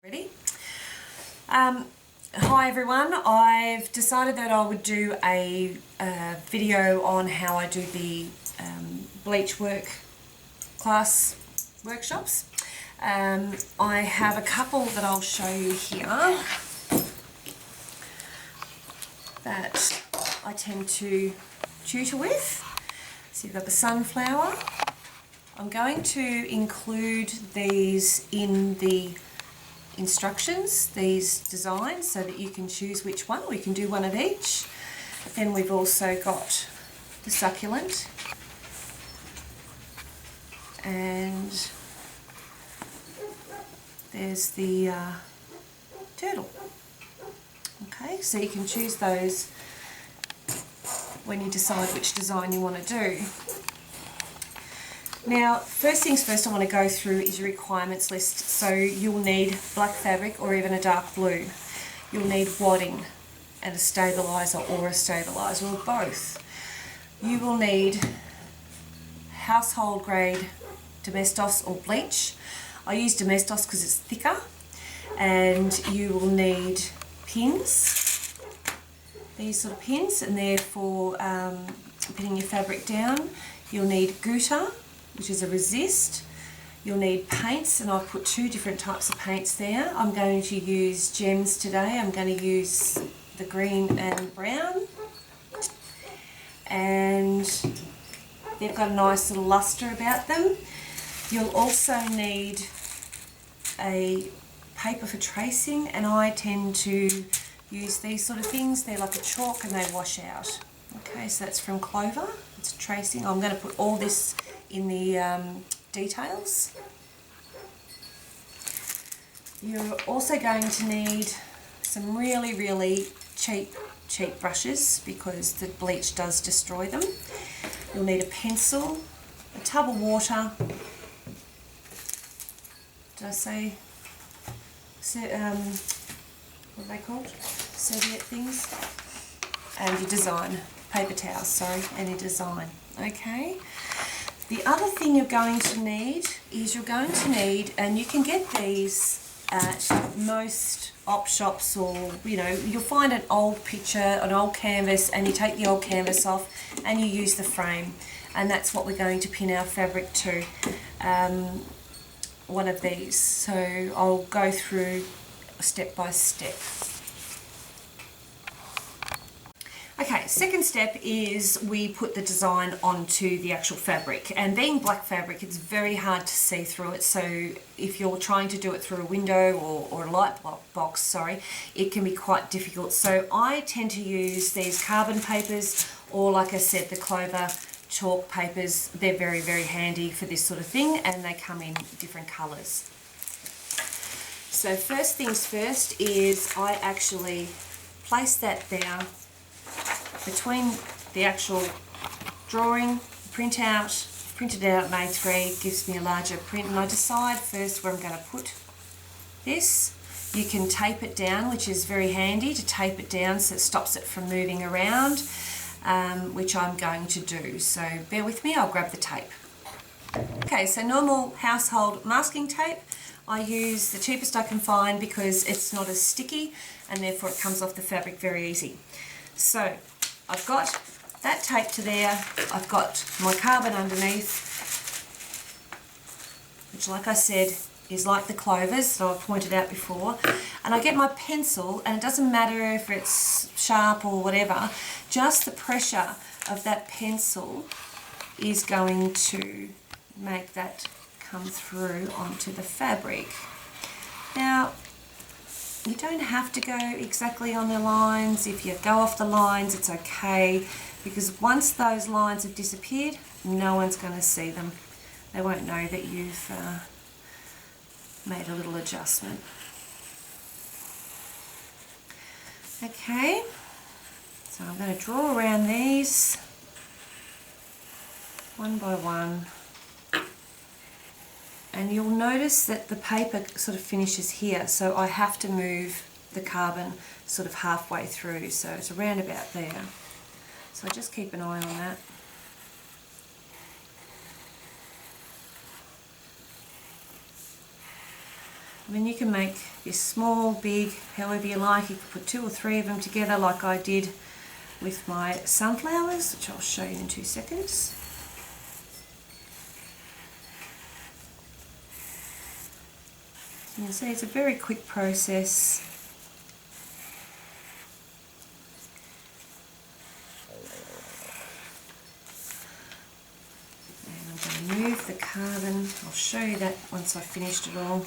Ready? Hi everyone, I've decided that I would do a video on how I do the Bleachwork class workshops. I have a couple that I'll show you here that I tend to tutor with. So you've got the sunflower. I'm going to include these in the instructions, these designs, so that you can choose which one, or you can do one of each. Then we've also got the succulent and there's the turtle. Okay, so you can choose those when you decide which design you want to do. Now, first things first I want to go through is your requirements list. So you'll need black fabric or even a dark blue. You'll need wadding and a stabilizer or a stabilizer, or both. You will need household grade domestos or bleach. I use domestos because it's thicker. And you will need pins, these sort of pins, and they're for pinning your fabric down. You'll need gutta, which is a resist. You'll need paints, and I've put two different types of paints there. I'm going to use gems today. I'm going to use the green and brown, and they've got a nice little luster about them. You'll also need a paper for tracing, and I tend to use these sort of things. They're like a chalk and they wash out. Okay, so that's from Clover. It's tracing. I'm going to put all this in the details. You're also going to need some really cheap brushes because the bleach does destroy them. You'll need a pencil, a tub of water. Did I say what are they called? Serviette things. And your design, paper towels, sorry, and your design. Okay. The other thing you're going to need is and you can get these at most op shops, or you'll find an old picture, an old canvas, and you take the old canvas off and you use the frame, and that's what we're going to pin our fabric to. One of these. So I'll go through step by step. Okay, second step is we put the design onto the actual fabric, and being black fabric, it's very hard to see through it. So if you're trying to do it through a window or a light box, sorry, it can be quite difficult. So I tend to use these carbon papers, or like I said, the Clover chalk papers. They're very handy for this sort of thing, and they come in different colours. So first things first is I actually place that down between the actual drawing, printed out in A3, gives me a larger print, and I decide first where I'm going to put this. You can tape it down, which is very handy to tape it down so it stops it from moving around, which I'm going to do. So bear with me, I'll grab the tape. Okay, so normal household masking tape. I use the cheapest I can find because it's not as sticky, and therefore it comes off the fabric very easy. So I've got that tape to there, I've got my carbon underneath, which like I said is like the Clovers that I've pointed out before, and I get my pencil, and it doesn't matter if it's sharp or whatever, just the pressure of that pencil is going to make that come through onto the fabric. Now, you don't have to go exactly on the lines. If you go off the lines, it's okay, because once those lines have disappeared, no one's going to see them. They won't know that you've made a little adjustment. Okay, so I'm going to draw around these one by one. And you'll notice that the paper sort of finishes here, so I have to move the carbon sort of halfway through, so it's around about there. So just keep an eye on that. I mean, you can make this small, big, however you like. You can put 2 or 3 of them together like I did with my sunflowers, which I'll show you in 2 seconds. You can see it's a very quick process. And I'm going to move the carbon. I'll show you that once I've finished it all.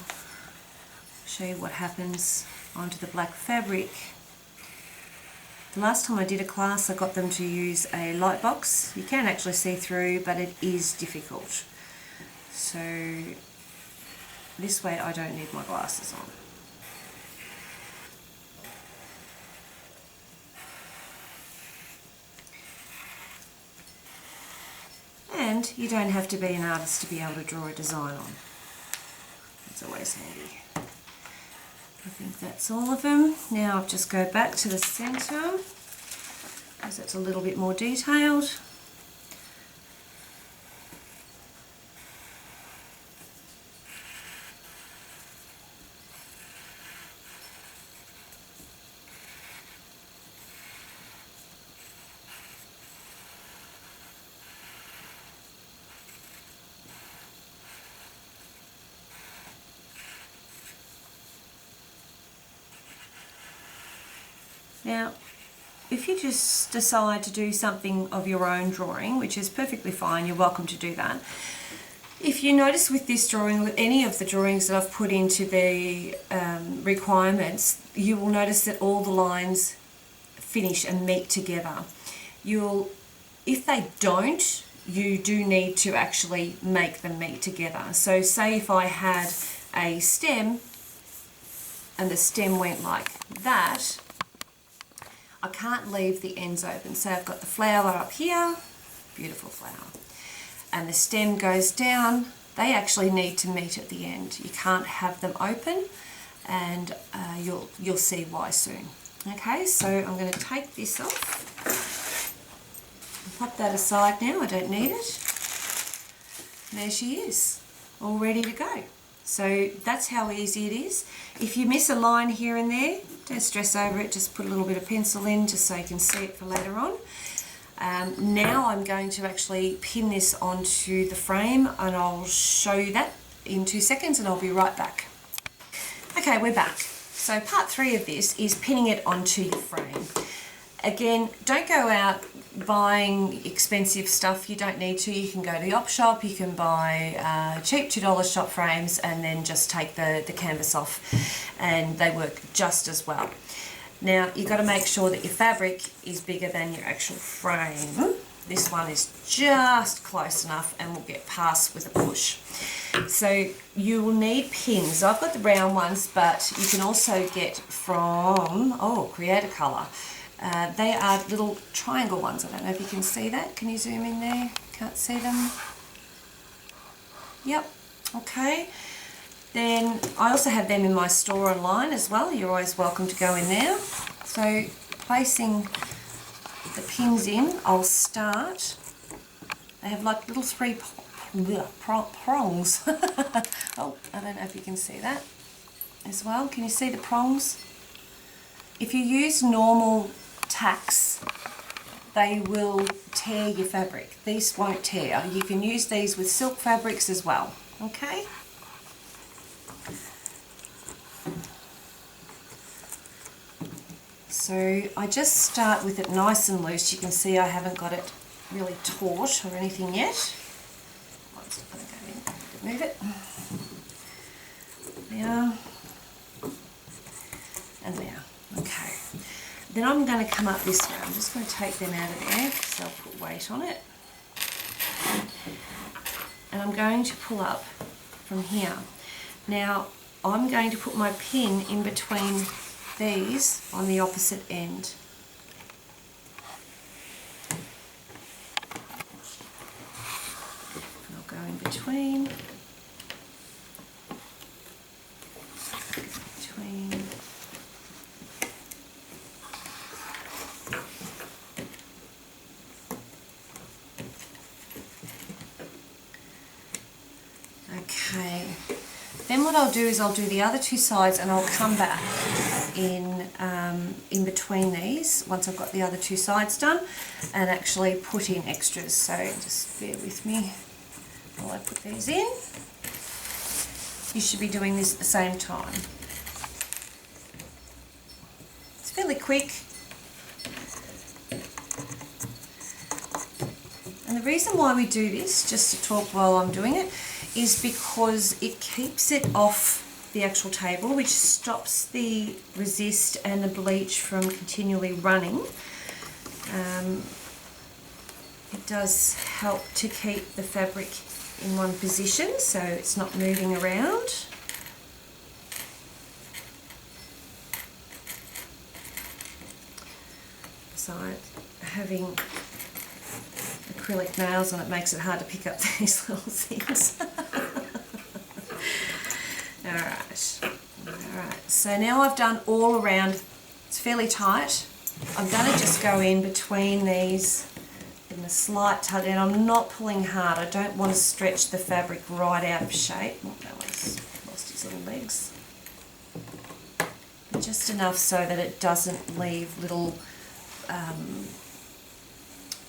Show you what happens onto the black fabric. The last time I did a class I got them to use a light box. You can actually see through, but it is difficult. So this way I don't need my glasses on. And you don't have to be an artist to be able to draw a design on. It's always handy. I think that's all of them. Now I'll just go back to the centre, because it's a little bit more detailed. Now, if you just decide to do something of your own drawing, which is perfectly fine, you're welcome to do that. If you notice with this drawing, with any of the drawings that I've put into the requirements, you will notice that all the lines finish and meet together. If they don't, you do need to actually make them meet together. So say if I had a stem and the stem went like that, I can't leave the ends open. So I've got the flower up here, beautiful flower, and the stem goes down. They actually need to meet at the end. You can't have them open, and you'll see why soon. Okay, so I'm going to take this off. Pop that aside now, I don't need it. There she is, all ready to go. So that's how easy it is. If you miss a line here and there, don't stress over it, just put a little bit of pencil in just so you can see it for later on. Now I'm going to actually pin this onto the frame, and I'll show you that in 2 seconds, and I'll be right back. Okay, we're back. So part 3 of this is pinning it onto your frame. Again, don't go out buying expensive stuff. You don't need to. You can go to the op shop, you can buy cheap $2 shop frames, and then just take the canvas off, and they work just as well. Now you've got to make sure that your fabric is bigger than your actual frame. This one is just close enough and will get past with a push. So you will need pins. I've got the round ones, but you can also get from, Create a Colour. They are little triangle ones. I don't know if you can see that. Can you zoom in there? Can't see them? Yep. Okay. Then I also have them in my store online as well. You're always welcome to go in there. So placing the pins in, I'll start. They have like little 3 prongs. Oh, I don't know if you can see that as well. Can you see the prongs? If you use normal tacks, they will tear your fabric. These won't tear. You can use these with silk fabrics as well. Okay? So I just start with it nice and loose. You can see I haven't got it really taut or anything yet. I'll just put it in, move it. There. And there. Okay. Then I'm going to come up this way. I'm just going to take them out of there because they'll put weight on it. And I'm going to pull up from here. Now I'm going to put my pin in between these on the opposite end. And I'll go in between. Okay, Then what I'll do is I'll do the other two sides, and I'll come back in between these once I've got the other two sides done, and actually put in extras. So just bear with me while I put these in. You should be doing this at the same time. It's fairly quick. And the reason why we do this, just to talk while I'm doing it, is because it keeps it off the actual table, which stops the resist and the bleach from continually running. It does help to keep the fabric in one position so it's not moving around. So having acrylic nails on it makes it hard to pick up these little things. Alright, so now I've done all around. It's fairly tight. I'm going to just go in between these in a slight tug, and I'm not pulling hard. I don't want to stretch the fabric right out of shape. Oh, that one's lost his little legs. Just enough so that it doesn't leave little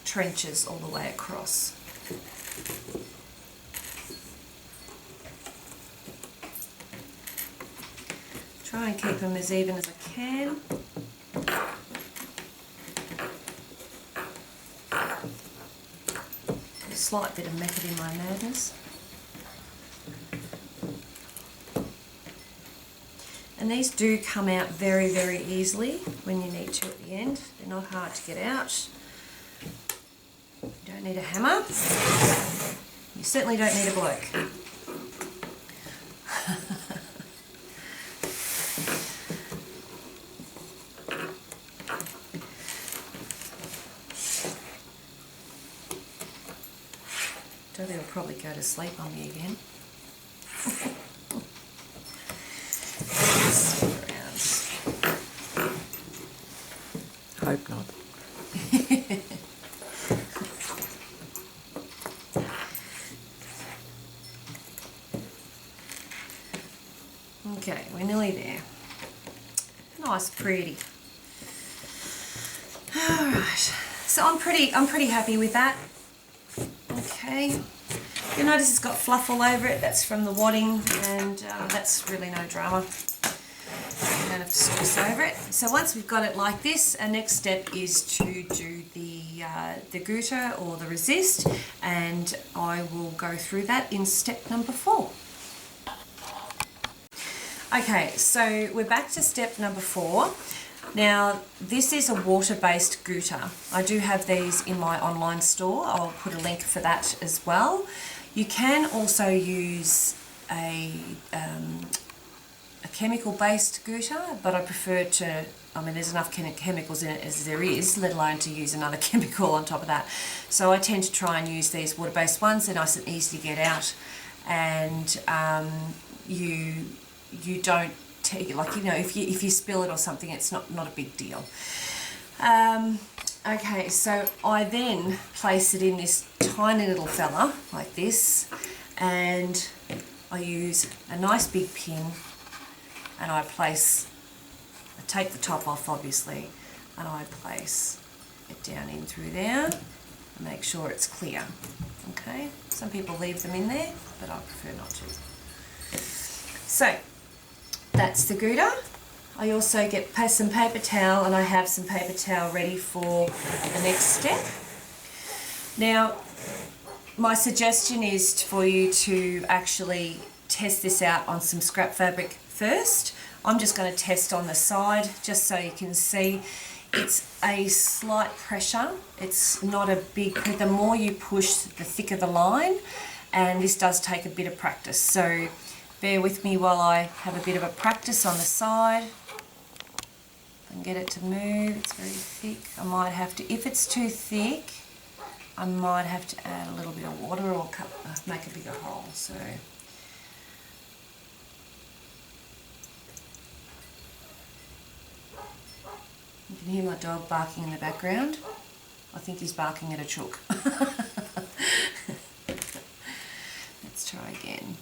trenches all the way across. Try and keep them as even as I can. A slight bit of method in my madness. And these do come out very, very easily when you need to at the end. They're not hard to get out. You don't need a hammer. You certainly don't need a bloke. Dottie will probably go to sleep on me again. Hope not. Okay, we're nearly there. Nice, pretty. All right, so I'm pretty happy with that. Okay, you'll notice it's got fluff all over it. That's from the wadding, and that's really no drama. You don't have to stress over it. So once we've got it like this, our next step is to do the gutta or the resist, and I will go through that in step number 4. Okay, so we're back to step number 4. Now, this is a water-based gutta. I do have these in my online store. I'll put a link for that as well. You can also use a chemical-based gutta, but I prefer to, I mean, there's enough chemicals in it as there is, let alone to use another chemical on top of that. So I tend to try and use these water-based ones. They're nice and easy to get out, and you don't take, like, you know, if you spill it or something, it's not a big deal. Okay, so I then place it in this tiny little fella like this, and I use a nice big pin, and I take the top off obviously, and I place it down in through there and make sure it's clear. Okay, some people leave them in there, but I prefer not to. So that's the gutta. I also get some paper towel, and I have some paper towel ready for the next step. Now, my suggestion is for you to actually test this out on some scrap fabric first. I'm just going to test on the side just so you can see. It's a slight pressure. It's not a big, the more you push, the thicker the line, and this does take a bit of practice. So bear with me while I have a bit of a practice on the side. If I can get it to move, it's very thick. I might have to, if it's too thick, I might have to add a little bit of water or make a bigger hole. So you can hear my dog barking in the background. I think he's barking at a chook. Let's try again.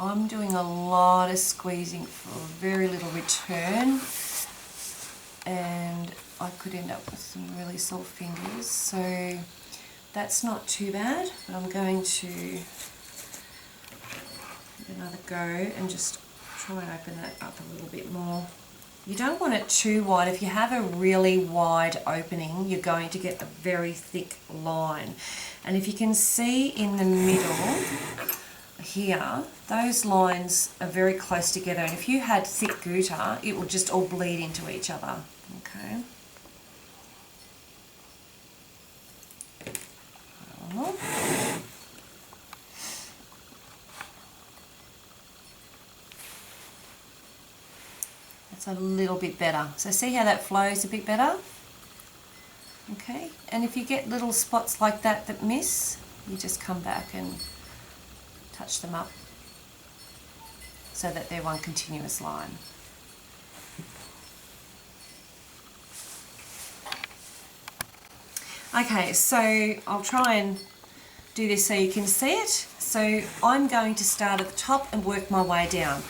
I'm doing a lot of squeezing for very little return, and I could end up with some really sore fingers, so that's not too bad. But I'm going to give another go and just try and open that up a little bit more. You don't want it too wide. If you have a really wide opening, you're going to get a very thick line. And if you can see in the middle here, those lines are very close together, and if you had thick gutta, it will just all bleed into each other. Okay. That's a little bit better. So see how that flows a bit better? Okay, and if you get little spots like that that miss, you just come back and touch them up so that they're one continuous line. Okay, so I'll try and do this so you can see it. So I'm going to start at the top and work my way down.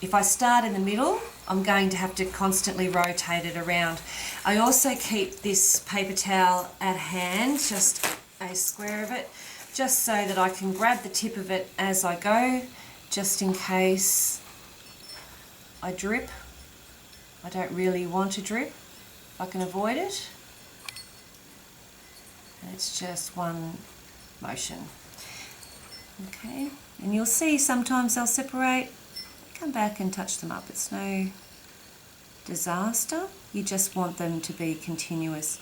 If I start in the middle, I'm going to have to constantly rotate it around. I also keep this paper towel at hand, just a square of it, just so that I can grab the tip of it as I go, just in case I drip. I don't really want to drip if I can avoid it. And it's just one motion. Okay, and you'll see sometimes they'll separate. Come back and touch them up. It's no disaster. You just want them to be continuous.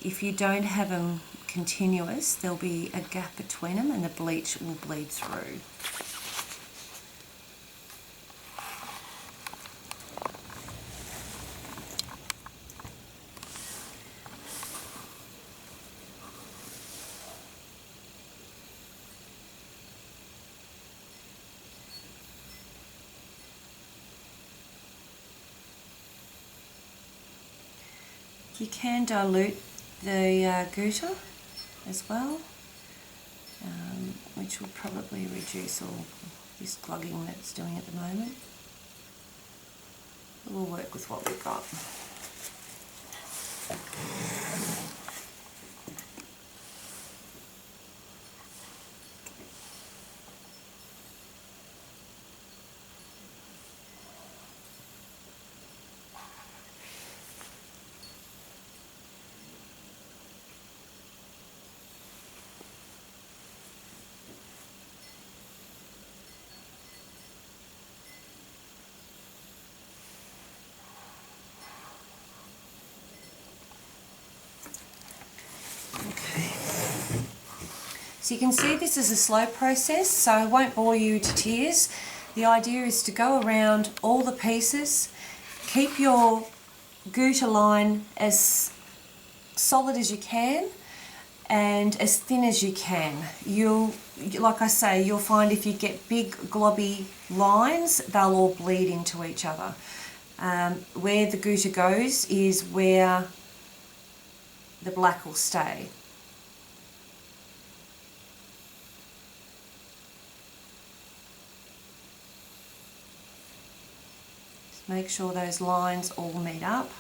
If you don't have them continuous, there'll be a gap between them and the bleach will bleed through. You can dilute the gutta as well, which will probably reduce all this clogging that it's doing at the moment. We'll work with what we've got. So you can see this is a slow process, so I won't bore you to tears. The idea is to go around all the pieces, keep your gutta line as solid as you can and as thin as you can. Like I say, you'll find if you get big globby lines, they'll all bleed into each other. Where the gutta goes is where the black will stay. Make sure those lines all meet up.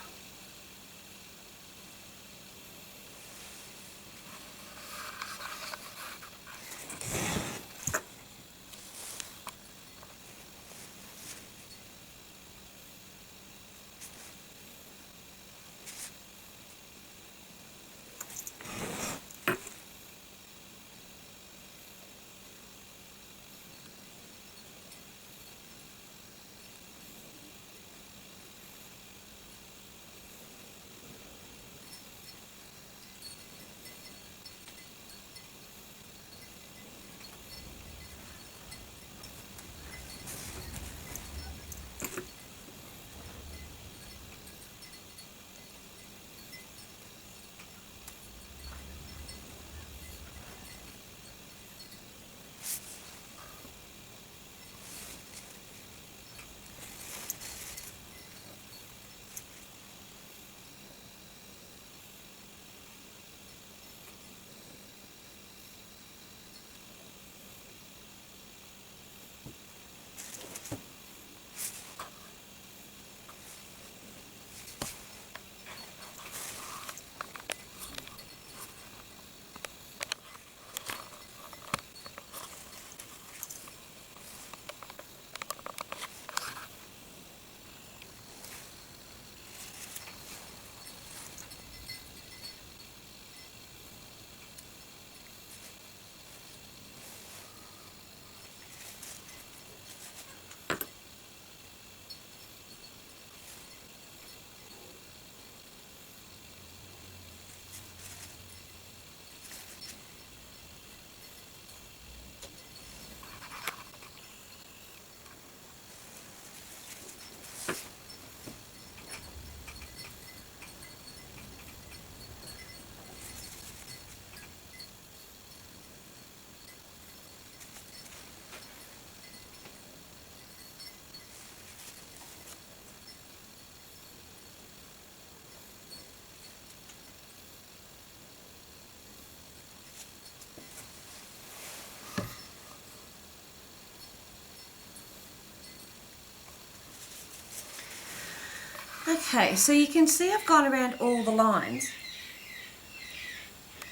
Okay, so you can see I've gone around all the lines.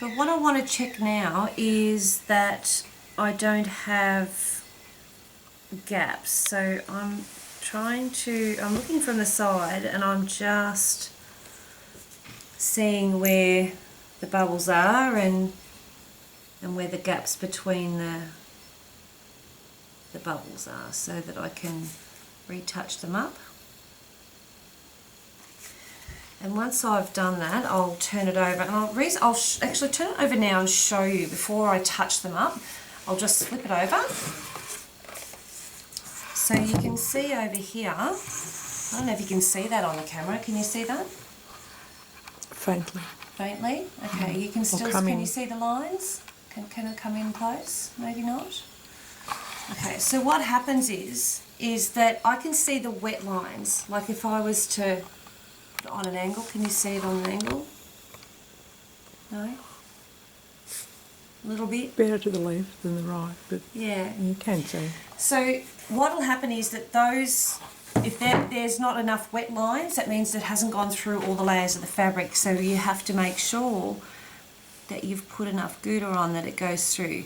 But what I want to check now is that I don't have gaps. So I'm looking from the side and I'm just seeing where the bubbles are and where the gaps between the bubbles are, so that I can retouch them up. And once I've done that, I'll turn it over, and I'll actually turn it over now and show you before I touch them up. I'll just flip it over. So you can see over here, I don't know if you can see that on the camera. Can you see that? Faintly. Faintly? Okay, you can still, can you see the lines? Can it come in close? Maybe not. Okay, so what happens is that I can see the wet lines. Like if I was to put it on an angle, can you see it on an angle? No? A little bit? Better to the left than the right, but yeah, you can see. So what will happen is that those, if there's not enough wet lines, that means it hasn't gone through all the layers of the fabric. So you have to make sure that you've put enough Gouda on that it goes through.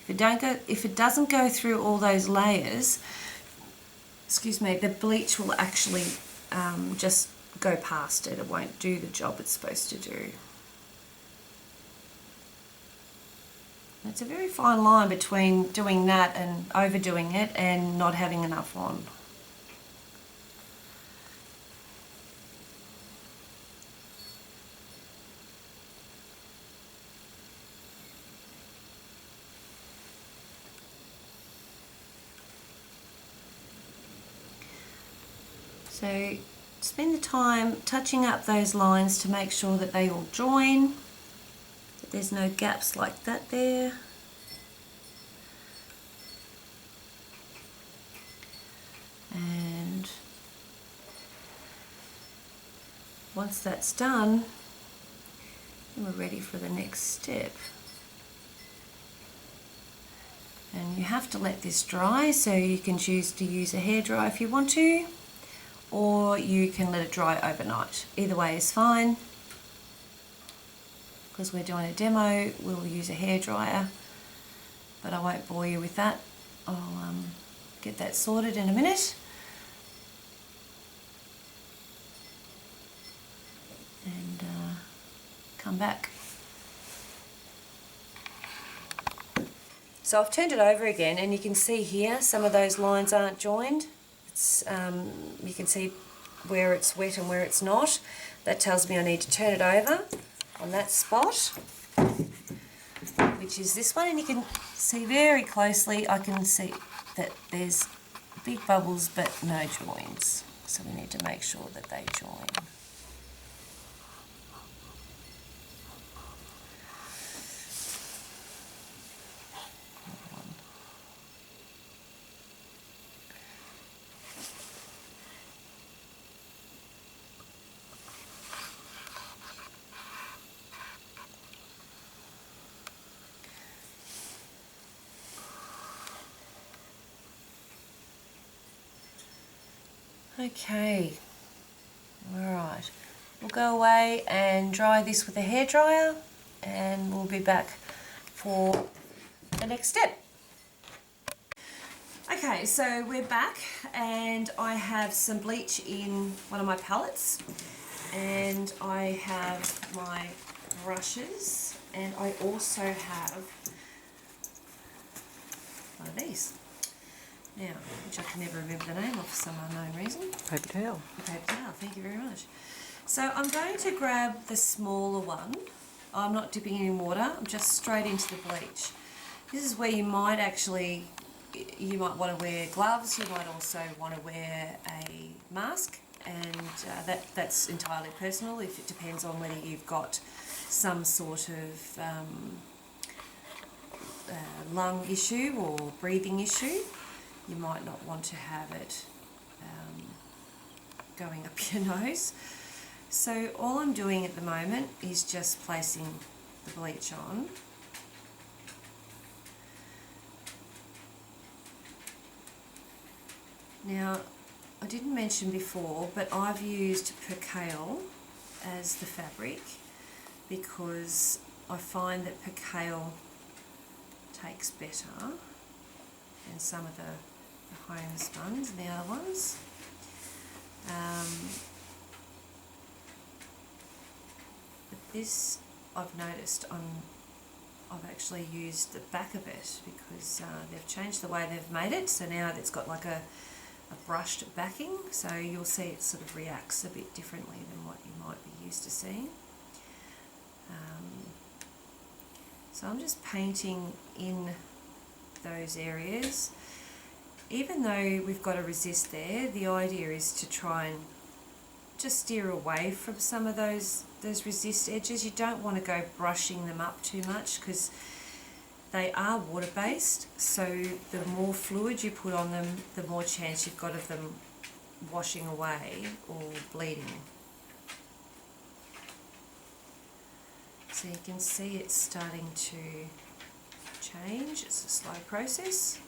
If it doesn't go through all those layers, excuse me, the bleach will actually just go past it. It won't do the job it's supposed to do. It's a very fine line between doing that and overdoing it and not having enough on. So spend the time touching up those lines to make sure that they all join, that there's no gaps like that there. And once that's done, then we're ready for the next step. And you have to let this dry, so you can choose to use a hairdryer if you want to, or you can let it dry overnight. Either way is fine. Because we're doing a demo, we'll use a hairdryer, but I won't bore you with that. I'll get that sorted in a minute. And come back. So I've turned it over again, and you can see here some of those lines aren't joined. It's, you can see where it's wet and where it's not. That tells me I need to turn it over on that spot, which is this one, and you can see very closely, I can see that there's big bubbles but no joins. So we need to make sure that they join. Okay, alright, we'll go away and dry this with a hairdryer, and we'll be back for the next step. Okay, so we're back, and I have some bleach in one of my palettes, and I have my brushes, and I also have one of these. Now, which I can never remember the name of for some unknown reason. Paper towel. A paper towel, thank you very much. So I'm going to grab the smaller one. I'm not dipping it in water, I'm just straight into the bleach. This is where you might actually, you might want to wear gloves, you might also want to wear a mask, and that's entirely personal. If it depends on whether you've got some sort of lung issue or breathing issue. You might not want to have it going up your nose. So all I'm doing at the moment is just placing the bleach on. Now I didn't mention before, but I've used percale as the fabric because I find that percale takes better than some of the home spuns and the other ones. But this I've noticed I've actually used the back of it because they've changed the way they've made it, so now it's got like a brushed backing, so you'll see it sort of reacts a bit differently than what you might be used to seeing. So I'm just painting in those areas. Even though we've got a resist there, the idea is to try and just steer away from some of those resist edges. You don't want to go brushing them up too much because they are water-based, so the more fluid you put on them, the more chance you've got of them washing away or bleeding. So you can see it's starting to change. It's a slow process.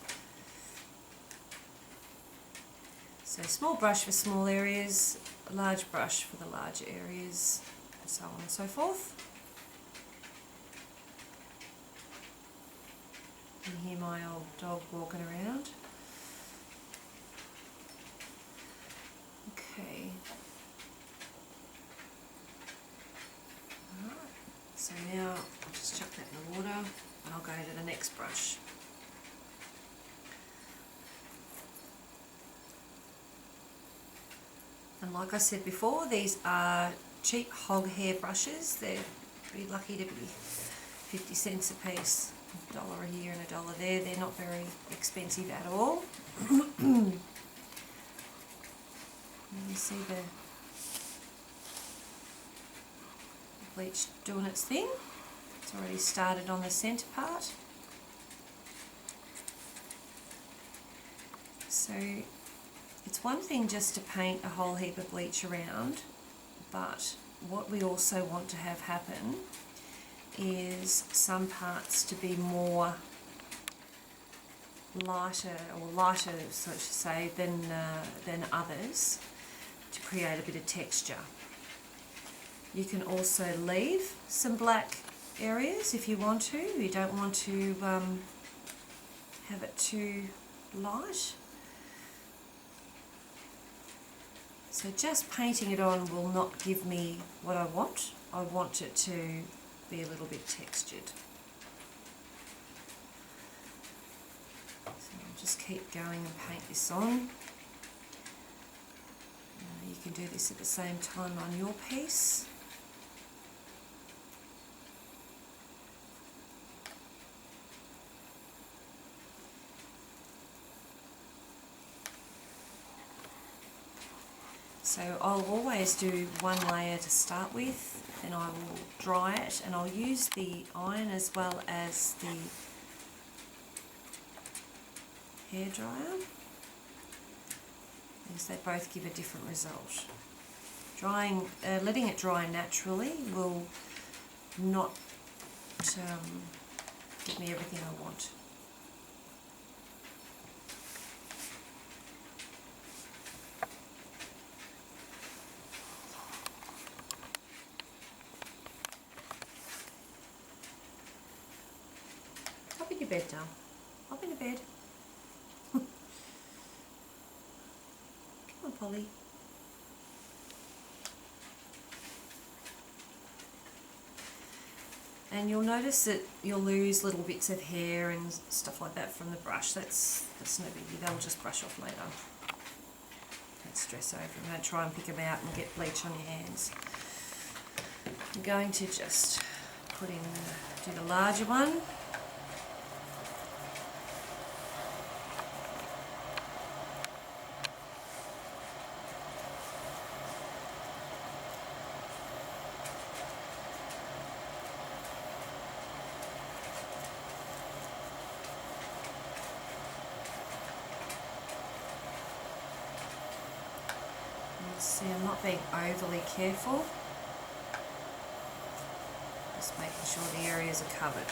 So small brush for small areas, a large brush for the larger areas, and so on and so forth. You can hear my old dog walking around. Okay. Alright, so now I'll just chuck that in the water and I'll go to the next brush. And like I said before, these are cheap hog hair brushes. They're pretty lucky to be 50 cents a piece. $1 here and $1 there. They're not very expensive at all. You see the bleach doing its thing. It's already started on the centre part. So it's one thing just to paint a whole heap of bleach around, but what we also want to have happen is some parts to be more lighter, so to say, than others, to create a bit of texture. You can also leave some black areas if you want to. You don't want to have it too light. So just painting it on will not give me what I want. I want it to be a little bit textured. So I'll just keep going and paint this on. You can do this at the same time on your piece. So I'll always do one layer to start with, then I will dry it, and I'll use the iron as well as the hairdryer, because they both give a different result. Letting it dry naturally will not give me everything I want. Hop in your bed now. Hop into bed. Come on, Polly. And you'll notice that you'll lose little bits of hair and stuff like that from the brush. That's no biggie. They'll just brush off later. Don't stress over them. Don't try and pick them out and get bleach on your hands. I'm going to just do the larger one. See, I'm not being overly careful, just making sure the areas are covered.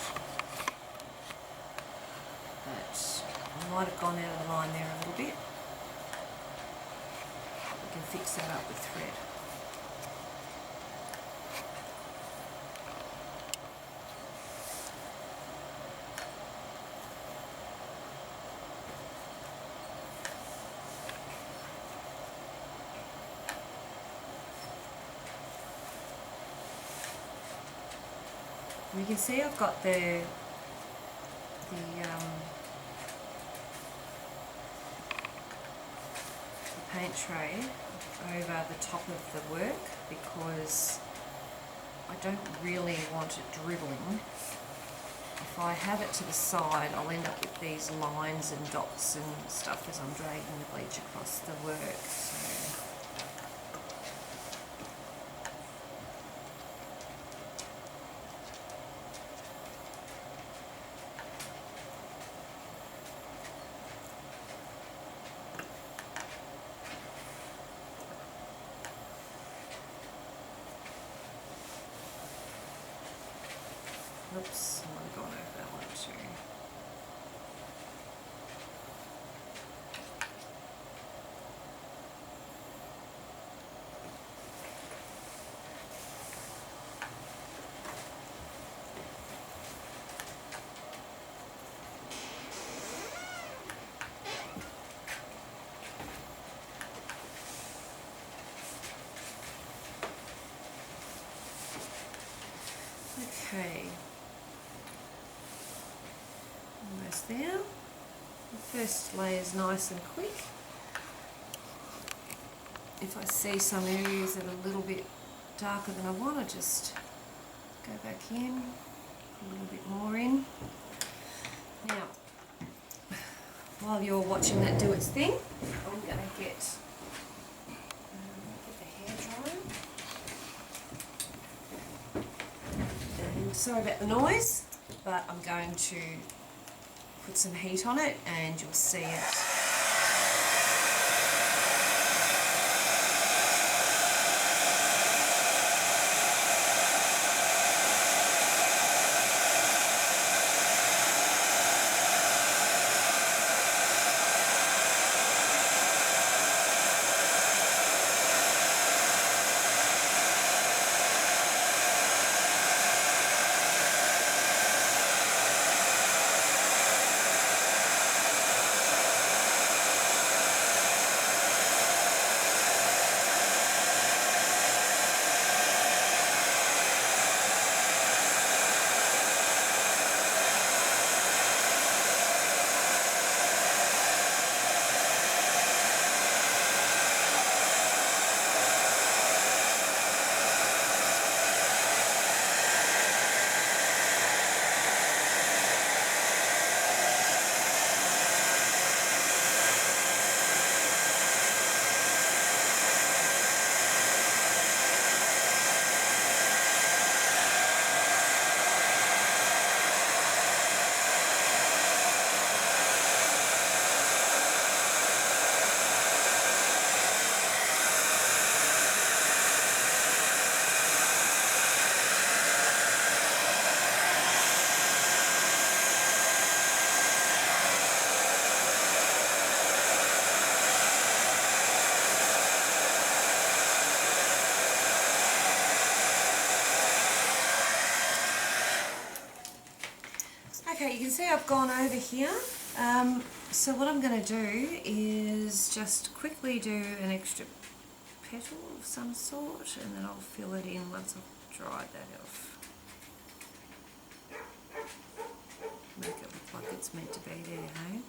But I might have gone out of the line there a little bit. can fix that up with thread. You can see I've got the paint tray over the top of the work because I don't really want it dribbling. If I have it to the side, I'll end up with these lines and dots and stuff as I'm dragging the bleach across the work. So. Oops, I might have gone over that one too. Okay. Almost there. The first layer is nice and quick. If I see some areas that are a little bit darker than I want, I just go back in, put a little bit more in. Now, while you're watching that do its thing, I'm going to get the hair dryer. And sorry about the noise, but I'm going to put some heat on it and you'll see it. Okay, you can see I've gone over here. So what I'm going to do is just quickly do an extra petal of some sort, and then I'll fill it in once I've dried that off. Make it look like it's meant to be there, hey?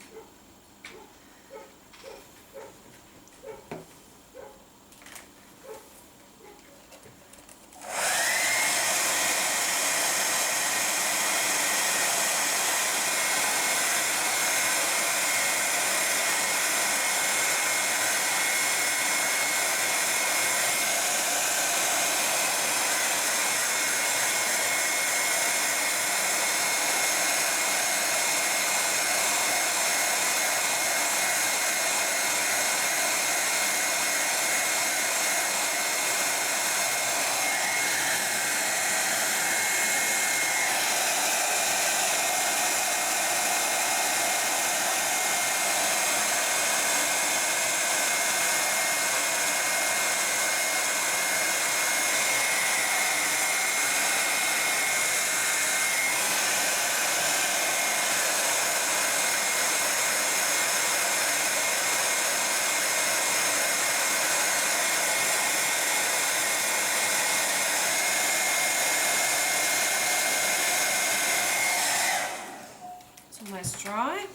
almost dry.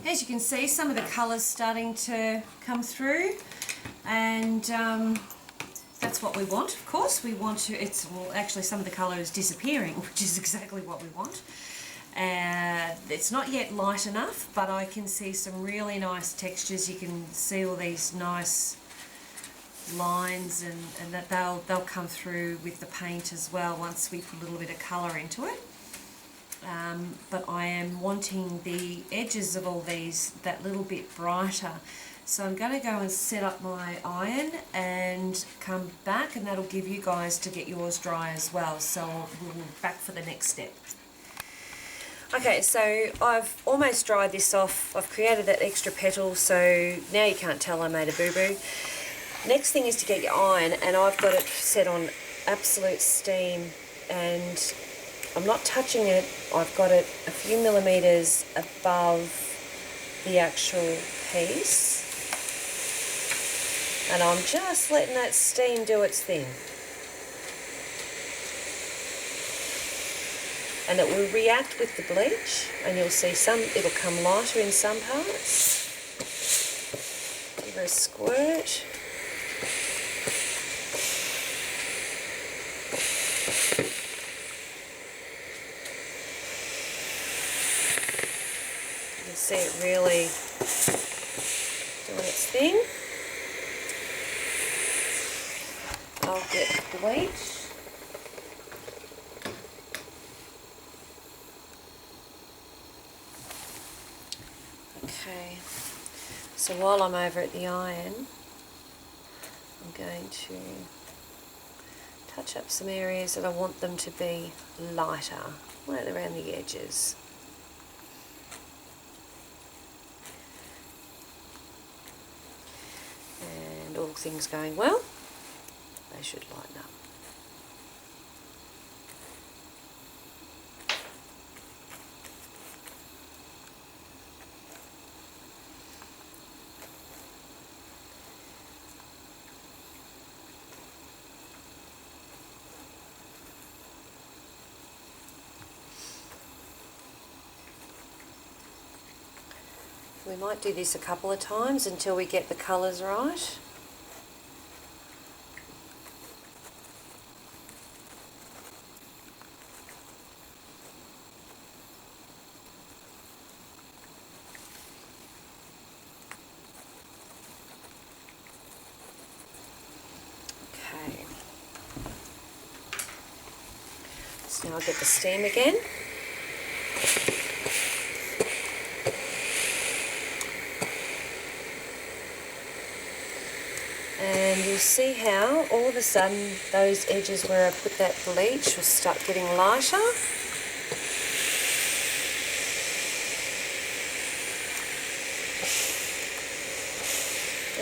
As you can see, some of the colours starting to come through, and that's what we want. Of course, we want to. Well, actually, some of the colour is disappearing, which is exactly what we want. It's not yet light enough, but I can see some really nice textures. You can see all these nice lines, and that they'll come through with the paint as well once we put a little bit of colour into it. But I am wanting the edges of all these that little bit brighter. So I'm going to go and set up my iron and come back, and that'll give you guys to get yours dry as well. So we'll be back for the next step. Okay, so I've almost dried this off. I've created that extra petal, so now you can't tell I made a boo-boo. Next thing is to get your iron, and I've got it set on absolute steam, and I'm not touching it. I've got it a few millimeters above the actual piece, and I'm just letting that steam do its thing. And it will react with the bleach, and you'll see it'll come lighter in some parts. Give her a squirt. You can see it really doing its thing. I'll get bleach. Okay, so while I'm over at the iron, I'm going to touch up some areas that I want them to be lighter, right around the edges. And all things going well, they should lighten up. We might do this a couple of times until we get the colours right. Okay. So now I'll get the steam again. And you'll see how all of a sudden those edges where I put that bleach will start getting lighter.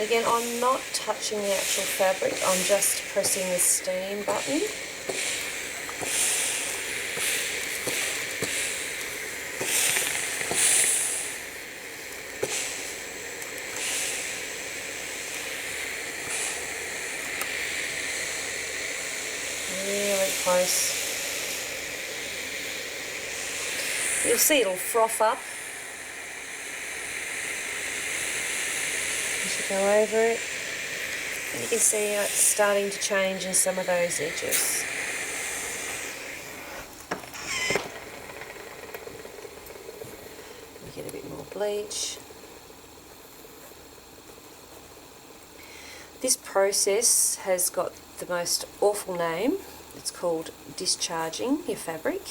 Again, I'm not touching the actual fabric, I'm just pressing the steam button. Really close. You'll see it'll froth up as you go over it. And you can see it's starting to change in some of those edges. We get a bit more bleach. This process has got the most awful name. It's called discharging your fabric.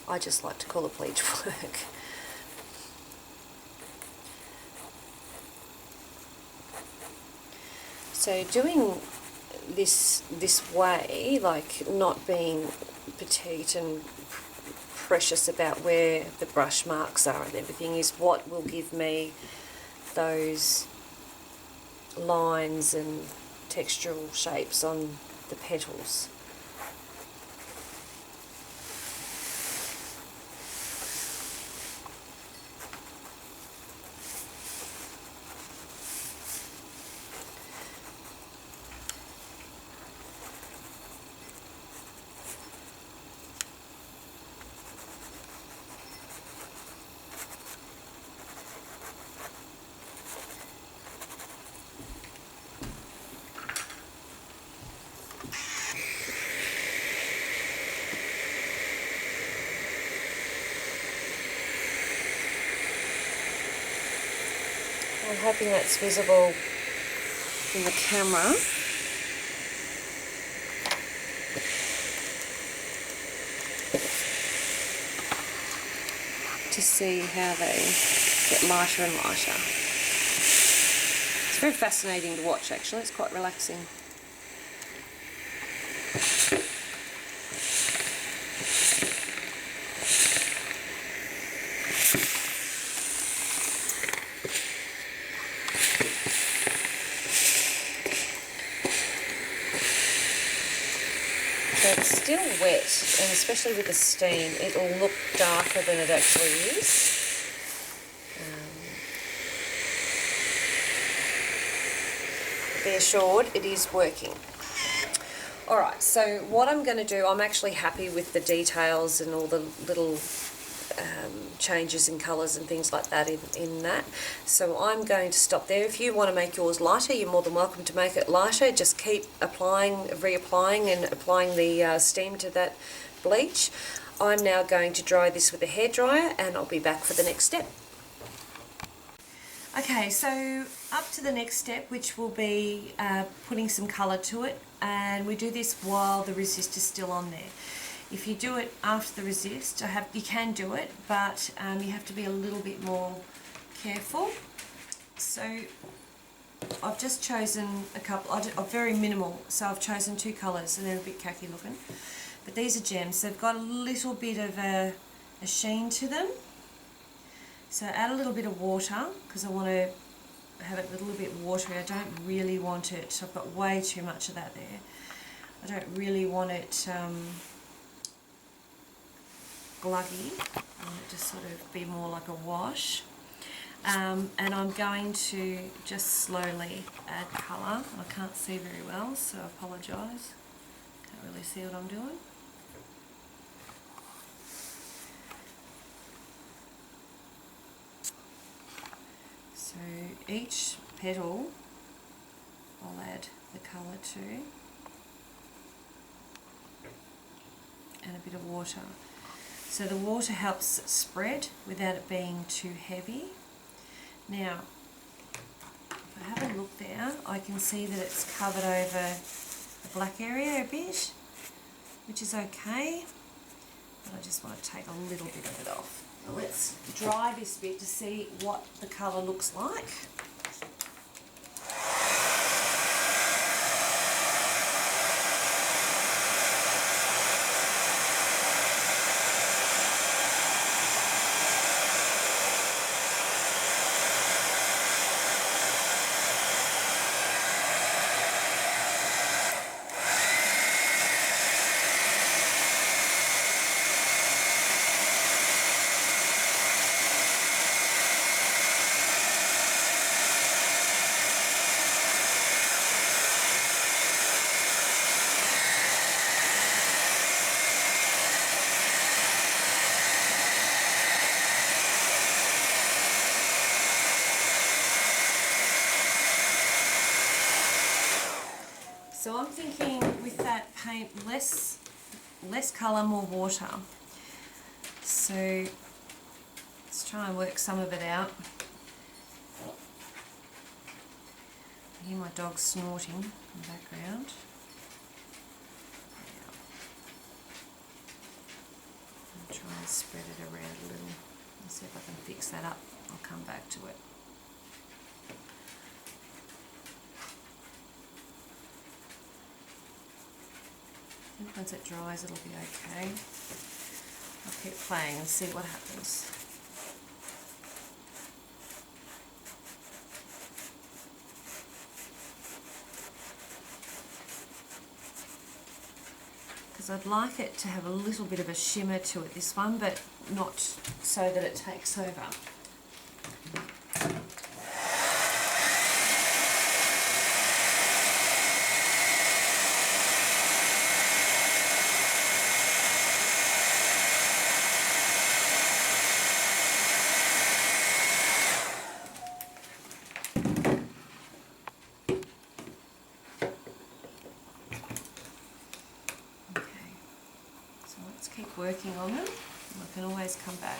I just like to call it bleach work. So doing this way, like not being petite and precious about where the brush marks are and everything, is what will give me those lines and textural shapes on the petals. I'm hoping that's visible in the camera. To see how they get lighter and lighter. It's very fascinating to watch actually, it's quite relaxing. So it's still wet, and especially with the steam, it'll look darker than it actually is. Be assured, it is working. Alright, so what I'm going to do, I'm actually happy with the details and all the little changes in colours and things like that in that. So I'm going to stop there. If you want to make yours lighter, you're more than welcome to make it lighter. Just keep applying, reapplying and applying the steam to that bleach. I'm now going to dry this with a hairdryer and I'll be back for the next step. Okay, so up to the next step, which will be putting some colour to it, and we do this while the resist is still on there. If you do it after the resist, you can do it, but you have to be a little bit more careful. So I've just chosen a couple, very minimal, so I've chosen 2 colours and they're a bit khaki looking. But these are gems, they've got a little bit of a sheen to them. So add a little bit of water, because I want to have it a little bit watery. I don't really want it, I've got way too much of that there. I don't really want it gluggy. I want it to sort of be more like a wash. And I'm going to just slowly add colour. I can't see very well, so I apologise. Can't really see what I'm doing. So each petal I'll add the colour to, and a bit of water. So the water helps it spread without it being too heavy. Now, if I have a look there, I can see that it's covered over the black area a bit, which is okay, but I just want to take a little bit of it off. Now let's dry this bit to see what the colour looks like. So I'm thinking with that paint, less colour, more water. So let's try and work some of it out. I hear my dog snorting in the background. I'll try and spread it around a little and see if I can fix that up. I'll come back to it. Once it dries, it'll be okay. I'll keep playing and see what happens. Because I'd like it to have a little bit of a shimmer to it, this one, but not so that it takes over. Working on them. I can always come back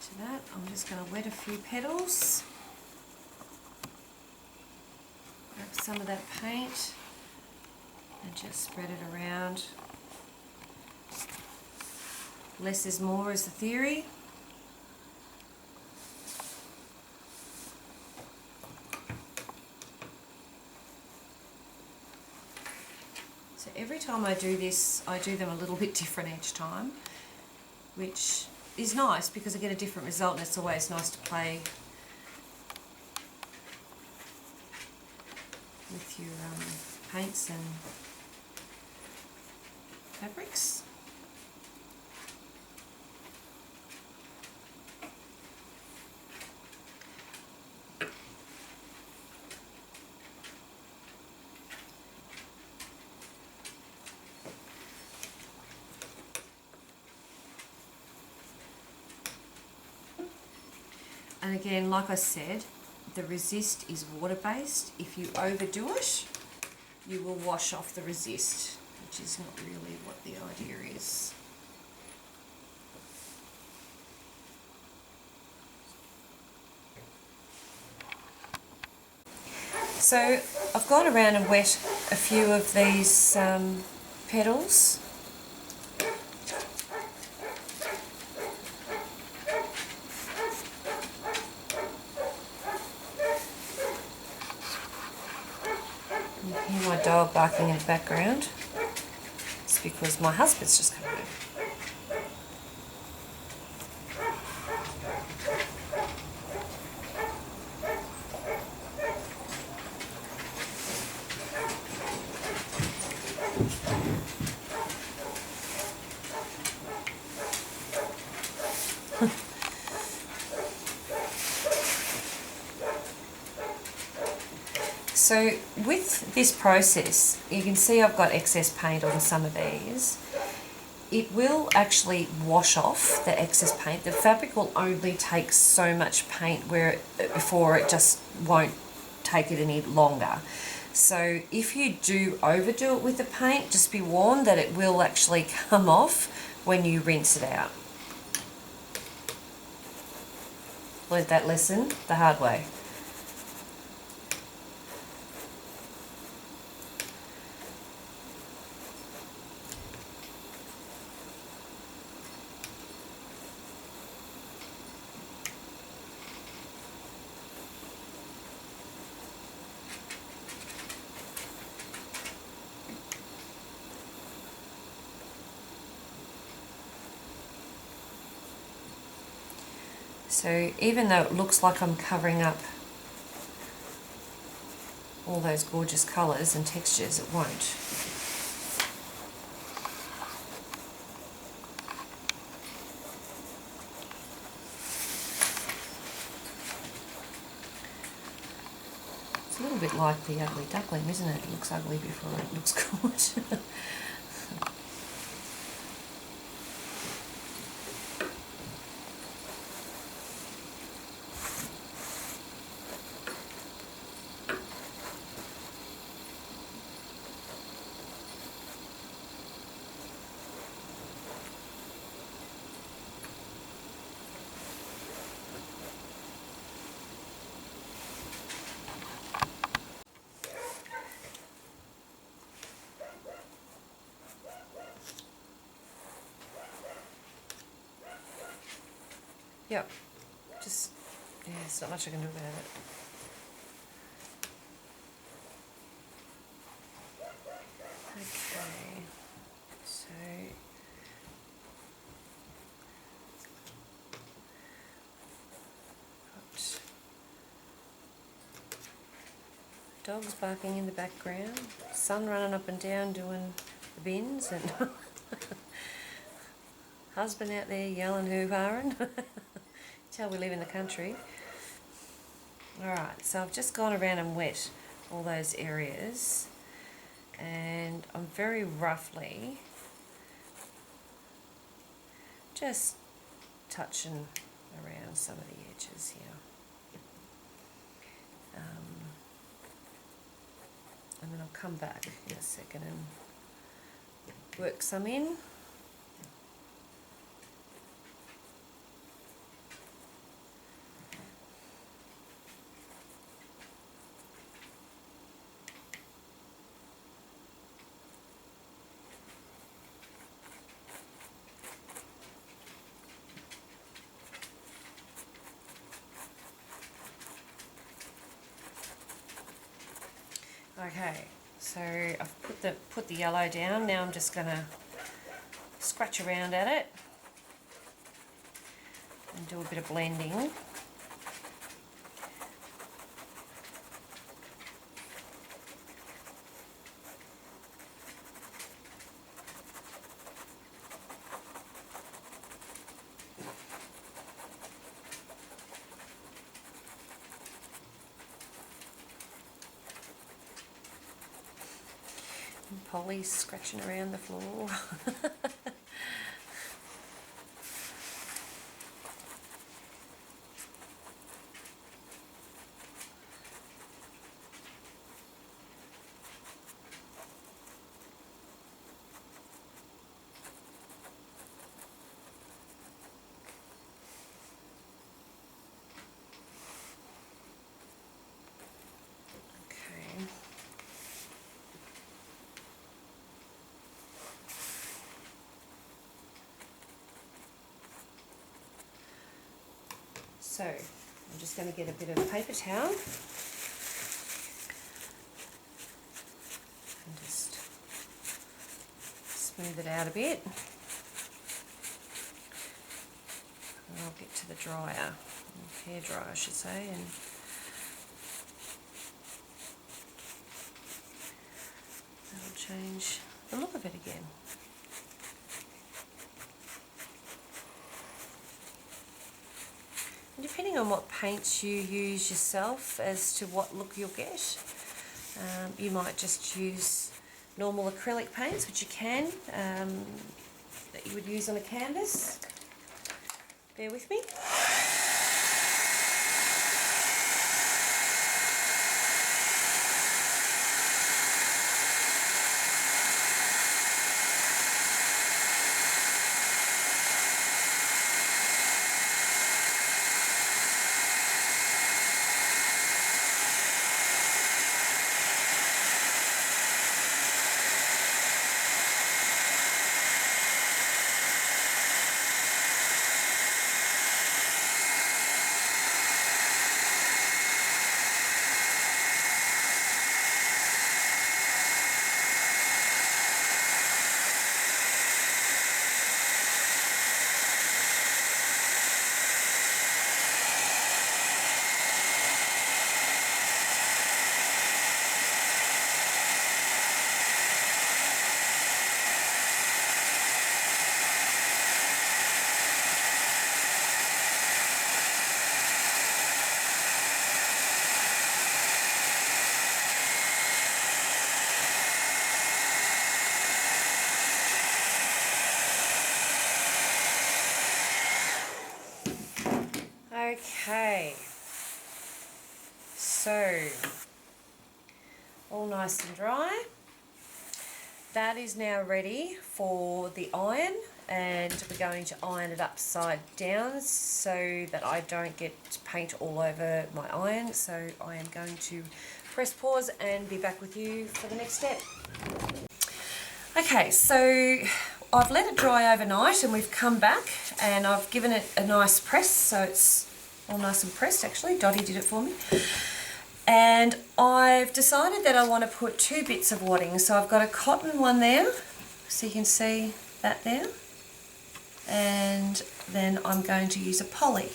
to that. I'm just going to wet a few petals. some of that paint and just spread it around. Less is more is the theory. So every time I do this, I do them a little bit different each time, which is nice because I get a different result, and it's always nice to play with your paints and fabrics. And again, like I said, the resist is water-based. If you overdo it, you will wash off the resist, which is not really what the idea is. So I've gone around and wet a few of these petals. You can hear my dog barking in the background. It's because my husband's just come home. So with this process, you can see I've got excess paint on some of these. It will actually wash off the excess paint. The fabric will only take so much paint before it just won't take it any longer. So if you do overdo it with the paint, just be warned that it will actually come off when you rinse it out. Learned that lesson the hard way. So even though it looks like I'm covering up all those gorgeous colours and textures, it won't. It's a little bit like the ugly duckling, isn't it? It looks ugly before it looks good. Yep, just, yeah, there's not much I can do about it. Okay, so got dogs barking in the background, sun running up and down doing the bins, and husband out there yelling hoo-haring. That's how we live in the country. Alright, so I've just gone around and wet all those areas, and I'm very roughly just touching around some of the edges here. And then I'll come back in a second and work some in. Okay, so I've put the yellow down. Now I'm just going to scratch around at it and do a bit of blending. Polly's scratching around the floor. Okay. So I'm just going to get a bit of paper towel and just smooth it out a bit. And I'll get to the dryer, hair dryer I should say, and that'll change the look of it again. Depending on what paints you use yourself as to what look you'll get, you might just use normal acrylic paints, which you can, that you would use on a canvas. Bear with me. Okay, so all nice and dry. That is now ready for the iron, and we're going to iron it upside down so that I don't get paint all over my iron. So I am going to press pause and be back with you for the next step. Okay, so I've let it dry overnight and we've come back and I've given it a nice press, so it's all nice and pressed actually. Dottie did it for me. And I've decided that I want to put 2 bits of wadding. So I've got a cotton one there, so you can see that there. And then I'm going to use a poly.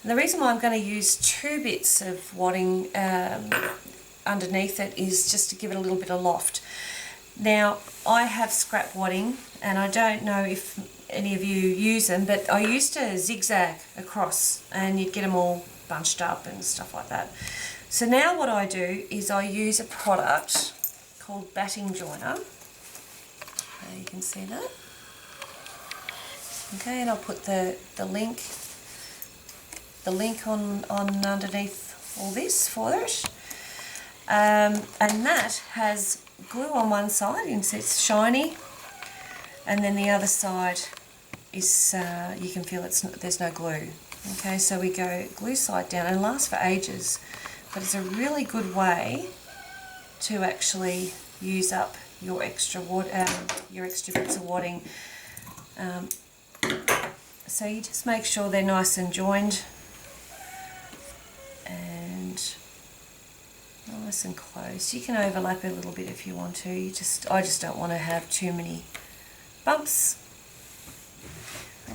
And the reason why I'm going to use 2 bits of wadding underneath it is just to give it a little bit of loft. Now, I have scrap wadding, and I don't know if any of you use them, but I used to zigzag across and you'd get them all bunched up and stuff like that. So now what I do is I use a product called batting joiner. You can see that. Okay, and I'll put the link on underneath all this for it. And that has glue on one side, you can see it's shiny, and then the other side is you can feel there's no glue. Okay, so we go glue side down, and it lasts for ages, but it's a really good way to actually use up your extra bits of wadding. So you just make sure they're nice and joined, and Nice and close. You can overlap a little bit if you want to. I just don't want to have too many bumps.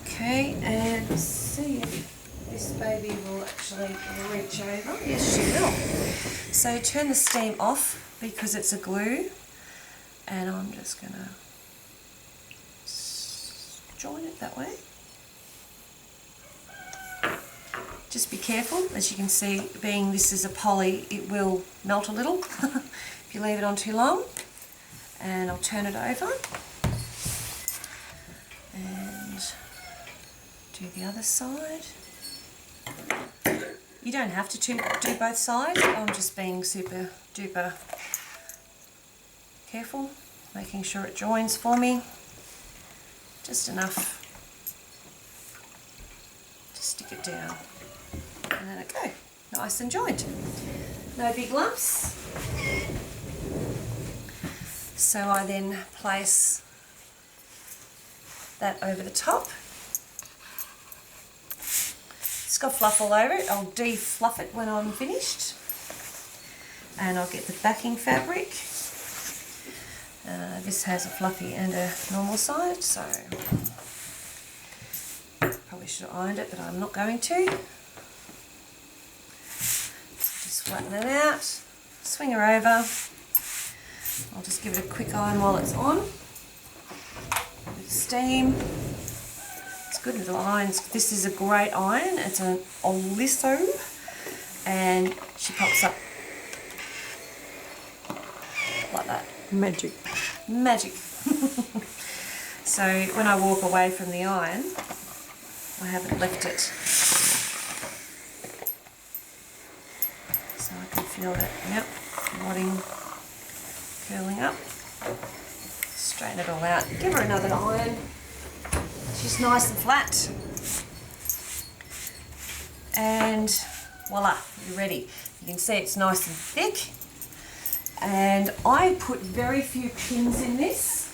Okay, and let's see if this baby will actually reach over. Yes, she will. So turn the steam off because it's a glue, and I'm just going to join it that way. Just be careful, as you can see, being this is a poly, it will melt a little if you leave it on too long. And I'll turn it over and do the other side. You don't have to do both sides. I'm just being super duper careful, making sure it joins for me. Just enough to stick it down. And let it go. Nice and joined. No big lumps. So I then place that over the top. It's got fluff all over it. I'll de-fluff it when I'm finished. And I'll get the backing fabric. This has a fluffy and a normal side, so probably should have ironed it, but I'm not going to. Just flatten it out, swing her over. I'll just give it a quick iron while it's on with steam. It's good with the irons. This is a great iron. It's an Oliso, and she pops up like that. Magic. Magic. So when I walk away from the iron, I haven't left it. So I can feel that, yep, wadding, curling up. Straighten it all out. Give her another iron. She's nice and flat. And voila, you're ready. You can see it's nice and thick. And I put very few pins in this.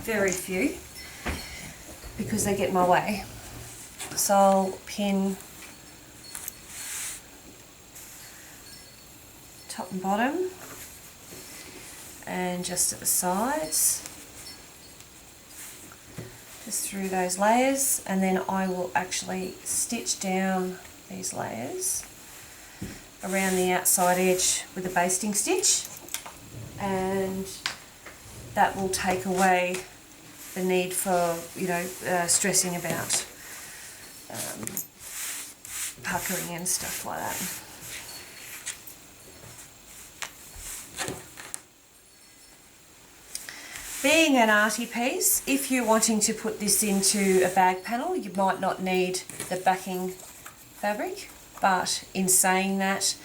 Very few. Because they get in my way. So I'll pin top and bottom. And just at the sides. Just through those layers. And then I will actually stitch down these layers around the outside edge with a basting stitch, and that will take away the need for, you know, stressing about puckering and stuff like that. Being an arty piece, if you're wanting to put this into a bag panel, you might not need the backing fabric. But in saying that,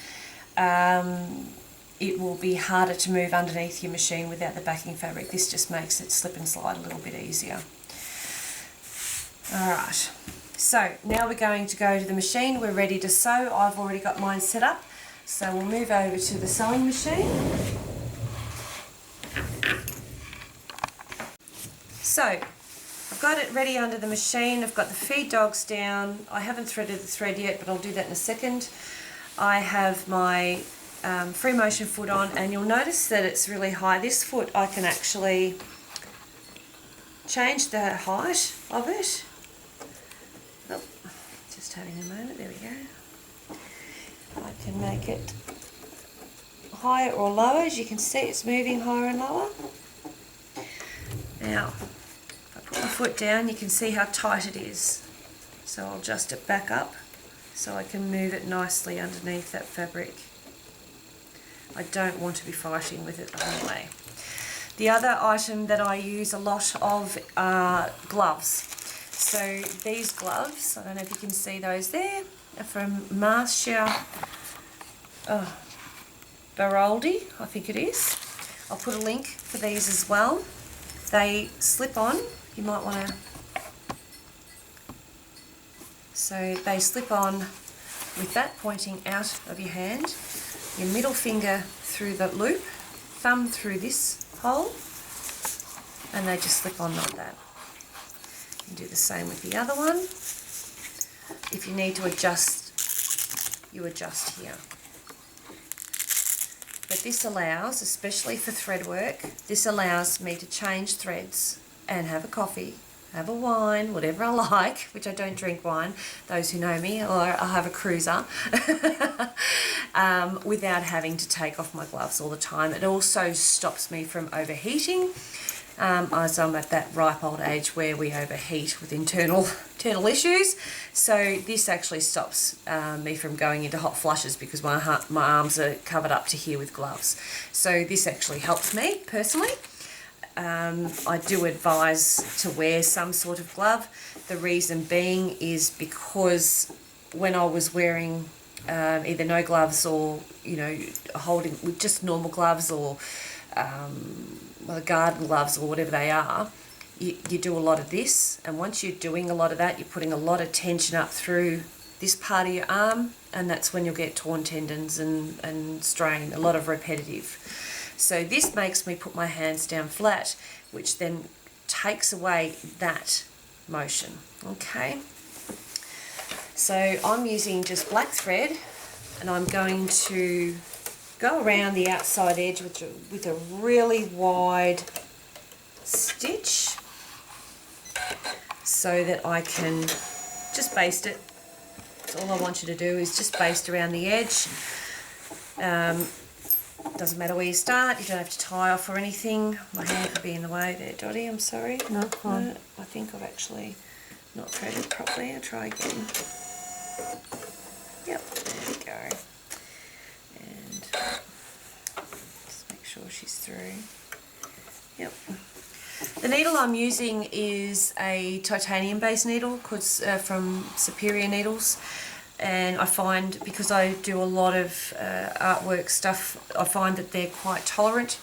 it will be harder to move underneath your machine without the backing fabric. This just makes it slip and slide a little bit easier. Alright, so now we're going to go to the machine. We're ready to sew. I've already got mine set up. So we'll move over to the sewing machine. So I've got it ready under the machine. I've got the feed dogs down. I haven't threaded the thread yet, but I'll do that in a second. I have my free motion foot on, and you'll notice that it's really high. This foot I can actually change the height of it. Oh, just having a moment, there we go. I can make it higher or lower. As you can see, it's moving higher and lower. Now, put my foot down, you can see how tight it is. So I'll adjust it back up so I can move it nicely underneath that fabric. I don't want to be fighting with it the whole way. The other item that I use a lot of are gloves. So these gloves, I don't know if you can see those there, are from Marcia Baroldi, I think it is. I'll put a link for these as well. They slip on. You might want to, so they slip on with that pointing out of your hand, your middle finger through the loop, thumb through this hole, and they just slip on like that. You can do the same with the other one. If you need to adjust you adjust here. But this allows, especially for thread work, this allows me to change threads and have a coffee, have a wine, whatever I like, which I don't drink wine, those who know me, or I'll have a cruiser, without having to take off my gloves all the time. It also stops me from overheating, as I'm at that ripe old age where we overheat with internal issues. So this actually stops me from going into hot flushes because my arms are covered up to here with gloves. So this actually helps me personally. I do advise to wear some sort of glove. The reason being is because when I was wearing either no gloves or, you know, holding with just normal gloves or garden gloves or whatever they are, you do a lot of this, and once you're doing a lot of that, you're putting a lot of tension up through this part of your arm, and that's when you'll get torn tendons and strain, a lot of repetitive. So this makes me put my hands down flat, which then takes away that motion. Okay, so I'm using just black thread, and I'm going to go around the outside edge with a really wide stitch so that I can just baste it. That's all I want you to do, is just baste around the edge. Doesn't matter where you start, you don't have to tie off or anything. My hand could be in the way there, Dottie, I'm sorry. No, fine. No, I think I've actually not threaded properly. I'll try again. Yep, there we go. And just make sure she's through. Yep. The needle I'm using is a titanium based needle from Superior Needles. And I find, because I do a lot of artwork stuff, I find that they're quite tolerant,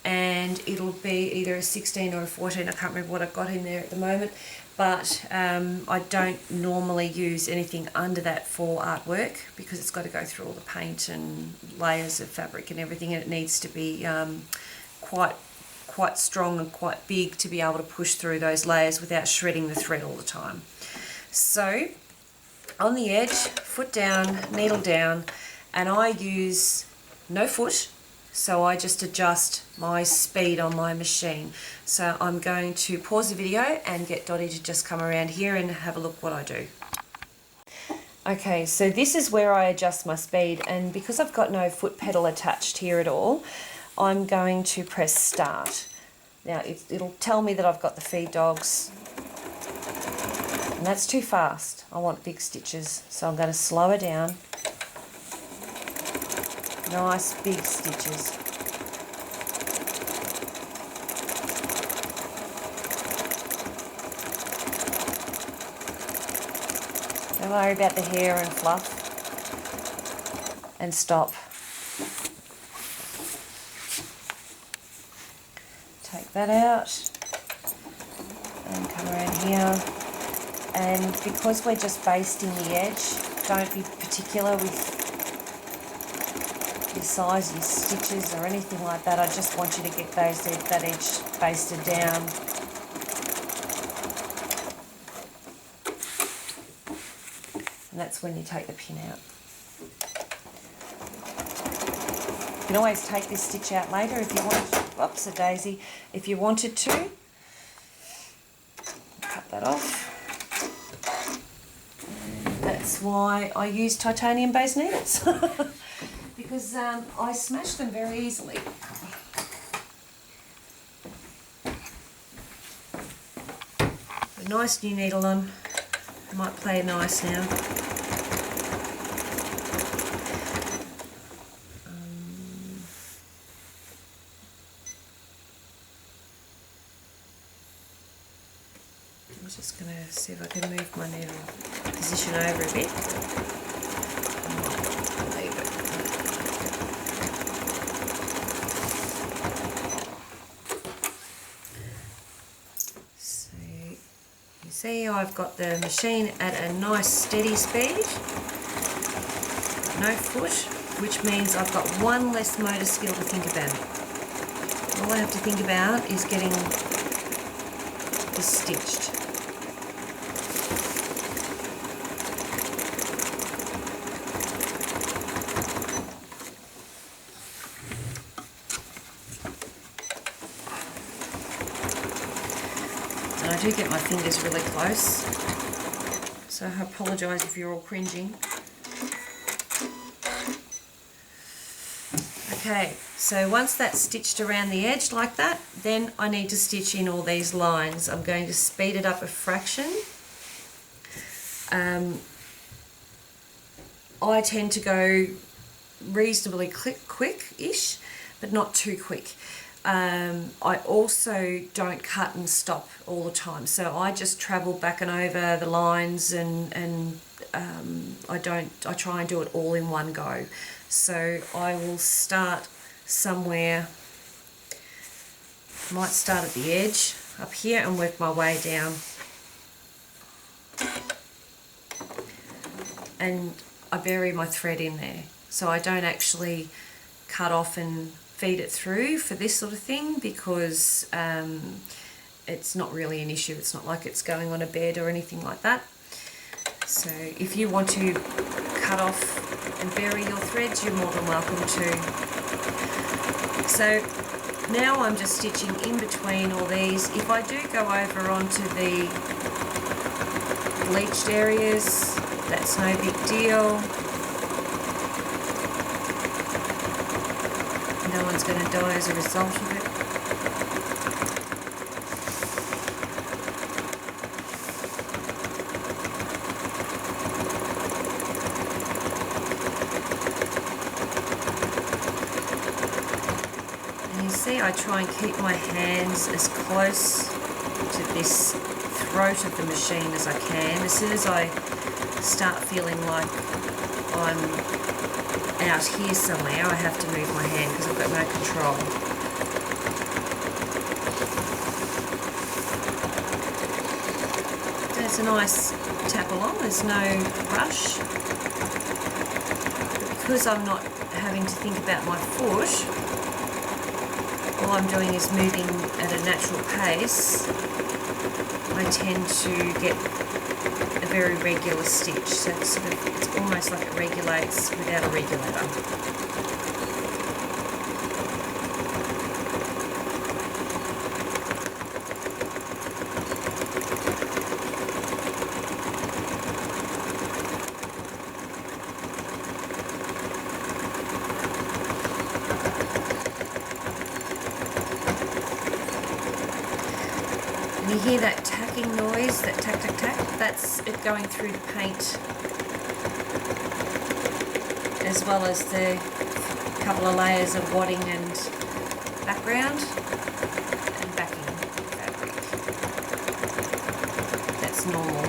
and it'll be either a 16 or a 14, I can't remember what I've got in there at the moment, but I don't normally use anything under that for artwork because it's got to go through all the paint and layers of fabric and everything, and it needs to be quite strong and quite big to be able to push through those layers without shredding the thread all the time. So on the edge, foot down, needle down, and I use no foot, so I just adjust my speed on my machine. So I'm going to pause the video and get Dottie to just come around here and have a look what I do. Okay, so this is where I adjust my speed, and because I've got no foot pedal attached here at all, I'm going to press start. Now it'll tell me that I've got the feed dogs, and that's too fast. I want big stitches, so I'm going to slow her down. Nice big stitches. Don't worry about the hair and fluff. And stop. Take that out and come around here. And because we're just basting the edge, don't be particular with your size of your stitches or anything like that. I just want you to get that edge basted down. And that's when you take the pin out. You can always take this stitch out later if you want. Oops, a daisy. If you wanted to, cut that off. And that's why I use titanium based needles. Because I smash them very easily. A nice new needle on. Might play nice now. I'm just going to see if I can move my needle position over a bit. Leave it. So you see I've got the machine at a nice steady speed, no foot, which means I've got one less motor skill to think about. All I have to think about is getting this stitched. And I do get my fingers really close, so I apologise if you're all cringing. Okay, so once that's stitched around the edge like that, then I need to stitch in all these lines. I'm going to speed it up a fraction. I tend to go reasonably quick-ish, but not too quick. I also don't cut and stop all the time, so I just travel back and over the lines, and I try and do it all in one go. So I will start somewhere, might start at the edge up here and work my way down. And I bury my thread in there, so I don't actually cut off and feed it through for this sort of thing, because it's not really an issue. It's not like it's going on a bed or anything like that. So if you want to cut off and bury your threads, you're more than welcome to. So now I'm just stitching in between all these. If I do go over onto the bleached areas, that's no big deal. No one's going to die as a result of it. And you see, I try and keep my hands as close to this throat of the machine as I can. As soon as I start feeling like I'm out here somewhere, I have to move my hand because I've got no control. There's a nice tap along, there's no rush. But because I'm not having to think about my foot, all I'm doing is moving at a natural pace, I tend to get a very regular stitch. So it's almost like it regulates without a regulator. And you hear that tacking noise, that tack, tack, tack, that's it going through the paint, as well as the couple of layers of wadding and background and backing fabric. That's normal.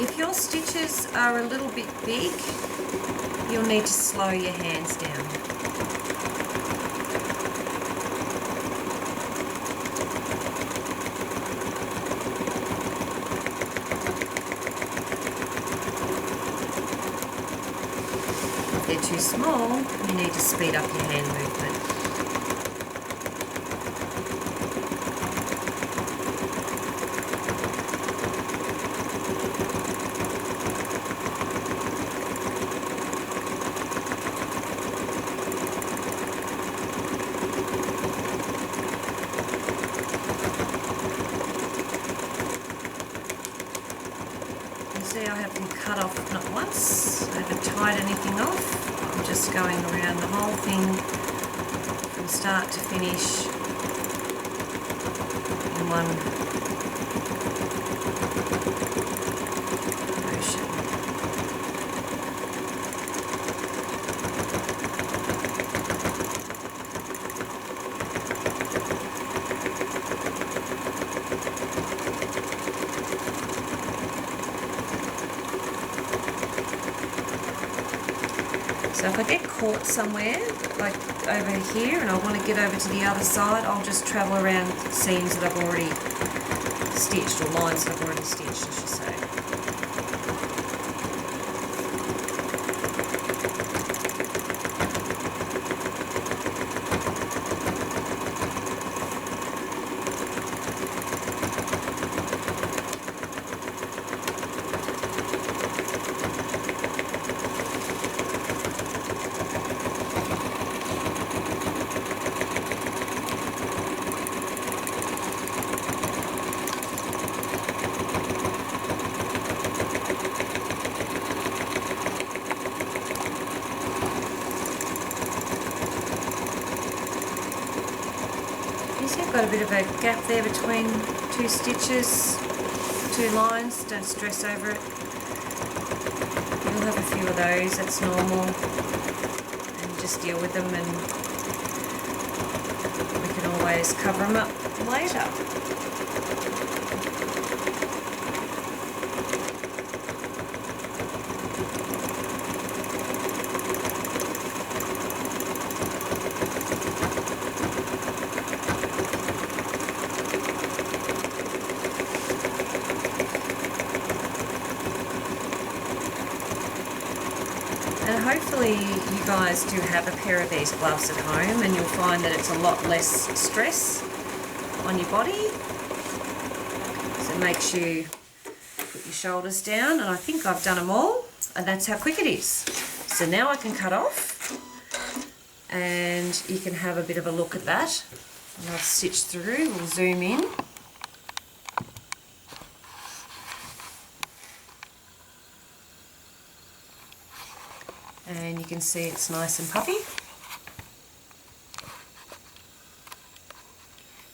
If your stitches are a little bit big, you'll need to slow your hands down. If they're too small, you need to speed up your hand movement. See, I have them cut off not once, I haven't tied anything off. I'm just going around the whole thing from start to finish in one So if I get caught somewhere, like over here, and I want to get over to the other side, I'll just travel around seams that I've already stitched, or lines that I've already stitched, I should say. Got a bit of a gap there between two stitches, two lines. Don't stress over it. You'll have a few of those, that's normal. And just deal with them, and we can always cover them up later. And hopefully you guys do have a pair of these gloves at home, and you'll find that it's a lot less stress on your body. So it makes you put your shoulders down, and I think I've done them all, and that's how quick it is. So now I can cut off, and you can have a bit of a look at that. And I've stitched through, we'll zoom in. And you can see it's nice and puffy.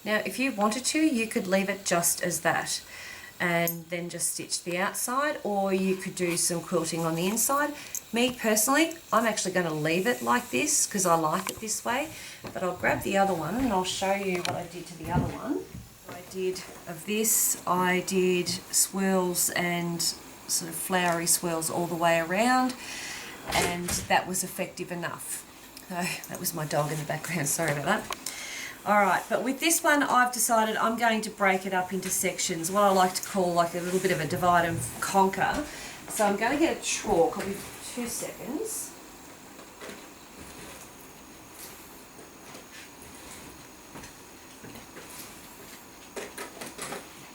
Now if you wanted to, you could leave it just as that and then just stitch the outside, or you could do some quilting on the inside. Me personally, I'm actually going to leave it like this because I like it this way, but I'll grab the other one and I'll show you what I did to the other one. What I did of this, I did swirls and sort of flowery swirls all the way around, and that was effective enough. Oh, that was my dog in the background, sorry about that. Alright, but with this one I've decided I'm going to break it up into sections, what I like to call like a little bit of a divide and conquer. So I'm going to get a chalk, I'll be 2 seconds.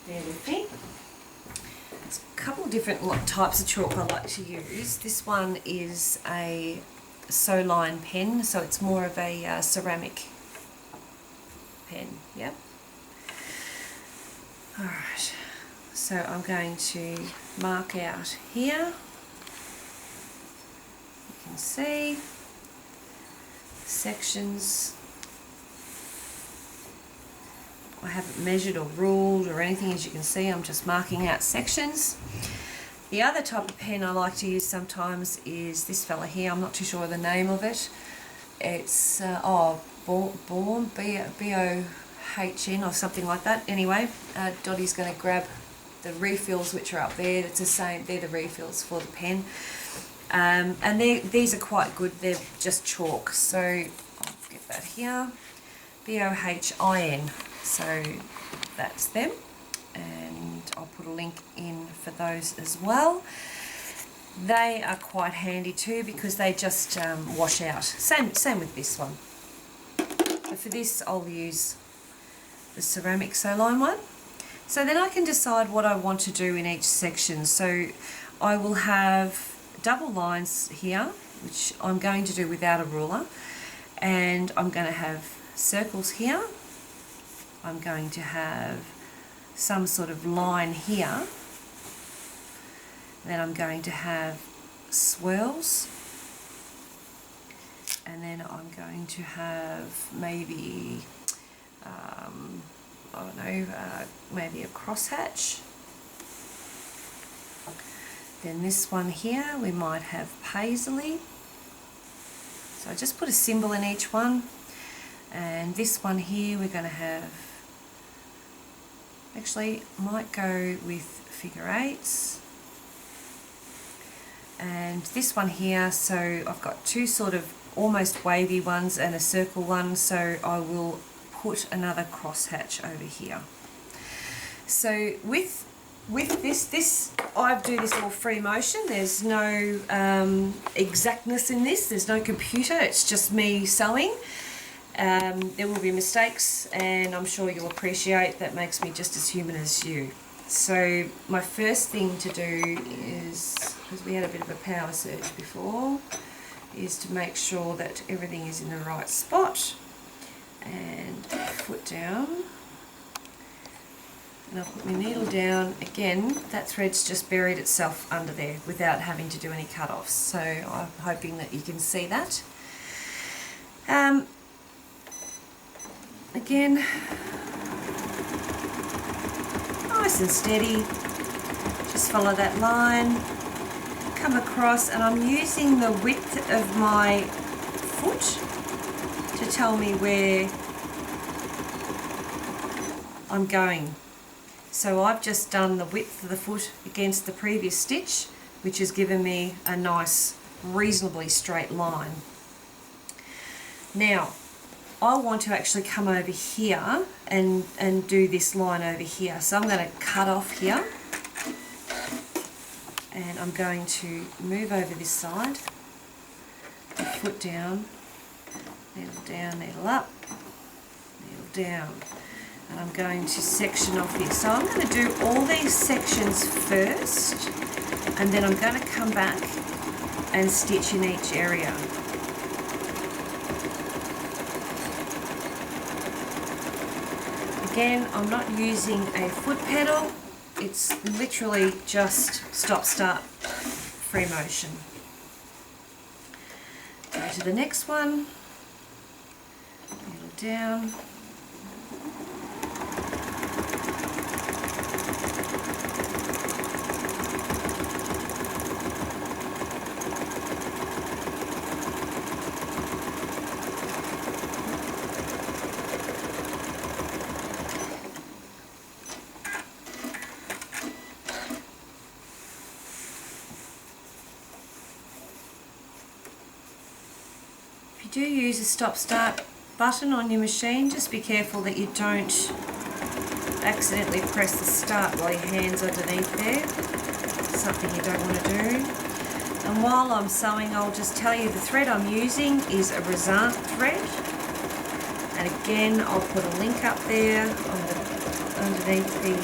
Bear with me. Couple of different types of chalk I like to use. This one is a sew line pen, so it's more of a ceramic pen. Yep. Alright, so I'm going to mark out here. You can see sections. I haven't measured or ruled or anything, as you can see. I'm just marking out sections. The other type of pen I like to use sometimes is this fella here. I'm not too sure of the name of it. It's Born, B-O-H-N or something like that. Anyway, Dottie's going to grab the refills which are up there. It's the same, they're the refills for the pen. And these are quite good, they're just chalk. So I'll get that here. B-O-H-I-N. So that's them, and I'll put a link in for those as well. They are quite handy too because they just wash out. Same with this one. But for this I'll use the ceramic sew line one. So then I can decide what I want to do in each section. So I will have double lines here, which I'm going to do without a ruler, and I'm going to have circles here. I'm going to have some sort of line here, then I'm going to have swirls, and then I'm going to have maybe I don't know, maybe a crosshatch. Then this one here we might have paisley, so I just put a symbol in each one. And this one here we're going to have, actually might go with figure eights. and this one here, so I've got two sort of almost wavy ones and a circle one, so I will put another crosshatch over here. So with this, I do this all free motion. There's no exactness in this. There's no computer. It's just me sewing. There will be mistakes, and I'm sure you'll appreciate that makes me just as human as you. So my first thing to do is, because we had a bit of a power surge before, is to make sure that everything is in the right spot. And foot down. And I'll put my needle down. Again, that thread's just buried itself under there without having to do any cut-offs. So I'm hoping that you can see that. Again, nice and steady. Just follow that line. Come across, and I'm using the width of my foot to tell me where I'm going. So I've just done the width of the foot against the previous stitch, which has given me a nice, reasonably straight line. Now, I want to actually come over here and do this line over here. So I'm going to cut off here, and I'm going to move over this side, foot down, needle up, needle down. And I'm going to section off here. So I'm going to do all these sections first, and then I'm going to come back and stitch in each area. Again, I'm not using a foot pedal. It's literally just stop-start free motion. Go to the next one, needle down. If you do use a stop-start button on your machine, just be careful that you don't accidentally press the start while your hand's underneath there. It's something you don't want to do. And while I'm sewing, I'll just tell you the thread I'm using is a Razant thread. And again, I'll put a link up there on underneath the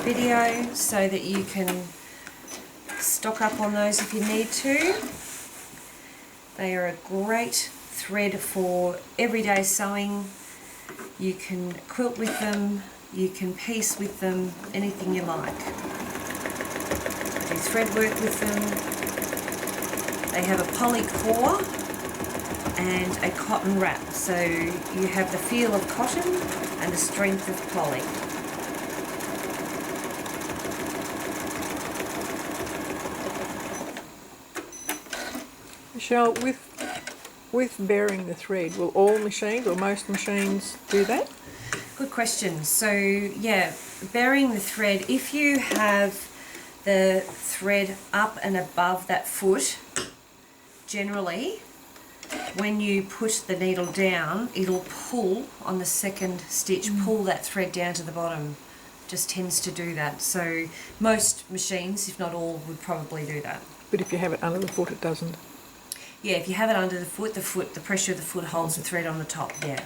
video so that you can stock up on those if you need to. They are a great thread for everyday sewing. You can quilt with them, you can piece with them, anything you like. Do thread work with them. They have a poly core and a cotton wrap, so you have the feel of cotton and the strength of poly. Michelle, with bearing the thread, will all machines or most machines do that? Good question. So yeah, burying the thread, if you have the thread up and above that foot, generally when you put the needle down, it'll pull on the second stitch, pull that thread down to the bottom. Just tends to do that. So most machines, if not all, would probably do that. But if you have it under the foot, it doesn't. Yeah, if you have it under the foot, the pressure of the foot holds the thread on the top, yeah.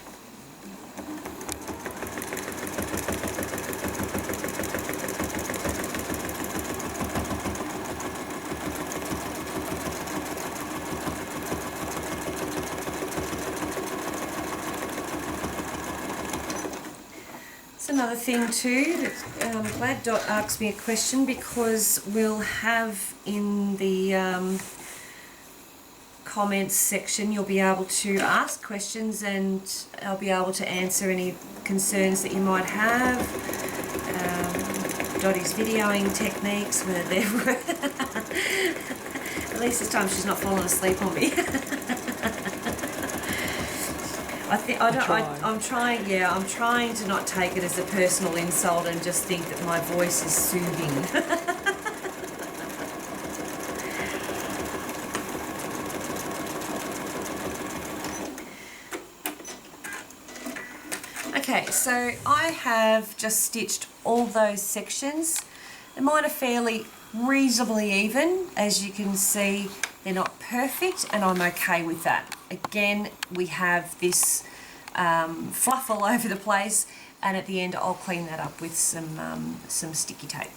That's another thing too, I'm glad Dot asked me a question, because we'll have in the comments section, you'll be able to ask questions and I'll be able to answer any concerns that you might have. Dottie's videoing techniques, whether they were at least this time she's not falling asleep on me. I'm trying to not take it as a personal insult and just think that my voice is soothing. so I have just stitched all those sections, and mine are fairly reasonably even. As you can see, they're not perfect, and I'm okay with that. Again, we have this fluff all over the place, and at the end I'll clean that up with some sticky tape.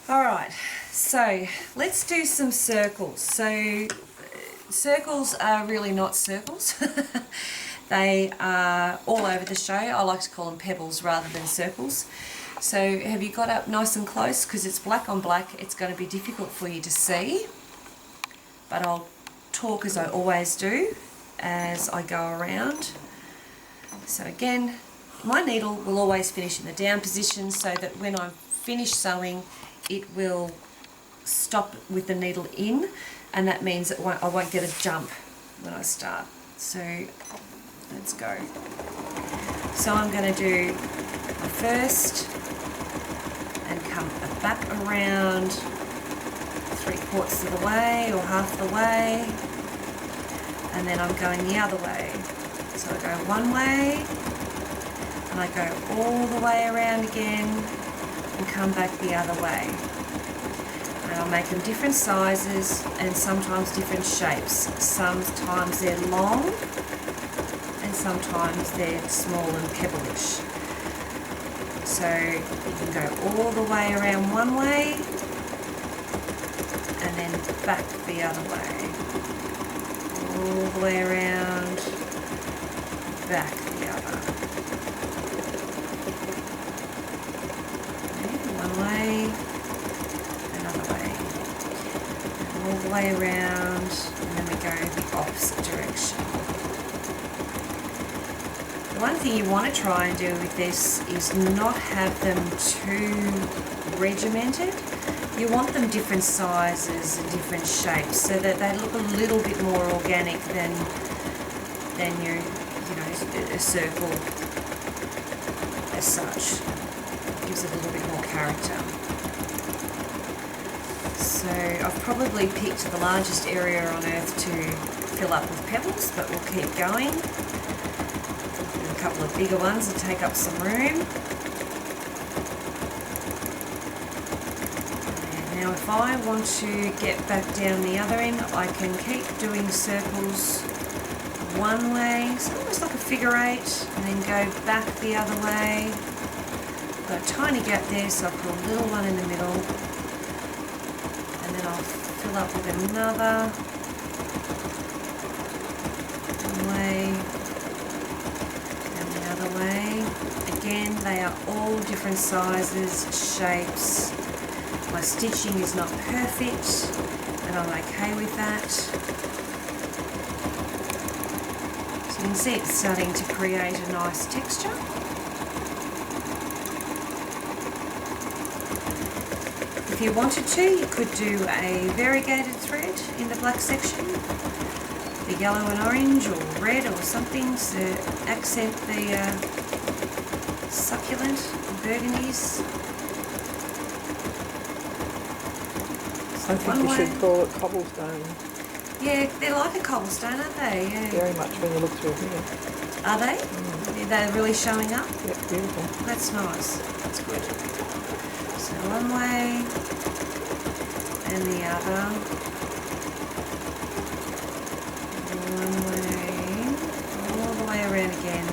Alright, so let's do some circles. So circles are really not circles. They are all over the show. I like to call them pebbles rather than circles. So have you got up nice and close? Because it's black on black, it's going to be difficult for you to see. But I'll talk as I always do as I go around. So again, my needle will always finish in the down position so that when I'm finished sewing, it will stop with the needle in, and that means that I won't get a jump when I start. So let's go. So I'm going to do my first and come back around 3/4 of the way or half the way, and then I'm going the other way. So I go one way and I go all the way around again and come back the other way. And I'll make them different sizes and sometimes different shapes. Sometimes they're long and sometimes they're small and pebblish. So you can go all the way around one way and then back the other way. All the way around, back the other. Okay, one way, another way. And all the way around, and then we go the opposite direction. The one thing you want to try and do with this is not have them too regimented. You want them different sizes and different shapes so that they look a little bit more organic than your, a circle as such. It gives it a little bit more character. So I've probably picked the largest area on earth to fill up with pebbles, but we'll keep going. A couple of bigger ones to take up some room. And now if I want to get back down the other end, I can keep doing circles one way, so almost like a figure eight, and then go back the other way. Got a tiny gap there, so I'll put a little one in the middle, and then I'll fill up with another one way and the other way. Again, they are all different sizes, shapes. My stitching is not perfect, and I'm okay with that. You can see it's starting to create a nice texture. If you wanted to, you could do a variegated thread in the black section, the yellow and orange or red or something to accent the succulent burgundies. So I think you should call it cobblestone. Yeah, they're like a cobblestone, aren't they? Yeah. Very much when you look through here. Are they? They're really showing up? Yep, beautiful. That's nice. That's good. So one way and the other. One way, all the way around again,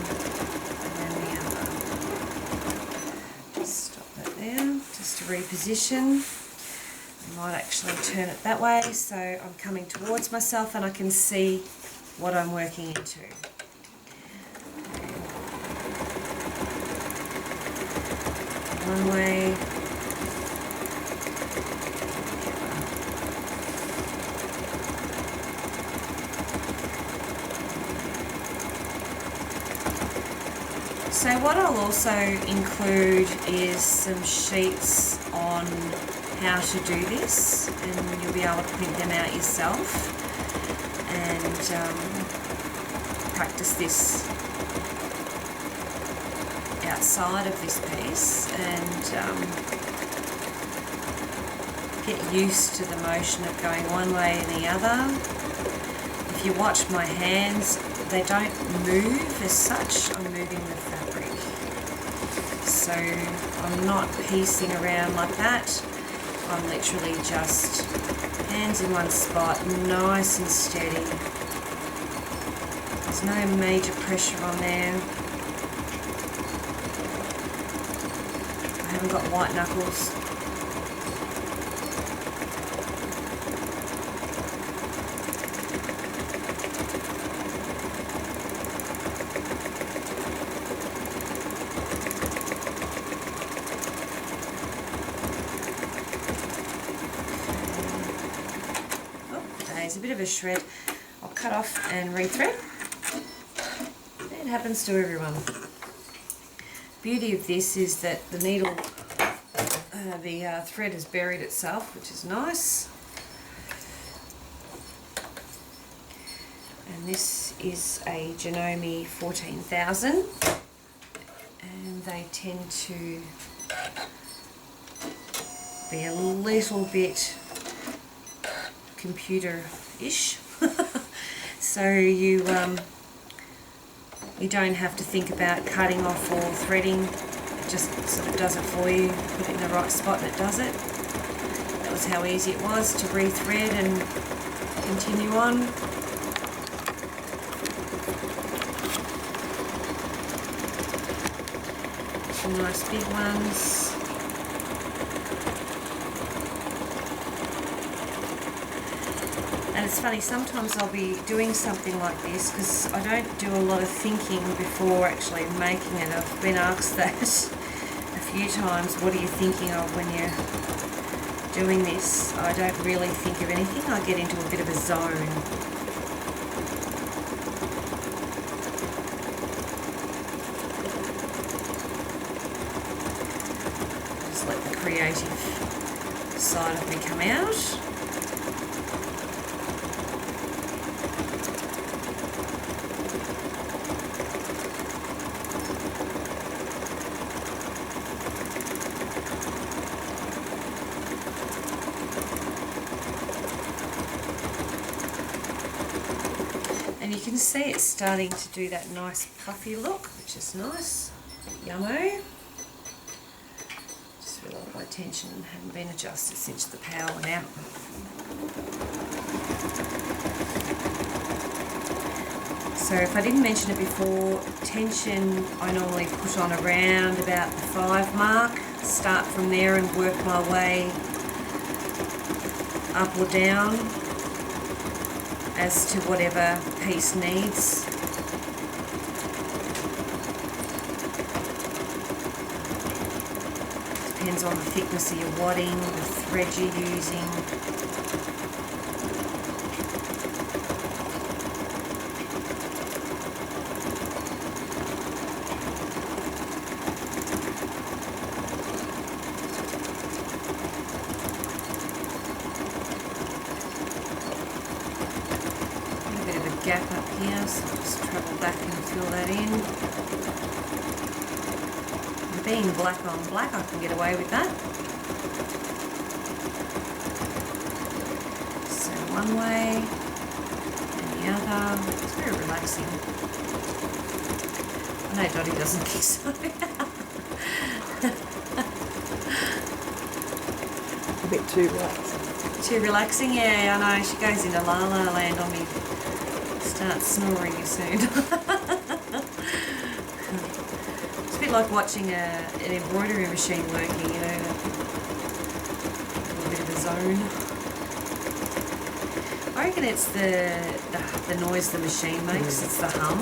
and then the other. Just stop that there, just to reposition. I might actually turn it that way so I'm coming towards myself and I can see what I'm working into. One way, so what I'll also include is some sheets on how to do this, and you'll be able to print them out yourself and practice this outside of this piece and get used to the motion of going one way and the other. If you watch my hands, they don't move as such. I'm moving the fabric. So I'm not piecing around like that. I'm literally just hands in one spot, nice and steady. There's no major pressure on there. I haven't got white knuckles. A bit of a shred. I'll cut off and rethread. It happens to everyone. Beauty of this is that the needle, the thread has buried itself, which is nice. And this is a Janome 14,000, and they tend to be a little bit computer-ish. So you don't have to think about cutting off or threading. It just sort of does it for you. Put it in the right spot and it does it. That was how easy it was to rethread and continue on. Some nice big ones. And it's funny, sometimes I'll be doing something like this because I don't do a lot of thinking before actually making it. I've been asked that a few times, what are you thinking of when you're doing this? I don't really think of anything. I get into a bit of a zone. Just let the creative side of me come out. And you can see it's starting to do that nice puffy look, which is nice. Yummo. Just realised my tension hadn't been adjusted since the power went out. So if I didn't mention it before, tension I normally put on around about the 5 mark. Start from there and work my way up or down as to whatever piece needs. Depends on the thickness of your wadding, the thread you're using. Gap up here, so I'll just travel back and fill that in. And being black on black, I can get away with that. So one way and the other. It's very relaxing. I know Dottie doesn't think so. A bit too relaxing. Too relaxing? Yeah, I know. She goes into la la land on me. Start snoring soon. It's a bit like watching an embroidery machine working, you know, a little bit of a zone. I reckon it's the noise the machine makes, it's the hum.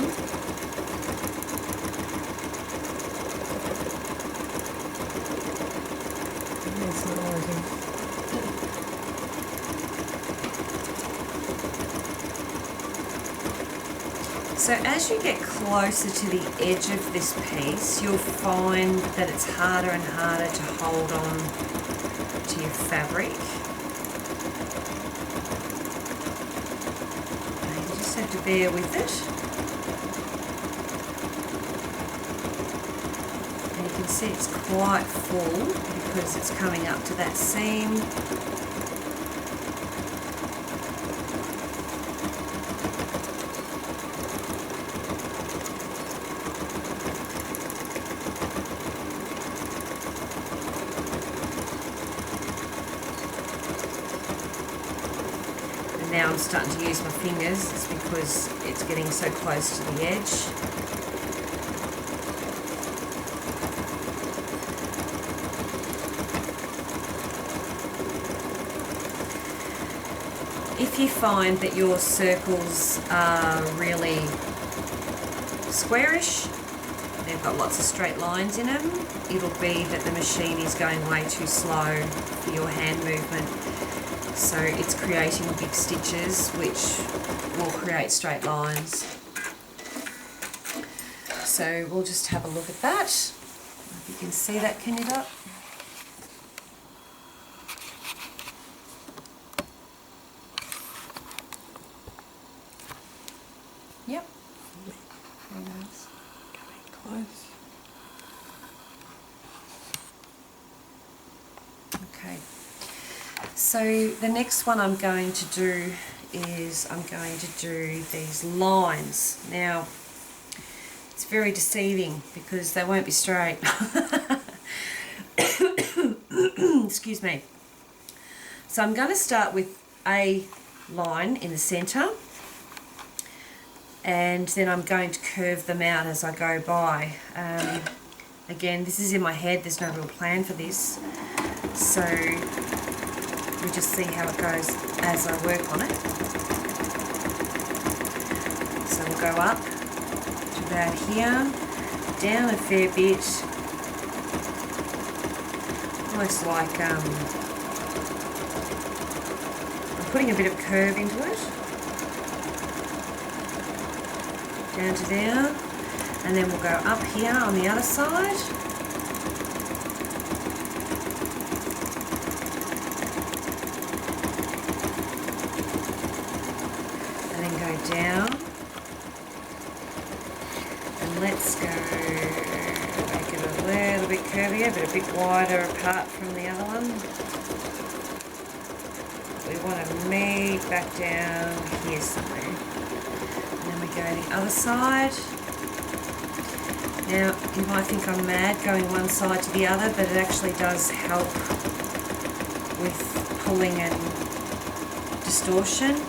It's noisy. So as you get closer to the edge of this piece, you'll find that it's harder and harder to hold on to your fabric. And you just have to bear with it. And you can see it's quite full because it's coming up to that seam. now I'm starting to use my fingers. It's because it's getting so close to the edge. If you find that your circles are really squarish, they've got lots of straight lines in them, it'll be that the machine is going way too slow for your hand movement. So it's creating big stitches which will create straight lines. So we'll just have a look at that. If you can see that, can you, Dot? Yep. Very nice. Coming close. Okay. So the next one I'm going to do is I'm going to do these lines. Now, it's very deceiving because they won't be straight. Excuse me. So I'm going to start with a line in the centre, and then I'm going to curve them out as I go by. Again, this is in my head, there's no real plan for this, so we just see how it goes as I work on it. So we'll go up to about here, down a fair bit, almost like I'm putting a bit of curve into it. Down to there, and then we'll go up here on the other side. And then go down. And let's go make it a little bit curvier, but a bit wider apart from the other one. We want to meet back down here somewhere. Go the other side. Now you might think I'm mad going one side to the other, but it actually does help with pulling and distortion.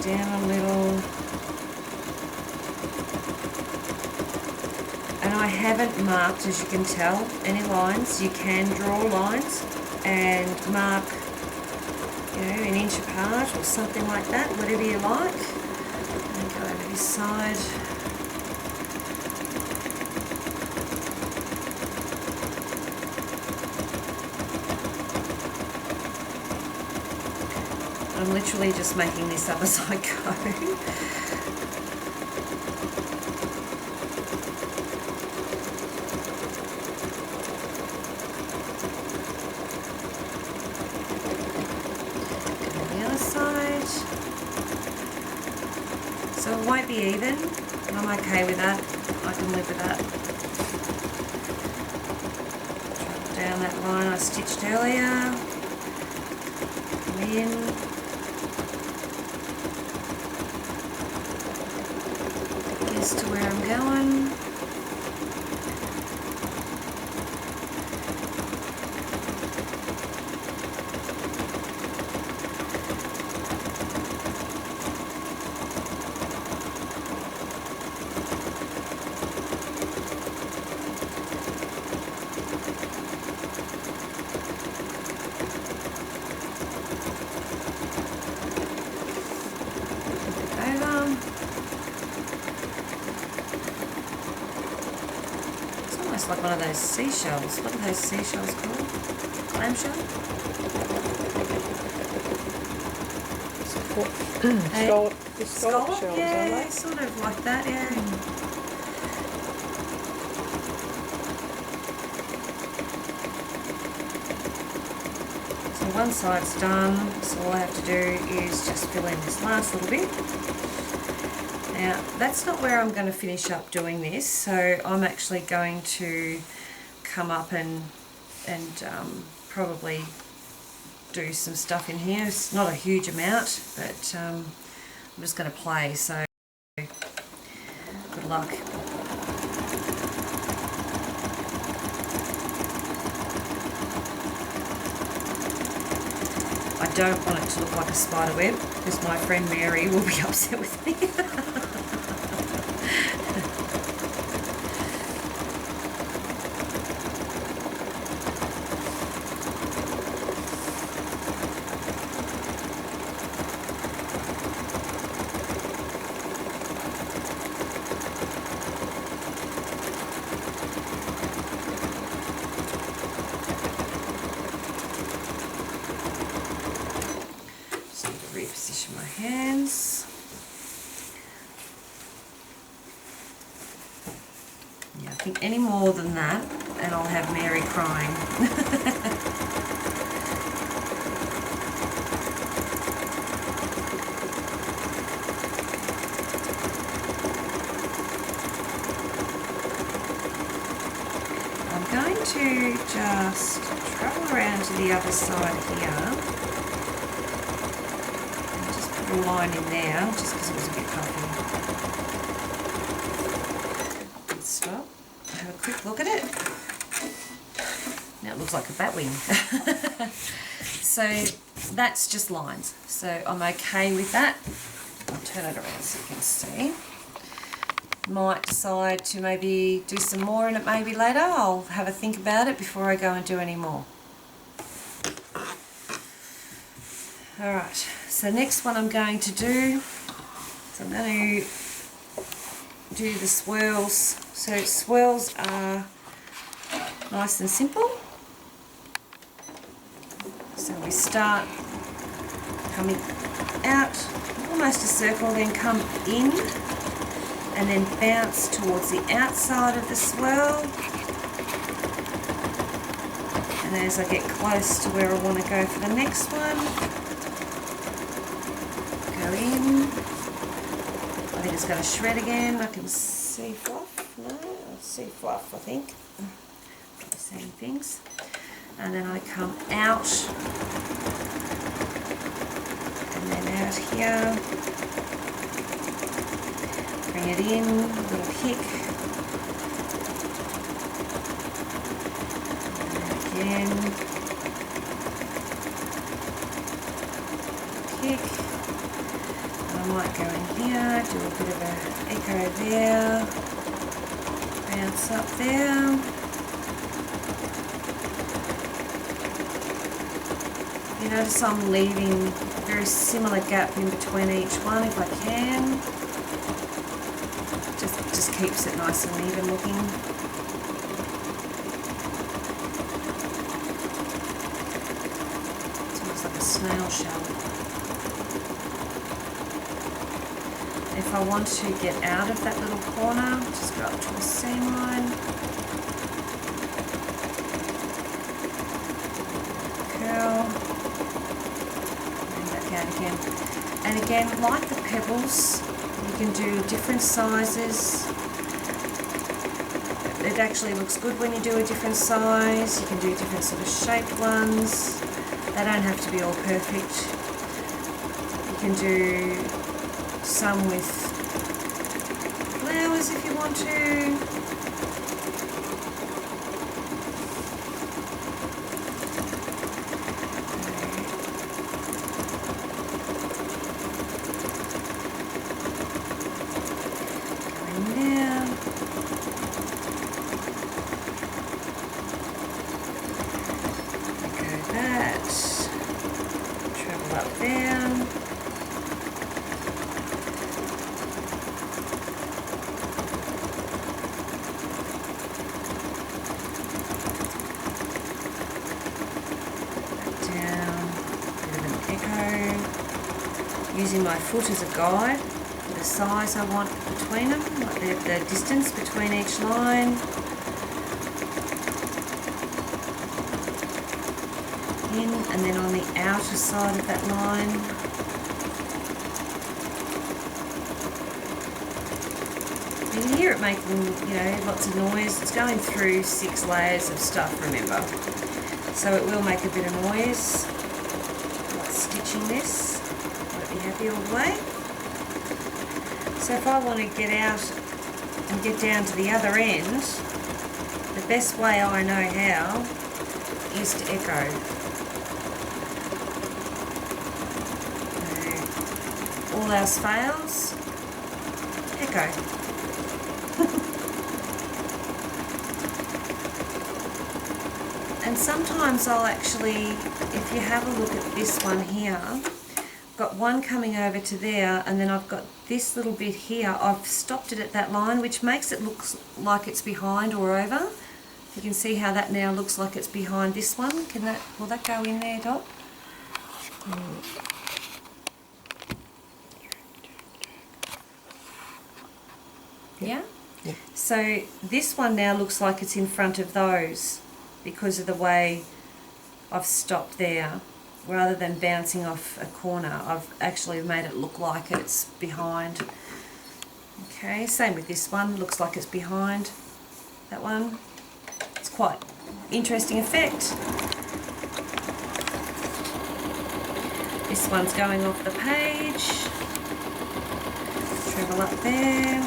Down a little, and I haven't marked, as you can tell, any lines. You can draw lines and mark, you know, an inch apart or something like that, whatever you like. And go over this side. I'm literally just making this up as I go. On the other side. So it won't be even, and I'm okay with that. I can live with that. Drop down that line I stitched earlier. Come in. To where I'm going. Like one of those seashells. What are those seashells called? Clamshell? Scallop shells, yeah, sort of like that, yeah. So one side's done, so all I have to do is just fill in this last little bit. Now, that's not where I'm going to finish up doing this, so I'm actually going to come up and probably do some stuff in here. It's not a huge amount, but I'm just going to play, so good luck. I don't want it to look like a spider web because my friend Mary will be upset with me. Reposition my hands. Yeah, I think any more than that and I'll have Mary crying. I'm going to just travel around to the other side here. Line in there just because it was a bit puffy. Let's stop. Have a quick look at it. Now it looks like a bat wing. So that's just lines. So I'm okay with that. I'll turn it around so you can see. Might decide to maybe do some more in it maybe later. I'll have a think about it before I go and do any more. Alright, so next one I'm going to do, so I'm going to do the swirls. So swirls are nice and simple. So we start coming out, almost a circle, then come in and then bounce towards the outside of the swirl. And as I get close to where I want to go for the next one, go in. I think it's going to shred again. I can see fluff. No, I see fluff, I think. I'm seeing things. And then I come out. And then out here. Bring it in, a little kick. And again. Kick. I might go in here, do a bit of an echo there, bounce up there. You notice I'm leaving a very similar gap in between each one if I can. Just keeps it nice and even looking. It's almost like a snail shell. If I want to get out of that little corner, just go up to the seam line, curl, and back out again. And again, like the pebbles, you can do different sizes. It actually looks good when you do a different size. You can do different sort of shaped ones. They don't have to be all perfect. You can do some with flowers if you want to. Going there. Go that. Travel up there. Using my foot as a guide for the size I want between them, like the distance between each line. In, and then on the outer side of that line. You can hear it making, you know, lots of noise. It's going through 6 layers of stuff, remember. So it will make a bit of noise. Like stitching this. Won't be happy all the way. So if I want to get out and get down to the other end, the best way I know how is to echo. So, all else fails, echo. And sometimes I'll actually, if you have a look at this one here, I've got one coming over to there, and then I've got this little bit here. I've stopped it at that line, which makes it look like it's behind or over. You can see how that now looks like it's behind this one. Will that go in there, Dot? Yeah? Yeah. So this one now looks like it's in front of those because of the way I've stopped there. Rather than bouncing off a corner, I've actually made it look like it's behind. Okay, same with this one, looks like it's behind that one. It's quite interesting effect. This one's going off the page. Travel up there.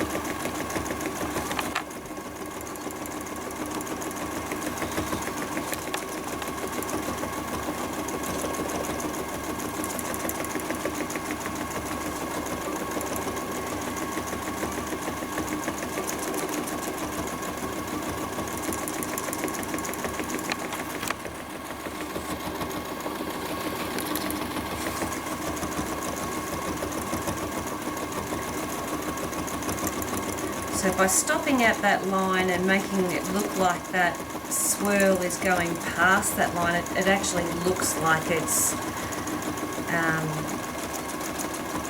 So by stopping at that line and making it look like that swirl is going past that line, it actually looks like it's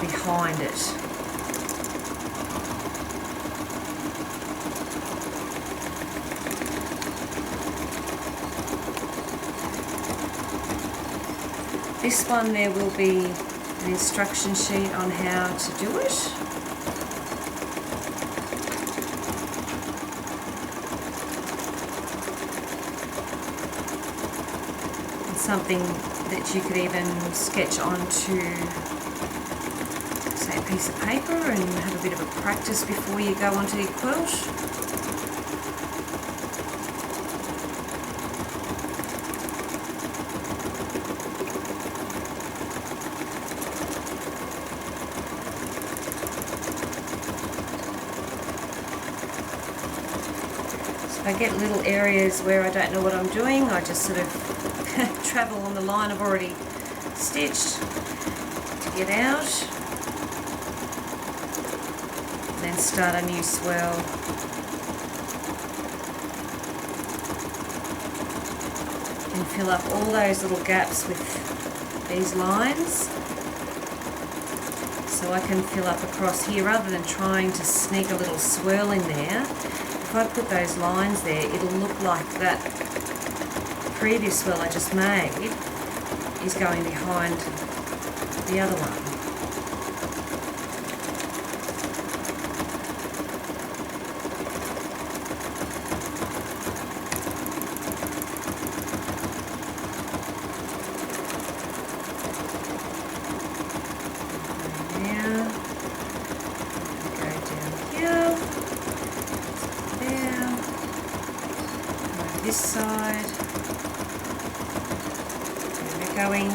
behind it. This one, there will be an instruction sheet on how to do it. Something that you could even sketch onto, say, a piece of paper and have a bit of a practice before you go onto your quilt. So if I get little areas where I don't know what I'm doing, I just sort of travel on the line I've already stitched to get out, and then start a new swirl. And fill up all those little gaps with these lines, so I can fill up across here rather than trying to sneak a little swirl in there. If I put those lines there, it'll look like that previous swirl I just made is going behind the other one. Now, go down here, there, go this side. Going, and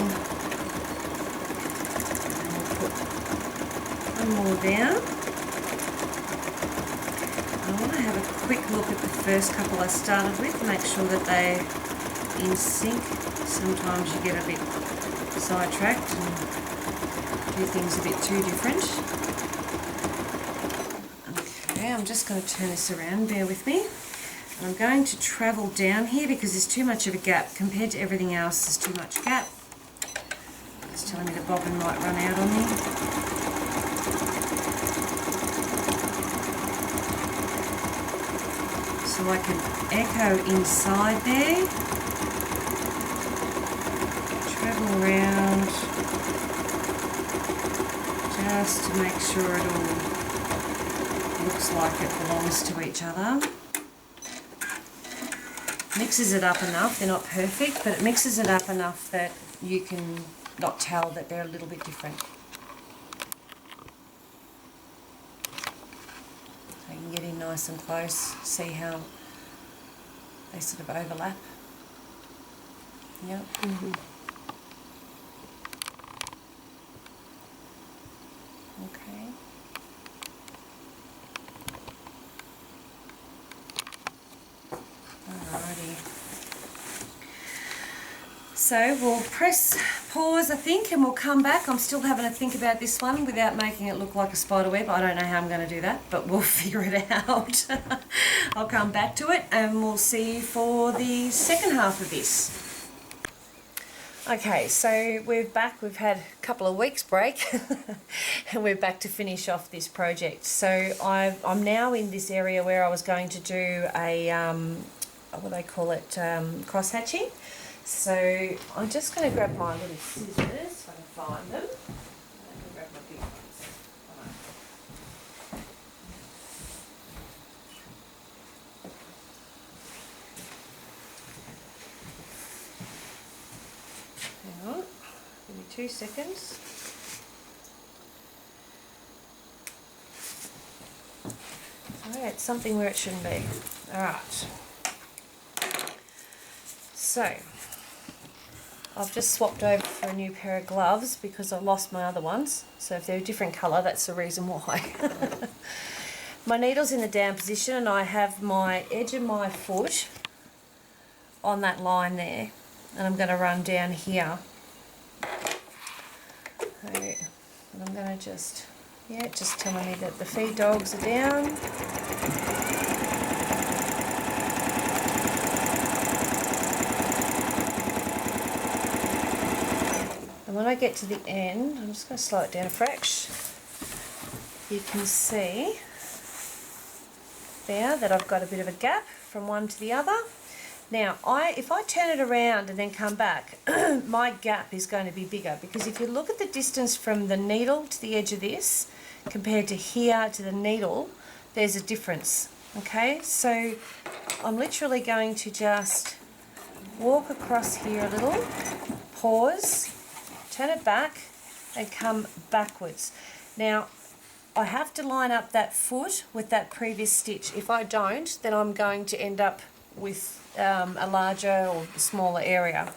we'll put one more down. I want to have a quick look at the first couple I started with, make sure that they're in sync. Sometimes you get a bit sidetracked and do things a bit too different. Okay, I'm just going to turn this around, bear with me. And I'm going to travel down here because there's too much of a gap. Compared to everything else, there's too much gap. It's telling me the bobbin might run out on me. So I can echo inside there. Travel all around, just to make sure it all looks like it belongs to each other. Mixes it up enough, they're not perfect, but it mixes it up enough that you can not tell that they're a little bit different. So you can get in nice and close, see how they sort of overlap. Yep. Okay. Alrighty. So we'll press pause, I think, and we'll come back. I'm still having to think about this one without making it look like a spider web. I don't know how I'm going to do that, but we'll figure it out. I'll come back to it and we'll see you for the second half of this. Okay, so we're back. We've had a couple of weeks break and we're back to finish off this project. So I'm now in this area where I was going to do a, what do they call it, cross hatching. So I'm just going to grab my little scissors if I can find them. I can grab my big ones. Hang on, give me 2 seconds. Oh, it's something where it shouldn't be. Alright. So, I've just swapped over for a new pair of gloves because I lost my other ones. So if they're a different colour, that's the reason why. My needle's in the down position and I have my edge of my foot on that line there. And I'm going to run down here. So, and I'm going to just, just telling me that the feed dogs are down. And when I get to the end, I'm just going to slow it down a fraction. You can see there that I've got a bit of a gap from one to the other. Now, if I turn it around and then come back, my gap is going to be bigger because if you look at the distance from the needle to the edge of this compared to here to the needle, there's a difference. Okay, so I'm literally going to just walk across here a little, pause, turn it back and come backwards. Now, I have to line up that foot with that previous stitch. If I don't, then I'm going to end up with a larger or smaller area.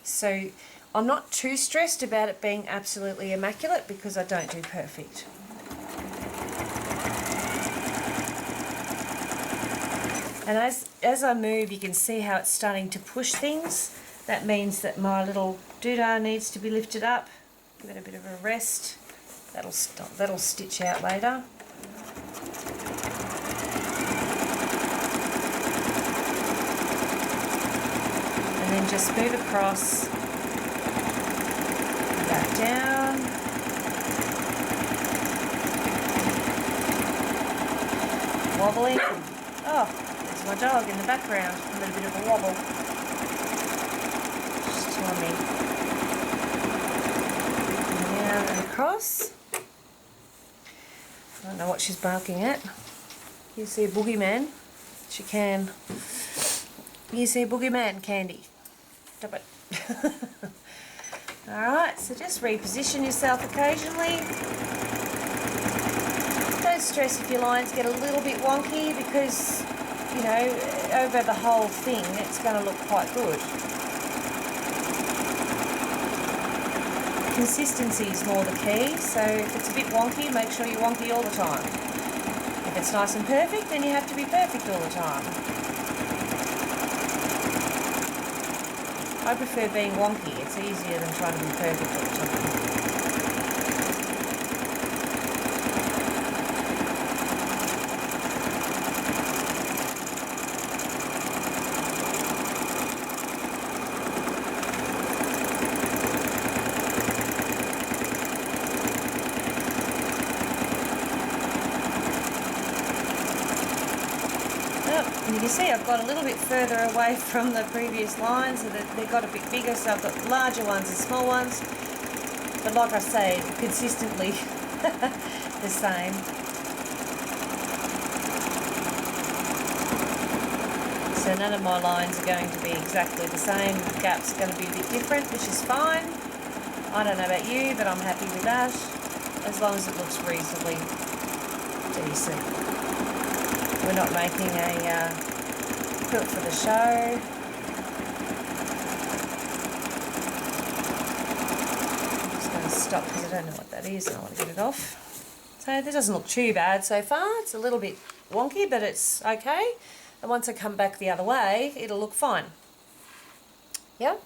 So I'm not too stressed about it being absolutely immaculate because I don't do perfect. And as I move, you can see how it's starting to push things. That means that my little doodah needs to be lifted up. Give it a bit of a rest. That'll stop. That'll stitch out later. And then just move across, back down, wobbling. Oh, there's my dog in the background, a little bit of a wobble. Just telling me. Down and across. I don't know what she's barking at. You see a boogeyman? She can. You see a boogeyman, Candy? Stop it. Alright, so just reposition yourself occasionally. Don't stress if your lines get a little bit wonky because, you know, over the whole thing it's going to look quite good. Consistency is more the key, so if it's a bit wonky, make sure you're wonky all the time. If it's nice and perfect, then you have to be perfect all the time. I prefer being wonky. It's easier than trying to be perfect all the time. You you can see I've got a little bit further away from the previous line, so that they got a bit bigger, so I've got larger ones and small ones. But like I say, consistently the same. So none of my lines are going to be exactly the same. The gap's going to be a bit different, which is fine. I don't know about you, but I'm happy with that, as long as it looks reasonably decent. We're not making a quilt for the show. I'm just going to stop because I don't know what that is and I want to get it off. So this doesn't look too bad so far. It's a little bit wonky, but it's okay. And once I come back the other way, it'll look fine. Yeah?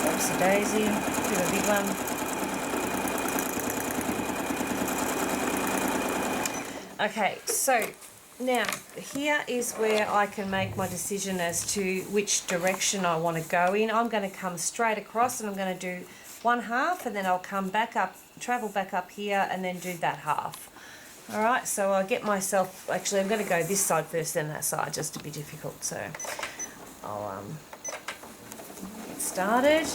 Oopsie daisy, bit of a big one. Okay, so now here is where I can make my decision as to which direction I want to go in. I'm going to come straight across and I'm going to do one half, and then I'll come back up, travel back up here, and then do that half. Alright, so I get myself, actually I'm going to go this side first, then that side, just to be difficult. So I'll get started.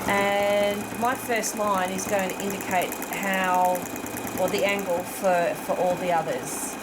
And my first line is going to indicate how, or the angle for all the others.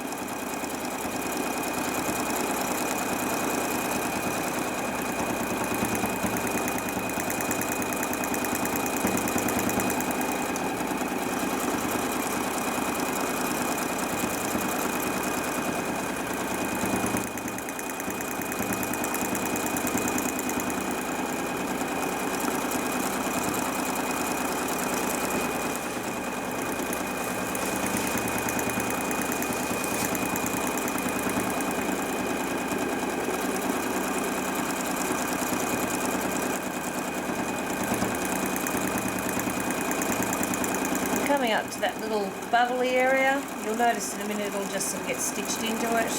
Coming up to that little bubbly area, you'll notice in a minute it'll just sort of get stitched into it.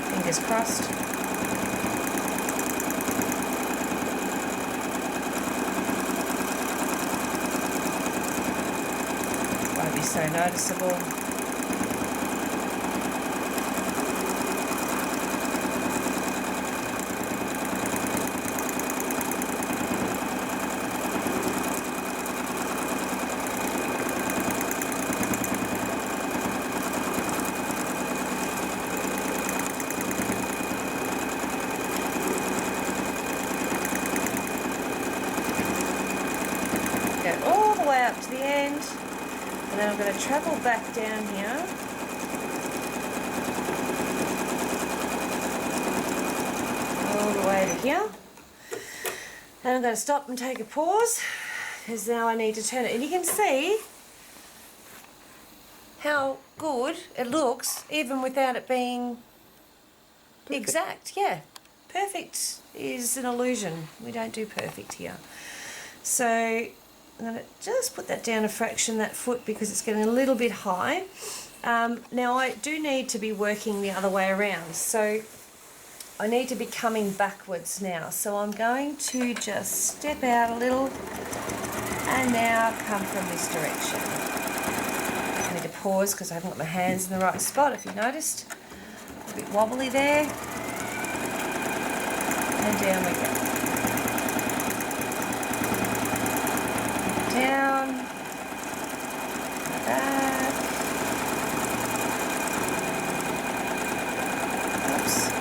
Fingers crossed. Won't be so noticeable. All the way up to the end, and then I'm going to travel back down here. All the way to here. And I'm going to stop and take a pause, because now I need to turn it. And you can see how good it looks, even without it being exact. Yeah, perfect is an illusion. We don't do perfect here. So I'm going to just put that down a fraction, that foot, because it's getting a little bit high. Now I do need to be working the other way around, so I need to be coming backwards now. So I'm going to just step out a little and now come from this direction. I need to pause because I haven't got my hands in the right spot, if you noticed. A bit wobbly there. And down we go. Down, back, oops,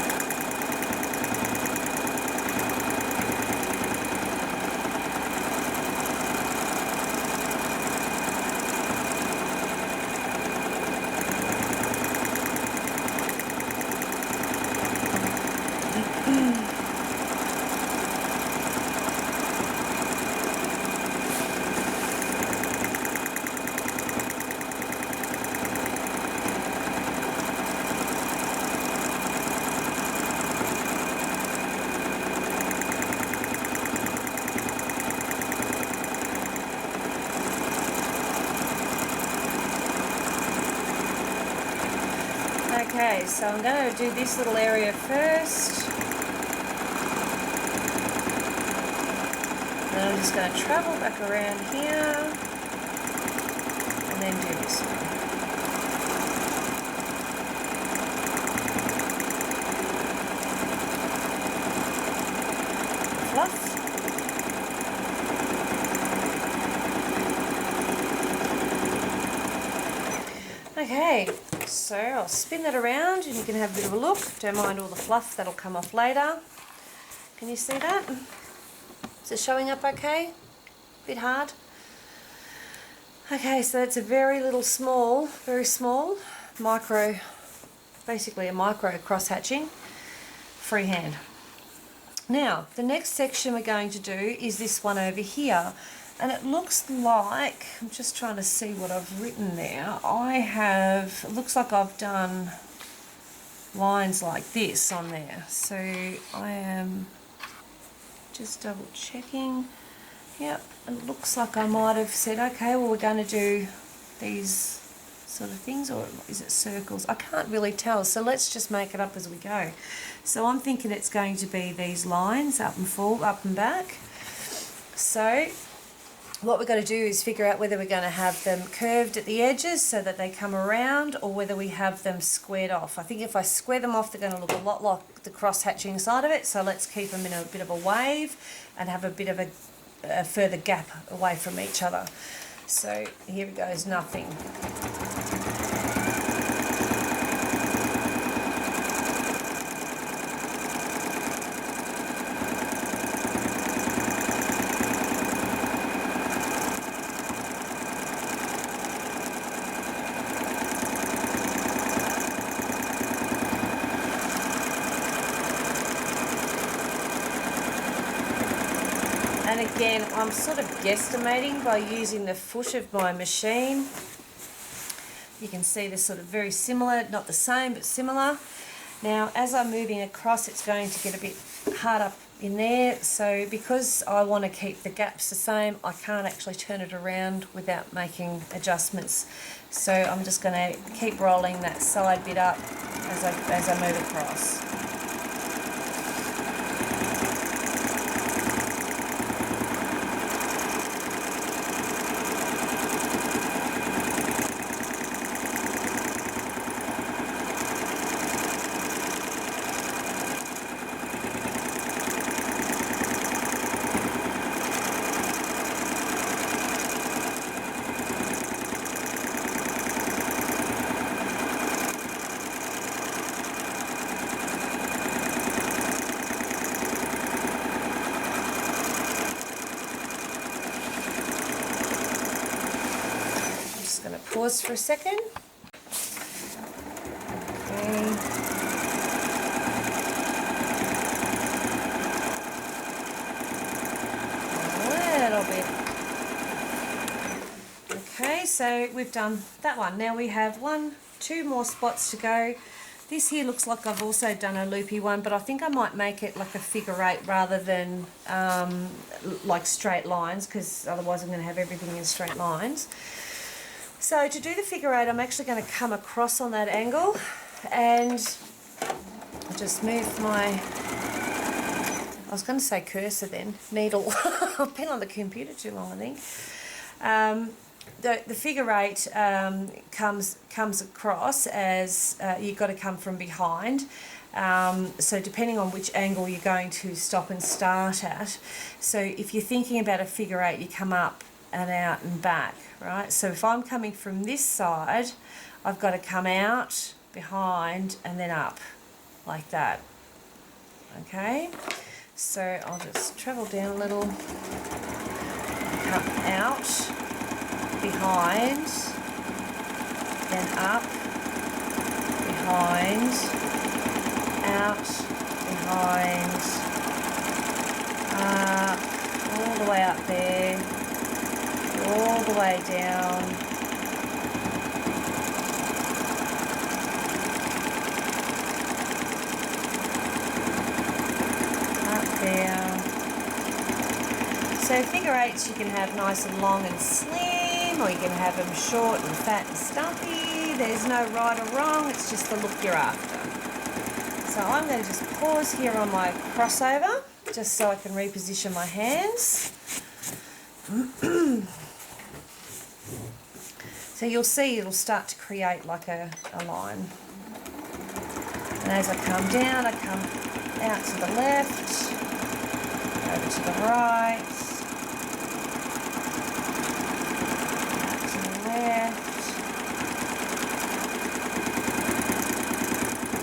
Okay, so I'm going to do this little area first. I'm just going to travel back around here and then do this one. Fluff. Okay, so I'll spin that around and you can have a bit of a look. Don't mind all the fluff, that'll come off later. Can you see that? Is it showing up okay? Bit hard? Okay, so that's a very small micro, basically a micro cross hatching, freehand. Now, the next section we're going to do is this one over here. And it looks like, I'm just trying to see what I've written there. It looks like I've done lines like this on there. So I am just double checking. Yep, it looks like I might have said, okay, well we're going to do these sort of things, or is it circles? I can't really tell, so let's just make it up as we go. So I'm thinking it's going to be these lines, up and back. So what we're going to do is figure out whether we're going to have them curved at the edges so that they come around, or whether we have them squared off. I think if I square them off, they're going to look a lot like the cross-hatching side of it, so let's keep them in a bit of a wave and have a bit of a further gap away from each other. So here goes nothing. And again, I'm sort of guesstimating by using the foot of my machine. You can see they're sort of very similar, not the same, but similar. Now, as I'm moving across, it's going to get a bit hard up in there. So because I want to keep the gaps the same, I can't actually turn it around without making adjustments. So I'm just going to keep rolling that side bit up as I move across. Pause for a second. Okay. A little bit. Okay, so we've done that one. Now we have two more spots to go. This here looks like I've also done a loopy one, but I think I might make it like a figure eight rather than like straight lines, because otherwise I'm going to have everything in straight lines. So to do the figure eight, I'm actually going to come across on that angle, and I'll just move my, I was going to say cursor then, needle. I've been on the computer too long, I think. The figure eight comes across as you've got to come from behind. So depending on which angle you're going to stop and start at. So if you're thinking about a figure eight, you come up and out and back, right? So if I'm coming from this side, I've got to come out, behind, and then up, like that. Okay? So I'll just travel down a little, come out, behind, then up, behind, out, behind, up, all the way up there, all the way down, up there. So figure eights you can have nice and long and slim, or you can have them short and fat and stumpy. There's no right or wrong, it's just the look you're after. So I'm going to just pause here on my crossover, just so I can reposition my hands. So you'll see it'll start to create like a line. And as I come down, I come out to the left, over to the right, out to the left,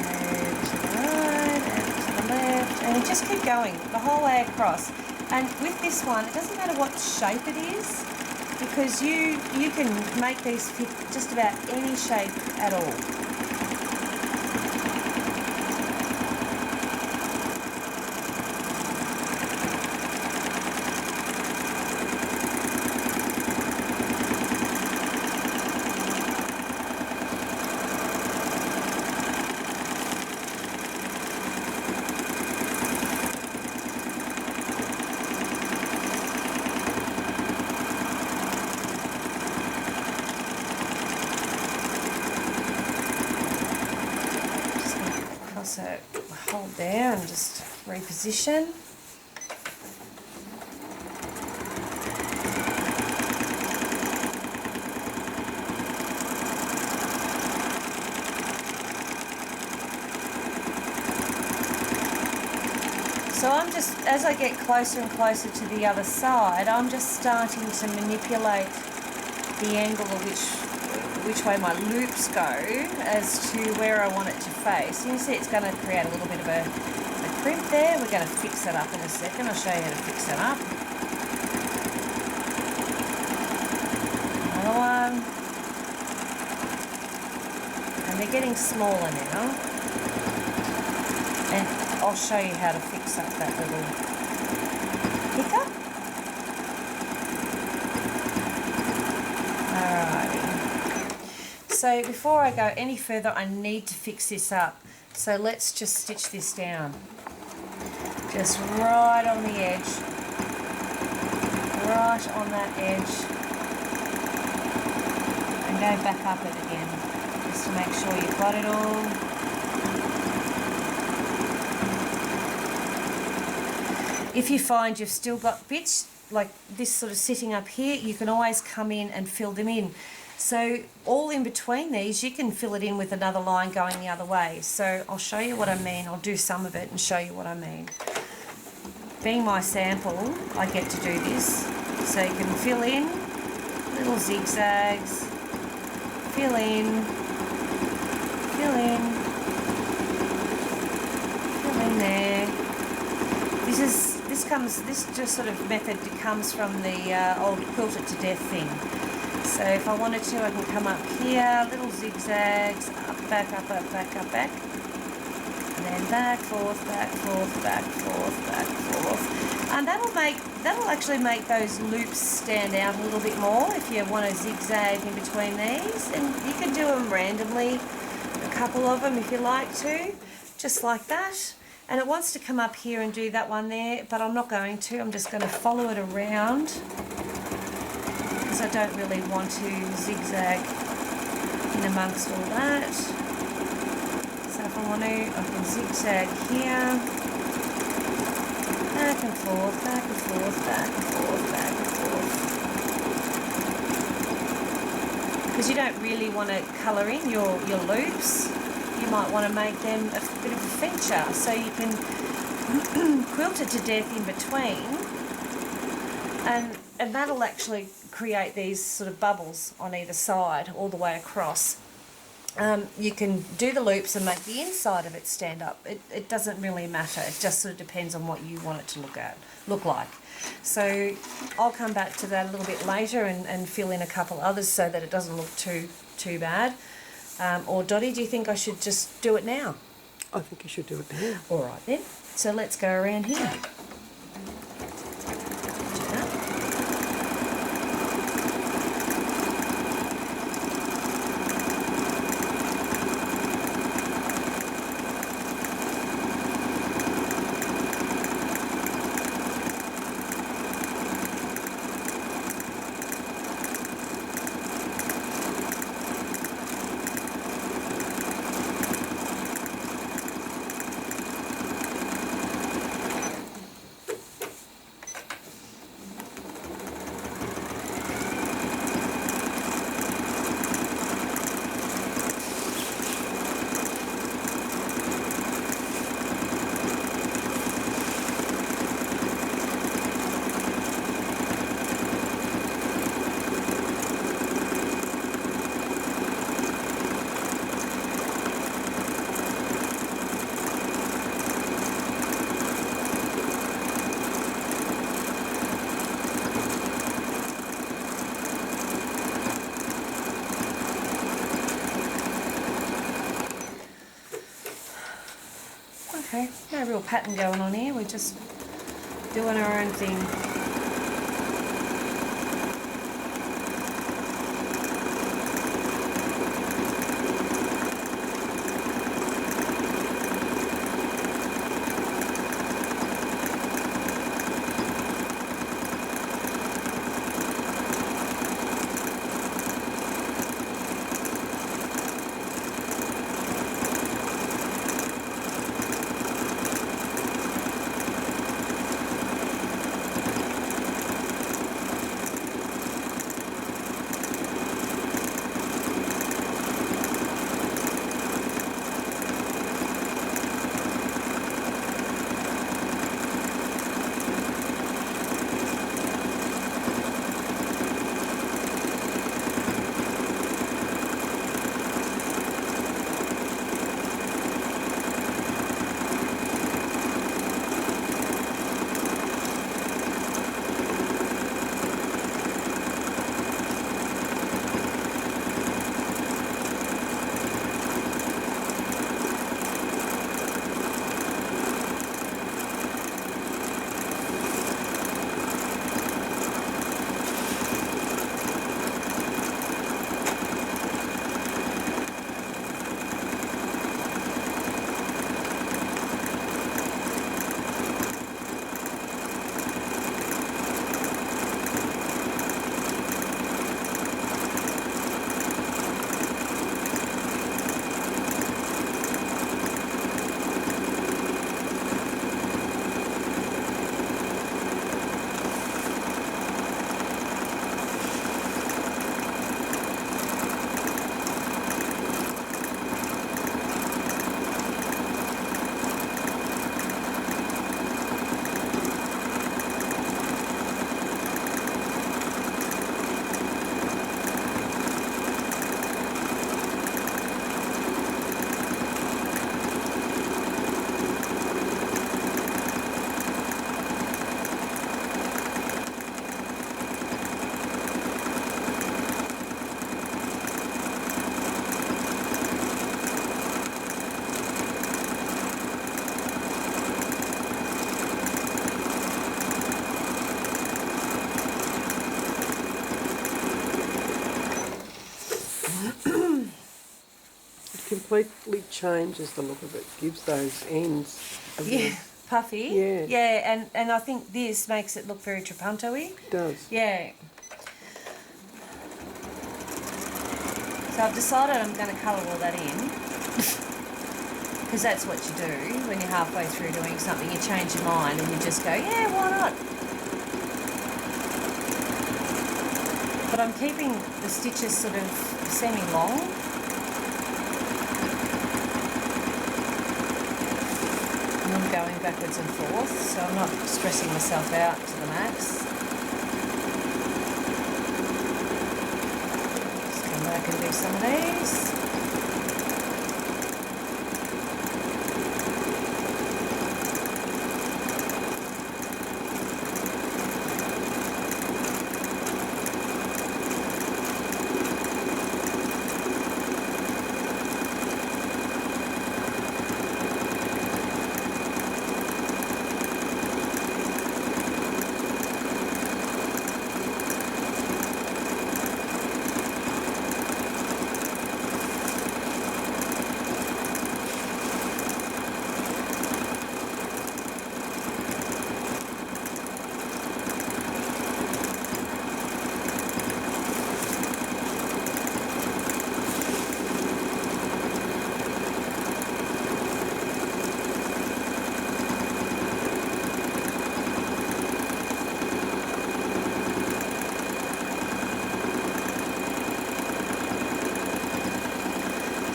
over to the right, over to the left, and you just keep going the whole way across. And with this one, it doesn't matter what shape it is, because you can make these fit just about any shape at all. So hold there and just reposition. So I'm just, as I get closer and closer to the other side, I'm just starting to manipulate the angle of which way my loops go as to where I want it to face. You can see it's going to create a little bit of a crimp there. We're going to fix it up in a second. I'll show you how to fix it up. Another one. And they're getting smaller now. And I'll show you how to fix up that little hiccup. Alrighty. So before I go any further, I need to fix this up. So let's just stitch this down. Just right on the edge. Right on that edge. And go back up it again. Just to make sure you've got it all. If you find you've still got bits like this sort of sitting up here, you can always come in and fill them in. So all in between these, you can fill it in with another line going the other way. So I'll show you what I mean. I'll do some of it and show you what I mean. Being my sample, I get to do this. So you can fill in little zigzags, fill in, fill in, fill in there. This just sort of method comes from the old quilt it to death thing. So if I wanted to, I can come up here, little zigzags, up, back, up, back, up, back. And then back, forth, back, forth, back, forth, back, forth. And that'll actually make those loops stand out a little bit more if you want to zigzag in between these. And you can do them randomly, a couple of them if you like to, just like that. And it wants to come up here and do that one there, but I'm not going to. I'm just going to follow it around because I don't really want to zigzag in amongst all that. So if I want to, I can zigzag here, back and forth, back and forth, back and forth, back and forth. Because you don't really want to colour in your loops. You might want to make them a bit of a feature, so you can quilt it to death in between, and that'll actually create these sort of bubbles on either side all the way across. You can do the loops and make the inside of it stand up. It doesn't really matter. It just sort of depends on what you want it to look like. So I'll come back to that a little bit later and fill in a couple others so that it doesn't look too bad. Or Dottie, do you think I should just do it now? I think you should do it now. All right then. So let's go around here. no real pattern going on here. We're just doing our own thing. Completely changes the look of it, gives those ends a Yeah, puffy. Yeah. Yeah, and I think this makes it look very trapunto-y. It does. Yeah. So I've decided I'm going to colour all that in. Because that's what you do when you're halfway through doing something. You change your mind and you just go, yeah, why not? But I'm keeping the stitches sort of semi-long. And I'm going backwards and forth, so I'm not stressing myself out to the max. Just come back and do some of these.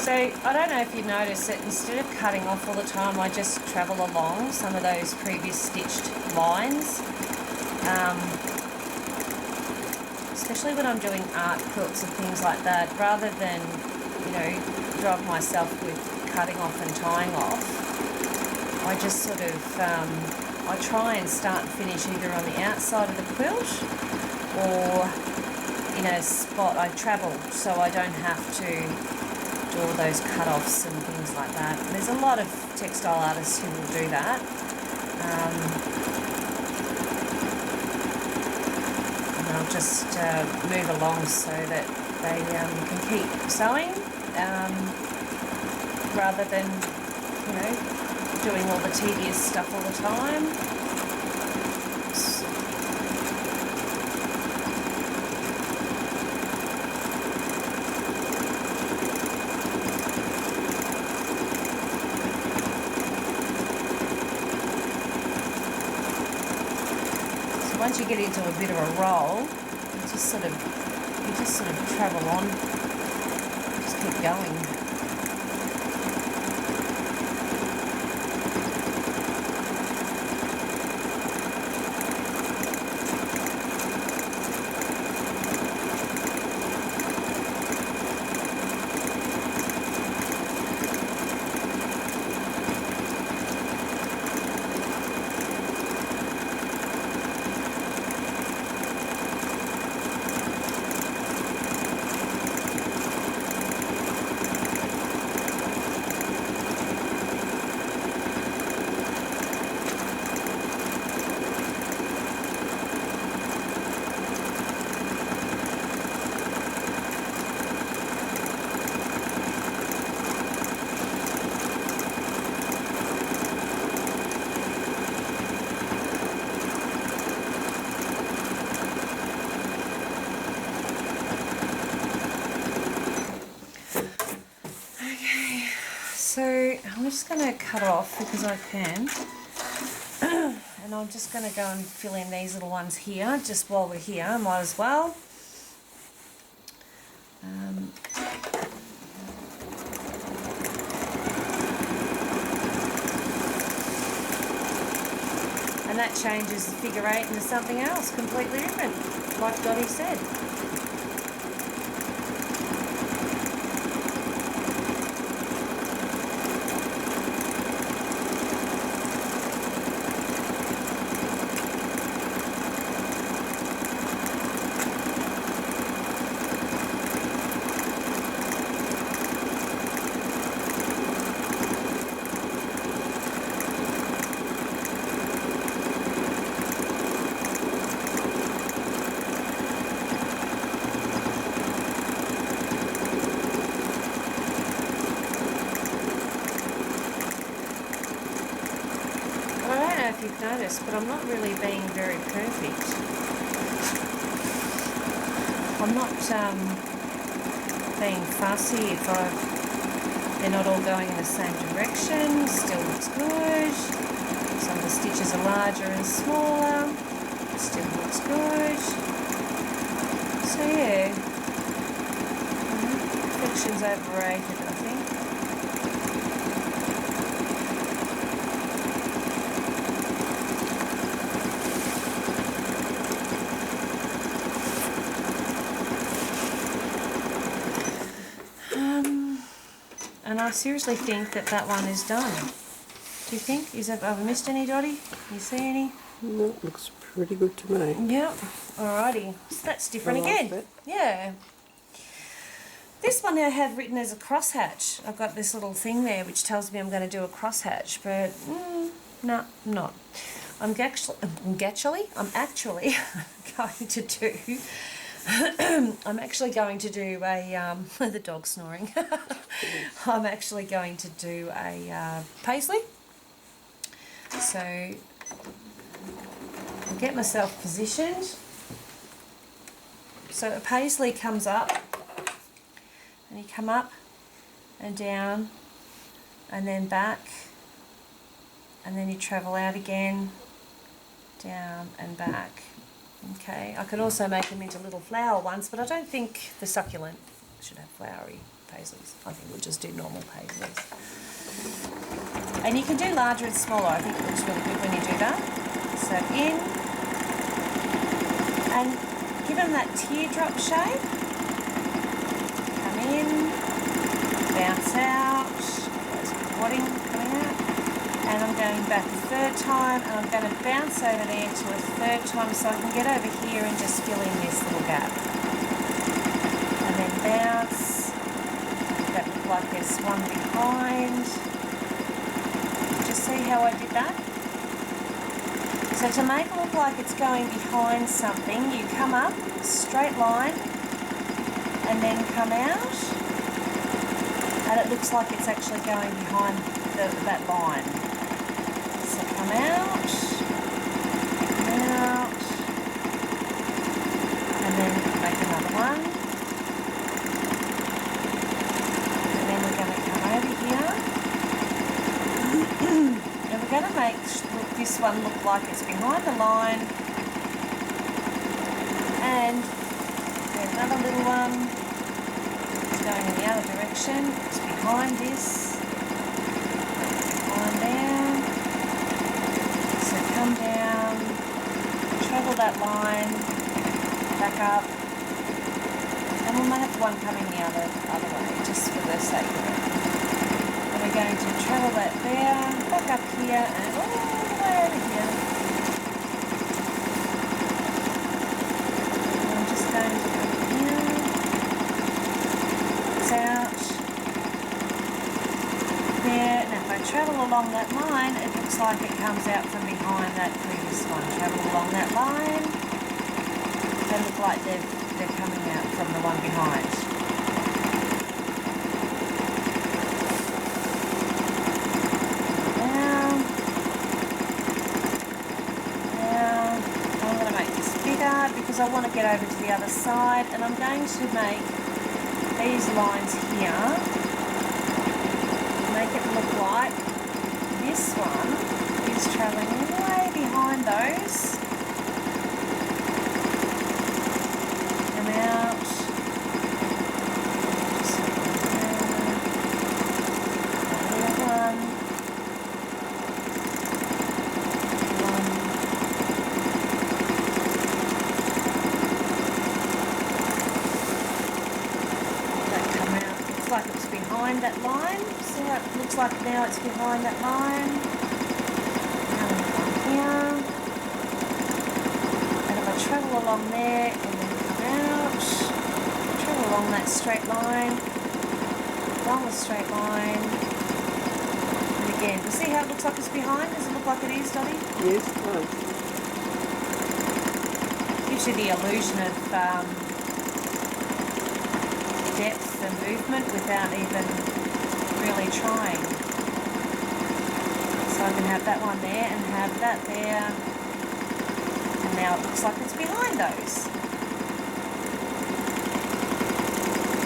So I don't know if you notice that instead of cutting off all the time, I just travel along some of those previous stitched lines. Especially when I'm doing art quilts and things like that, rather than, you know, drive myself with cutting off and tying off, I just sort of, I try and start and finish either on the outside of the quilt or in a spot I travel, so I don't have to do all those cut-offs and things like that. There's a lot of textile artists who will do that. And I'll just move along so that they can keep sewing rather than, you know, doing all the tedious stuff all the time. Once you get into a bit of a roll, you just sort of travel on, just keep going. So I'm just going to cut off because I can, and I'm just going to go and fill in these little ones here just while we're here, might as well. And that changes the figure 8 into something else completely different, like Dottie said. If you've noticed, but I'm not really being very perfect. I'm not being fussy if they're not all going in the same direction. Still looks good. Some of the stitches are larger and smaller. Still looks good. So yeah, perfection's overrated, I think. And I seriously think that that one is done. Do you think? Have I missed any, Dottie? You see any? No, it looks pretty good to me. Yep. Alrighty. So that's different again. That. Yeah. This one I have written as a crosshatch. I've got this little thing there which tells me I'm going to do a crosshatch, but no, I'm not. I'm actually going to do. I'm actually going to do a the dog snoring. I'm actually going to do a paisley. So I'll get myself positioned. So a paisley comes up, and you come up and down, and then back, and then you travel out again, down and back. Okay, I could also make them into little flower ones, but I don't think the succulent should have flowery paisleys. I think we'll just do normal paisleys. And you can do larger and smaller. I think it looks really good when you do that. So in, and give them that teardrop shape. Come in, bounce out, there's wadding coming out. And I'm going back a third time, and I'm going to bounce over there to a third time so I can get over here and just fill in this little gap. And then bounce. That look like there's one behind. Just see how I did that? So to make it look like it's going behind something, you come up, straight line, and then come out, and it looks like it's actually going behind that line. So come out, and then make another one. And then we're going to come over here. And we're going to make this one look like it's behind the line. And there's another little one. It's going in the other direction. It's behind this. Behind there. So come down, travel that line, back up. And we might have one coming the other way, just for the sake of it. And we're going to travel that there, back up here, and all the way over here. And I'm just going to come here, it's out, there. Now if I travel along that line, it looks like it comes out from behind that previous one. Travel along that line, they look like they're coming out from the one behind. Because I want to get over to the other side, and I'm going to make these lines here, make it look like this one is travelling way behind those. Come out. Another one. Like it's behind that line. See how it looks like now it's behind that line. Coming from here. And if I travel along there and then come out, travel along that straight line, along the straight line. And again, you see how it looks like it's behind? Does it look like it is, Dottie? Yes, it does. Gives you the illusion of depth and movement without even really trying. So I can have that one there and have that there, and now it looks like it's behind those.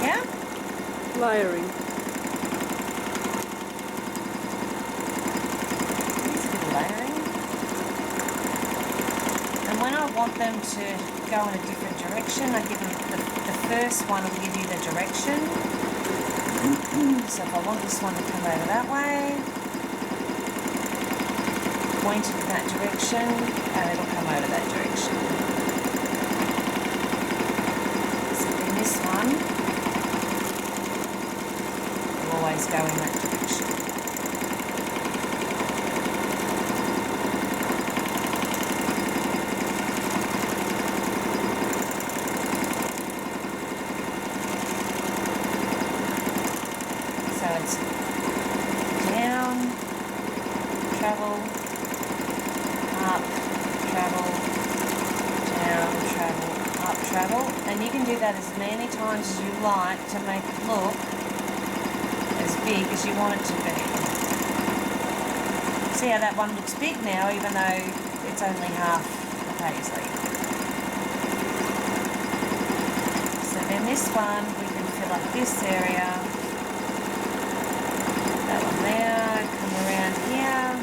Yeah? Layering. There's a bit of layering. And when I want them to go in a different direction, I give them the first one will give you the direction. So if I want this one to come over that way, point it in that direction, and it'll come over that direction. So then this one will always go in that direction. It's down, travel, up, travel, down, travel, up, travel. And you can do that as many times as you like to make it look as big as you want it to be. See how that one looks big now, even though it's only half the paisley. So then this one, we can fill up this area. That one there, come around here.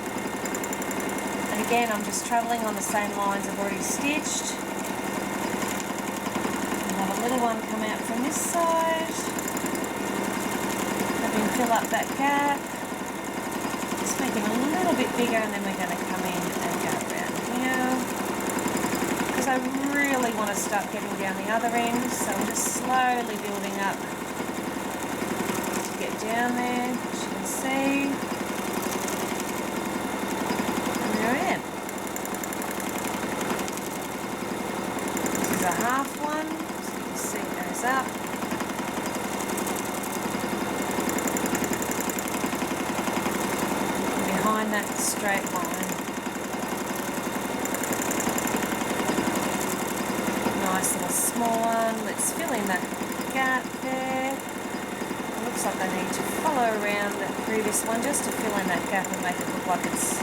And again, I'm just travelling on the same lines I've already stitched. And have a little one come out from this side. And then fill up that gap. Just make it a little bit bigger, and then we're going to come in and go around here. Because I really want to start getting down the other end, so I'm just slowly building up to get down there. See, and there I am. This is a half one, so you can see it goes up. straight line. Nice little small one. Let's fill in that gap there. It looks like I need to follow around that previous one just to fill in that gap and make it look like it's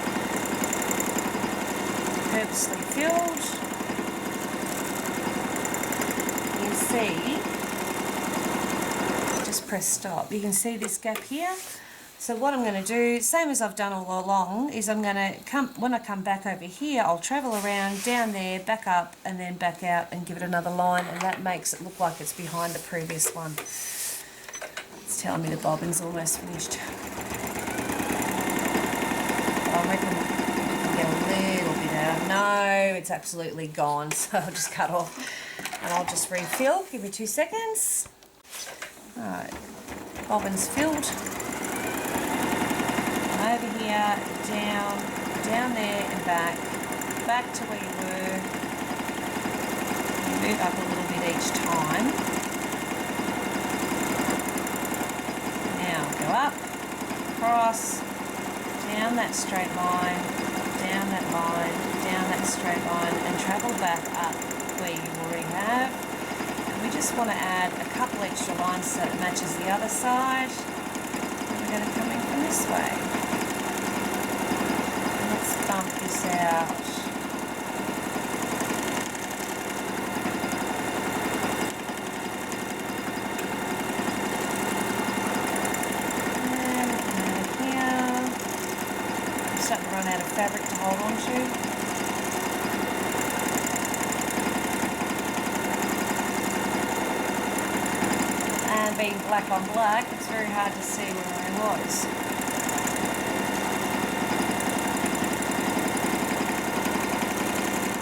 purposely filled. You can see, just press stop. You can see this gap here. So what I'm going to do, same as I've done all along, is I'm going to when I come back over here, I'll travel around down there, back up, and then back out and give it another line, and that makes it look like it's behind the previous one. It's telling me the bobbin's almost finished. I reckon we can get a little bit out. No, it's absolutely gone, so I'll just cut off and I'll just refill. Give me 2 seconds. Alright, bobbin's filled. Over here, down there and back to where you were. Move up a little bit each time. Now go up, across, down that straight line, down that line, down that straight line, and travel back up where you already have. And we just want to add a couple extra lines so it matches the other side. And we're going to come in from this way. Bump this out. And here. I'm starting to run out of fabric to hold on to. And being black on black, it's very hard to see where I was.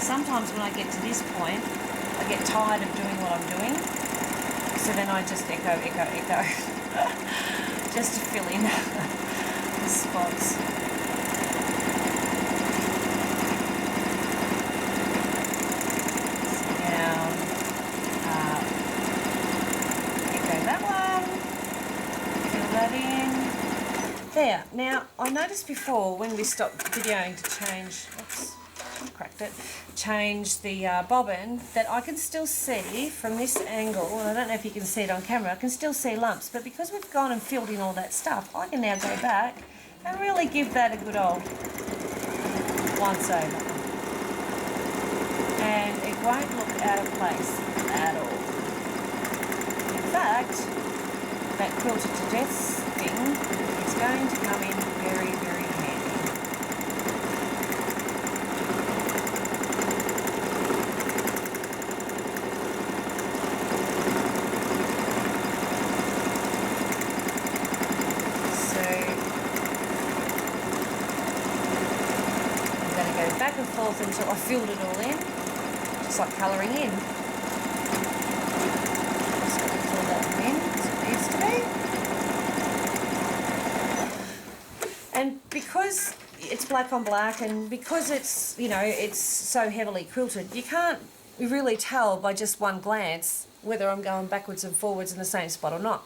Sometimes when I get to this point, I get tired of doing what I'm doing, so then I just echo, just to fill in the spots. So down, echo that one, fill that in. There. Now, I noticed before when we stopped videoing to change, oops, cracked it, change the bobbin, that I can still see from this angle, and I don't know if you can see it on camera, I can still see lumps, but because we've gone and filled in all that stuff, I can now go back and really give that a good old once over. And it won't look out of place at all. In fact, that quilted to death thing is going to come in very, very handy. Back and forth until I filled it all in, just like colouring in. Just fill that in as it needs to be. And because it's black on black, and because it's, you know, it's so heavily quilted, you can't really tell by just one glance whether I'm going backwards and forwards in the same spot or not.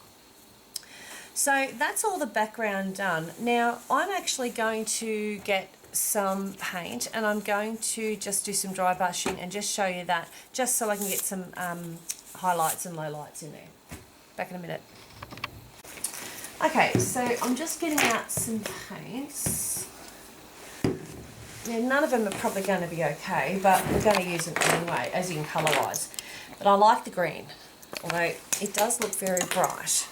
So that's all the background done. Now I'm actually going to get some paint, and I'm going to just do some dry brushing and just show you that, just so I can get some highlights and lowlights in there. Back in a minute. Okay, so I'm just getting out some paints. Now, none of them are probably going to be okay, but we're going to use them anyway, as in colour-wise. But I like the green, although it does look very bright,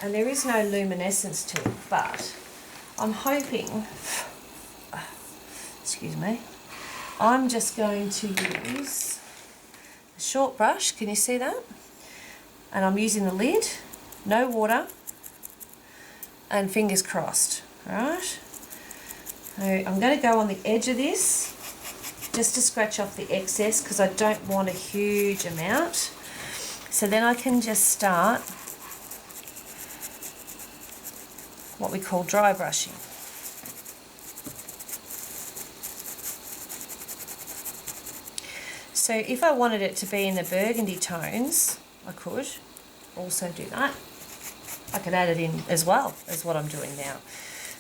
and there is no luminescence to it, but I'm hoping, excuse me, I'm just going to use a short brush, can you see that? And I'm using the lid, no water, and fingers crossed, right? So I'm going to go on the edge of this, just to scratch off the excess, because I don't want a huge amount. So then I can just start what we call dry brushing. So if I wanted it to be in the burgundy tones, I could also do that. I could add it in as well as what I'm doing now.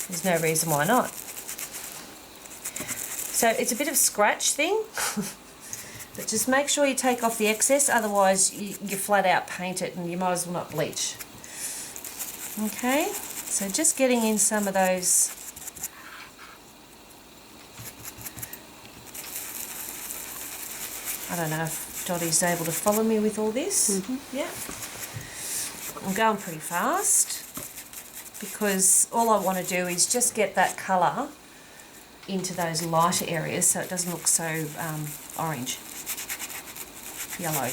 There's no reason why not. So it's a bit of scratch thing, but just make sure you take off the excess, otherwise you flat out paint it and you might as well not bleach. Okay, so just getting in some of those I don't know if Dottie's able to follow me with all this. Yeah. I'm going pretty fast because all I want to do is just get that colour into those lighter areas so it doesn't look so orange, yellow.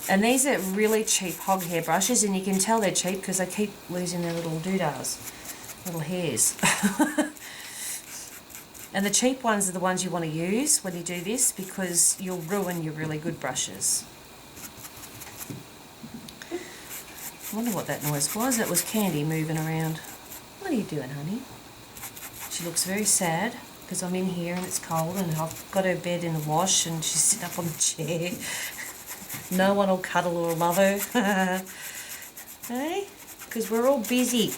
And these are really cheap hog hair brushes, and you can tell they're cheap because they keep losing their little doodahs, little hairs. And the cheap ones are the ones you want to use when you do this because you'll ruin your really good brushes. I wonder what that noise was. It was Candy moving around. What are you doing, honey? She looks very sad because I'm in here and it's cold and I've got her bed in the wash and she's sitting up on the chair. No one will cuddle or love her. Hey? Because we're all busy.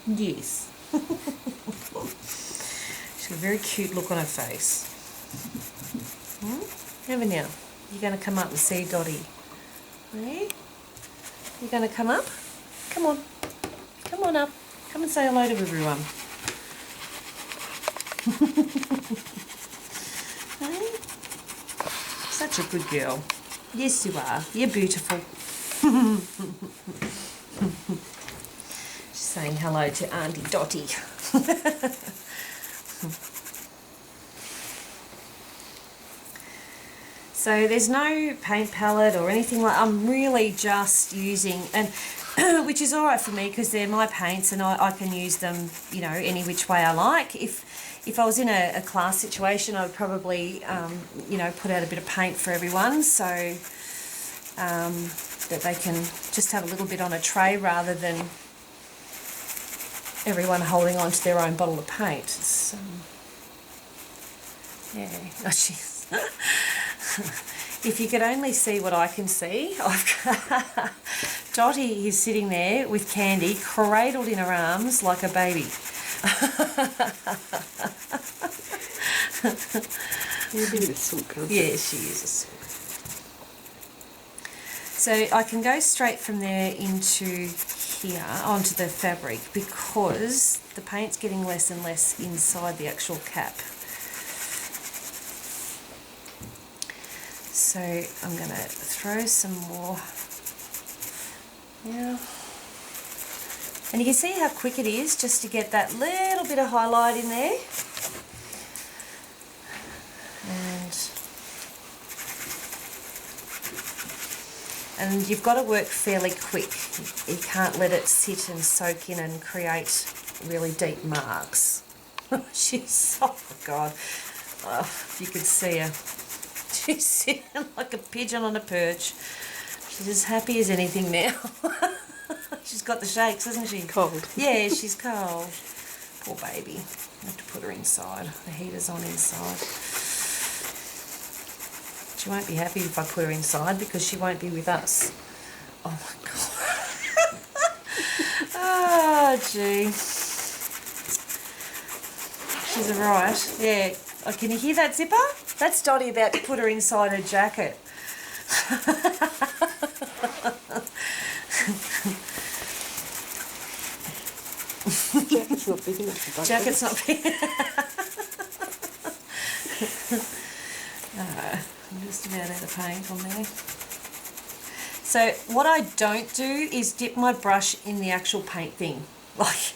Yes. She's got a very cute look on her face. Have a now. You're going to come up and see Dottie. Hey? You're going to come up? Come on. Come on up. Come and say hello to everyone. Hey? Such a good girl. Yes, you are. You're beautiful. She's saying hello to Auntie Dottie. So there's no paint palette or anything like. I'm really just using, and which is all right for me because they're my paints and I can use them, you know, any which way I like. If I was in a class situation, I would probably, you know, put out a bit of paint for everyone so that they can just have a little bit on a tray rather than everyone holding on to their own bottle of paint. It's, yeah, oh, jeez. If you could only see what I can see, Dottie is sitting there with Candy cradled in her arms like a baby. You're a bit of a silk, aren't you? Yeah, she is a silk. So I can go straight from there into here, onto the fabric, because the paint's getting less and less inside the actual cap. So I'm going to throw some more. Yeah. And you can see how quick it is just to get that little bit of highlight in there. And you've got to work fairly quick. You can't let it sit and soak in and create really deep marks. She's, oh my God, oh, if you could see her. She's sitting like a pigeon on a perch. She's as happy as anything now. She's got the shakes, hasn't she? Cold. Yeah, she's cold. Poor baby. I have to put her inside. The heater's on inside. She won't be happy if I put her inside because she won't be with us. Oh my God. Oh, gee. She's alright. Yeah. Oh, can you hear that zipper? That's Dottie about to put her inside her jacket. Jacket's not big enough for bucket. Jacket's not big. I'm just about out of paint on there. So what I don't do is dip my brush in the actual paint thing, like,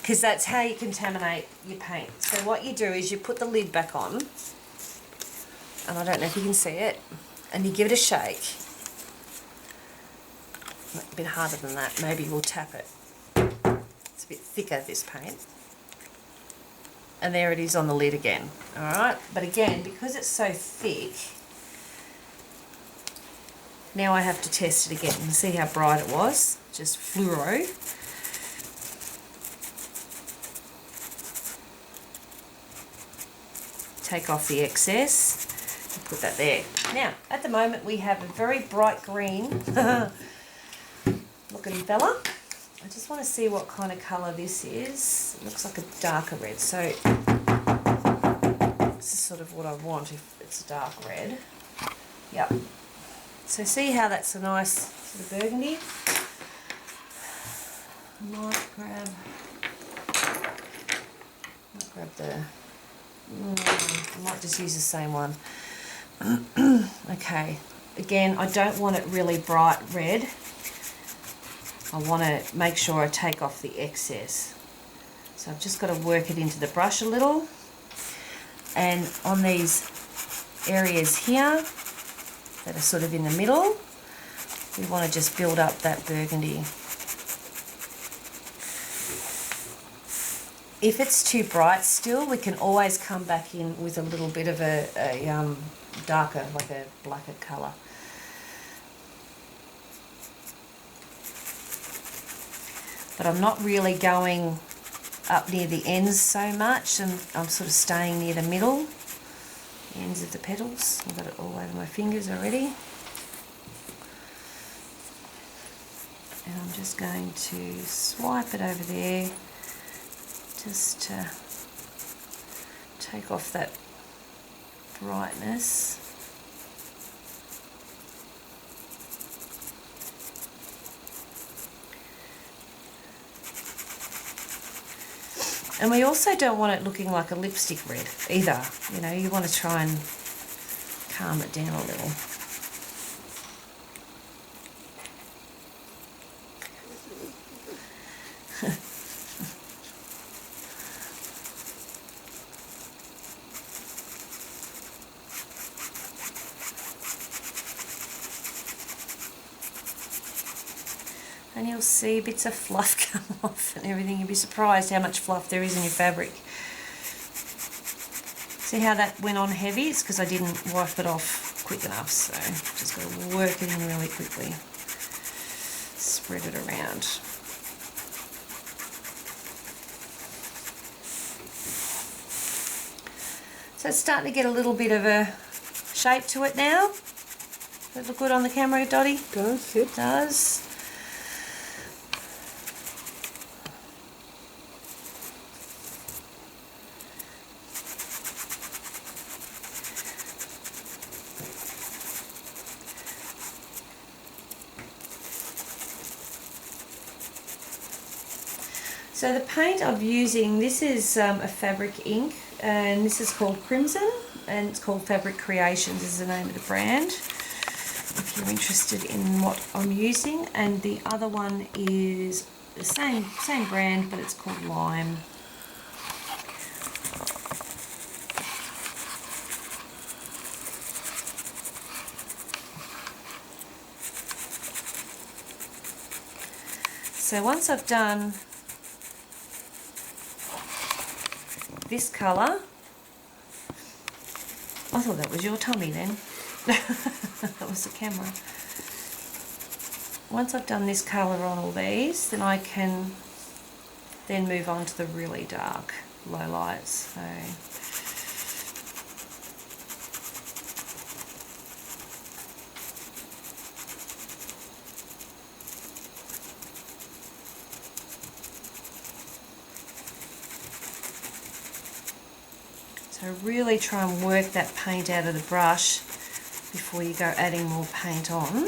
because that's how you contaminate your paint. So what you do is you put the lid back on, and I don't know if you can see it, and you give it a shake. A bit harder than that, maybe we'll tap it. It's a bit thicker, this paint. And there it is on the lid again, alright? But again, because it's so thick, now I have to test it again and see how bright it was, just fluoro. Take off the excess and put that there. Now, at the moment we have a very bright green looking fella. I just want to see what kind of colour this is. It looks like a darker red. So This is sort of what I want if it's a dark red. Yep. So see how that's a nice sort of burgundy? I might grab the, I might just use the same one. Okay, again, I don't want it really bright red. I want to make sure I take off the excess. So I've just got to work it into the brush a little. And on these areas here that are sort of in the middle, we want to just build up that burgundy. If it's too bright still, we can always come back in with a little bit of a darker, like a blacker colour. But I'm not really going up near the ends so much, and I'm sort of staying near the middle, the ends of the petals. I've got it all over my fingers already. And I'm just going to swipe it over there, just to take off that brightness. And we also don't want it looking like a lipstick red either. You know, you want to try and calm it down a little. And you'll see bits of fluff come off and everything. You'll be surprised how much fluff there is in your fabric. See how that went on heavy? It's because I didn't wipe it off quick enough, so just got to work it in really quickly. Spread it around. So it's starting to get a little bit of a shape to it now. Does it look good on the camera, Dottie? Does, yep. It does. So the paint I'm using, this is a fabric ink, and this is called Crimson, and it's called Fabric Creations is the name of the brand, if you're interested in what I'm using. And the other one is the same brand, but it's called Lime. So once I've done this colour, I thought that was your tummy then. That was the camera. Once I've done this colour on all these, then I can then move on to the really dark low lights. So really try and work that paint out of the brush before you go adding more paint on.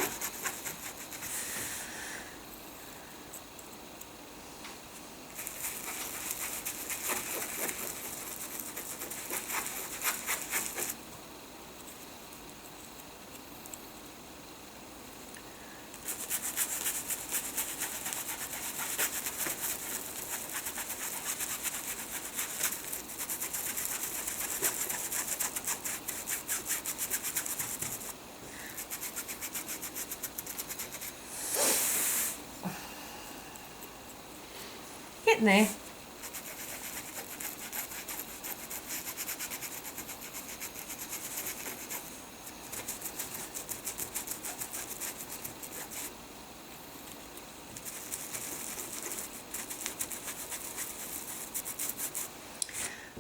Getting there.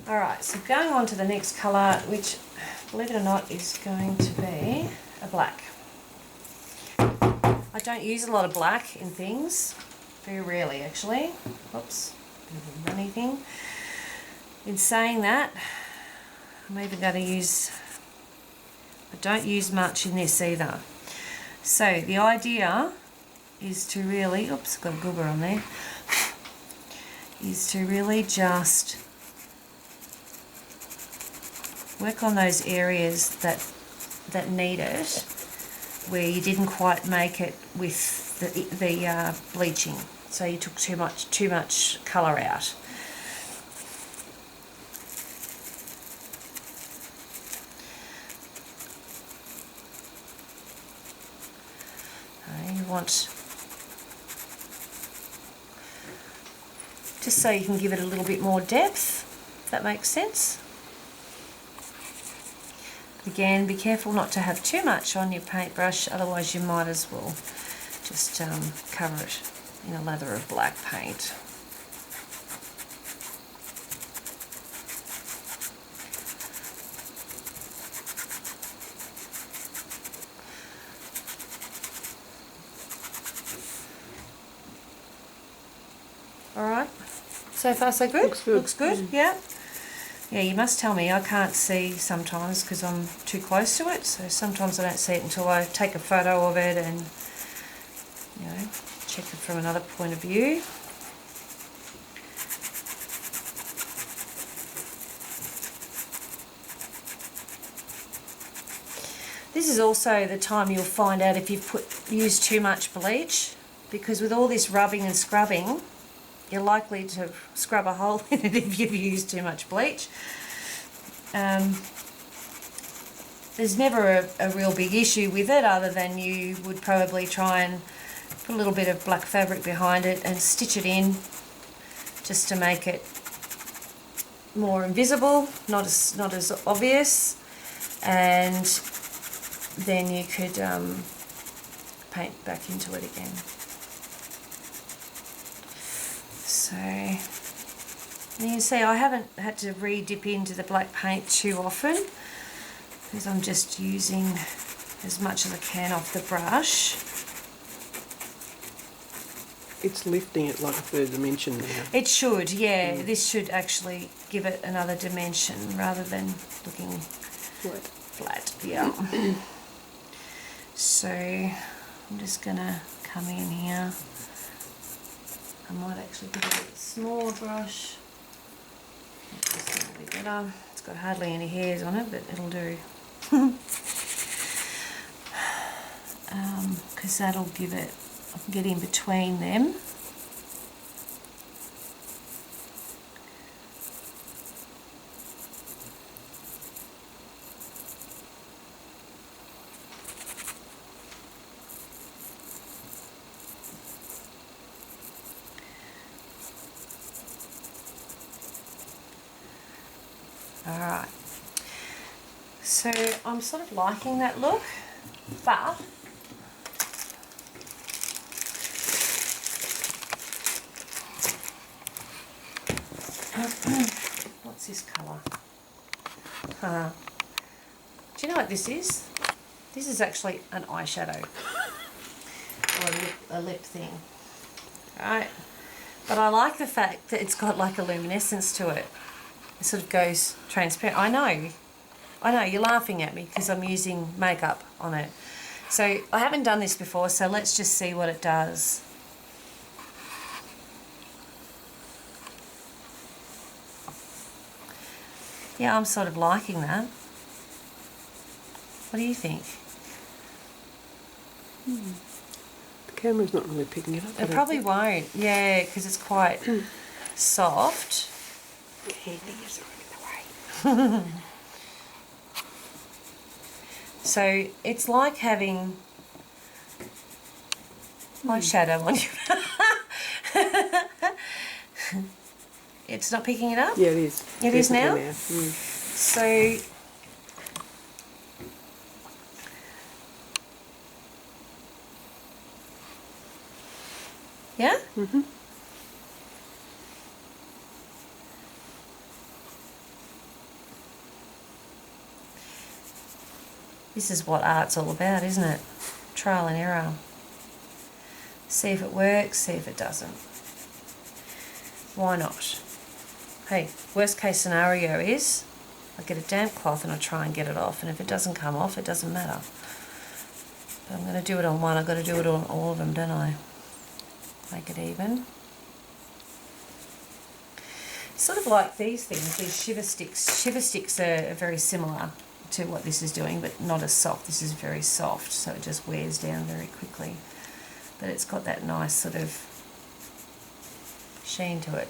Alright, so going on to the next colour, which, believe it or not, is going to be a black. I don't use a lot of black in things. Very rarely, actually. Oops, bit of a runny thing. In saying that, I'm even going to use, I don't use much in this either. So the idea is to really, oops, got a goober on there, is to really just work on those areas that need it, where you didn't quite make it with the bleaching. So you took too much colour out. You want, just so you can give it a little bit more depth, if that makes sense. Again, be careful not to have too much on your paintbrush, otherwise you might as well just cover it in a lather of black paint. Alright, so far so good? Looks good. Looks good, yeah. Yeah, you must tell me. I can't see sometimes because I'm too close to it, so sometimes I don't see it until I take a photo of it and, you know, check it from another point of view. This is also the time you'll find out if you've used too much bleach, because with all this rubbing and scrubbing, you're likely to scrub a hole in it if you've used too much bleach. There's never a real big issue with it, other than you would probably try and put a little bit of black fabric behind it and stitch it in just to make it more invisible, not as obvious, and then you could paint back into it again. So you can see I haven't had to re-dip into the black paint too often, because I'm just using as much as I can off the brush. It's lifting it like a third dimension now. It should, yeah. This should actually give it another dimension rather than looking flat. Yeah. So I'm just going to come in here. I might actually give it a bit smaller brush. This will be better. It's got hardly any hairs on it, but it'll do. Because that'll give it, I can get in between them. Alright, so I'm sort of liking that look, but what's this colour? Do you know what this is? This is actually an eyeshadow, or a lip thing. Alright, but I like the fact that it's got like a luminescence to it. It sort of goes transparent. I know, you're laughing at me because I'm using makeup on it. So I haven't done this before, so let's just see what it does. Yeah, I'm sort of liking that. What do you think? The camera's not really picking it up. It probably won't, yeah, because it's quite soft. Candy is running away. So it's like having eyeshadow on you. It's not picking it up? Yeah, it is. It is now? So yeah? Mm-hmm. This is what art's all about, isn't it? Trial and error. See if it works, see if it doesn't. Why not? Hey, worst case scenario is I get a damp cloth and I try and get it off, and if it doesn't come off, it doesn't matter. But I'm going to do it on one, I've got to do it on all of them, don't I? Make it even. Sort of like these things, these shiver sticks. Shiver sticks are very similar to what this is doing, but not as soft. This is very soft, so it just wears down very quickly. But it's got that nice sort of sheen to it.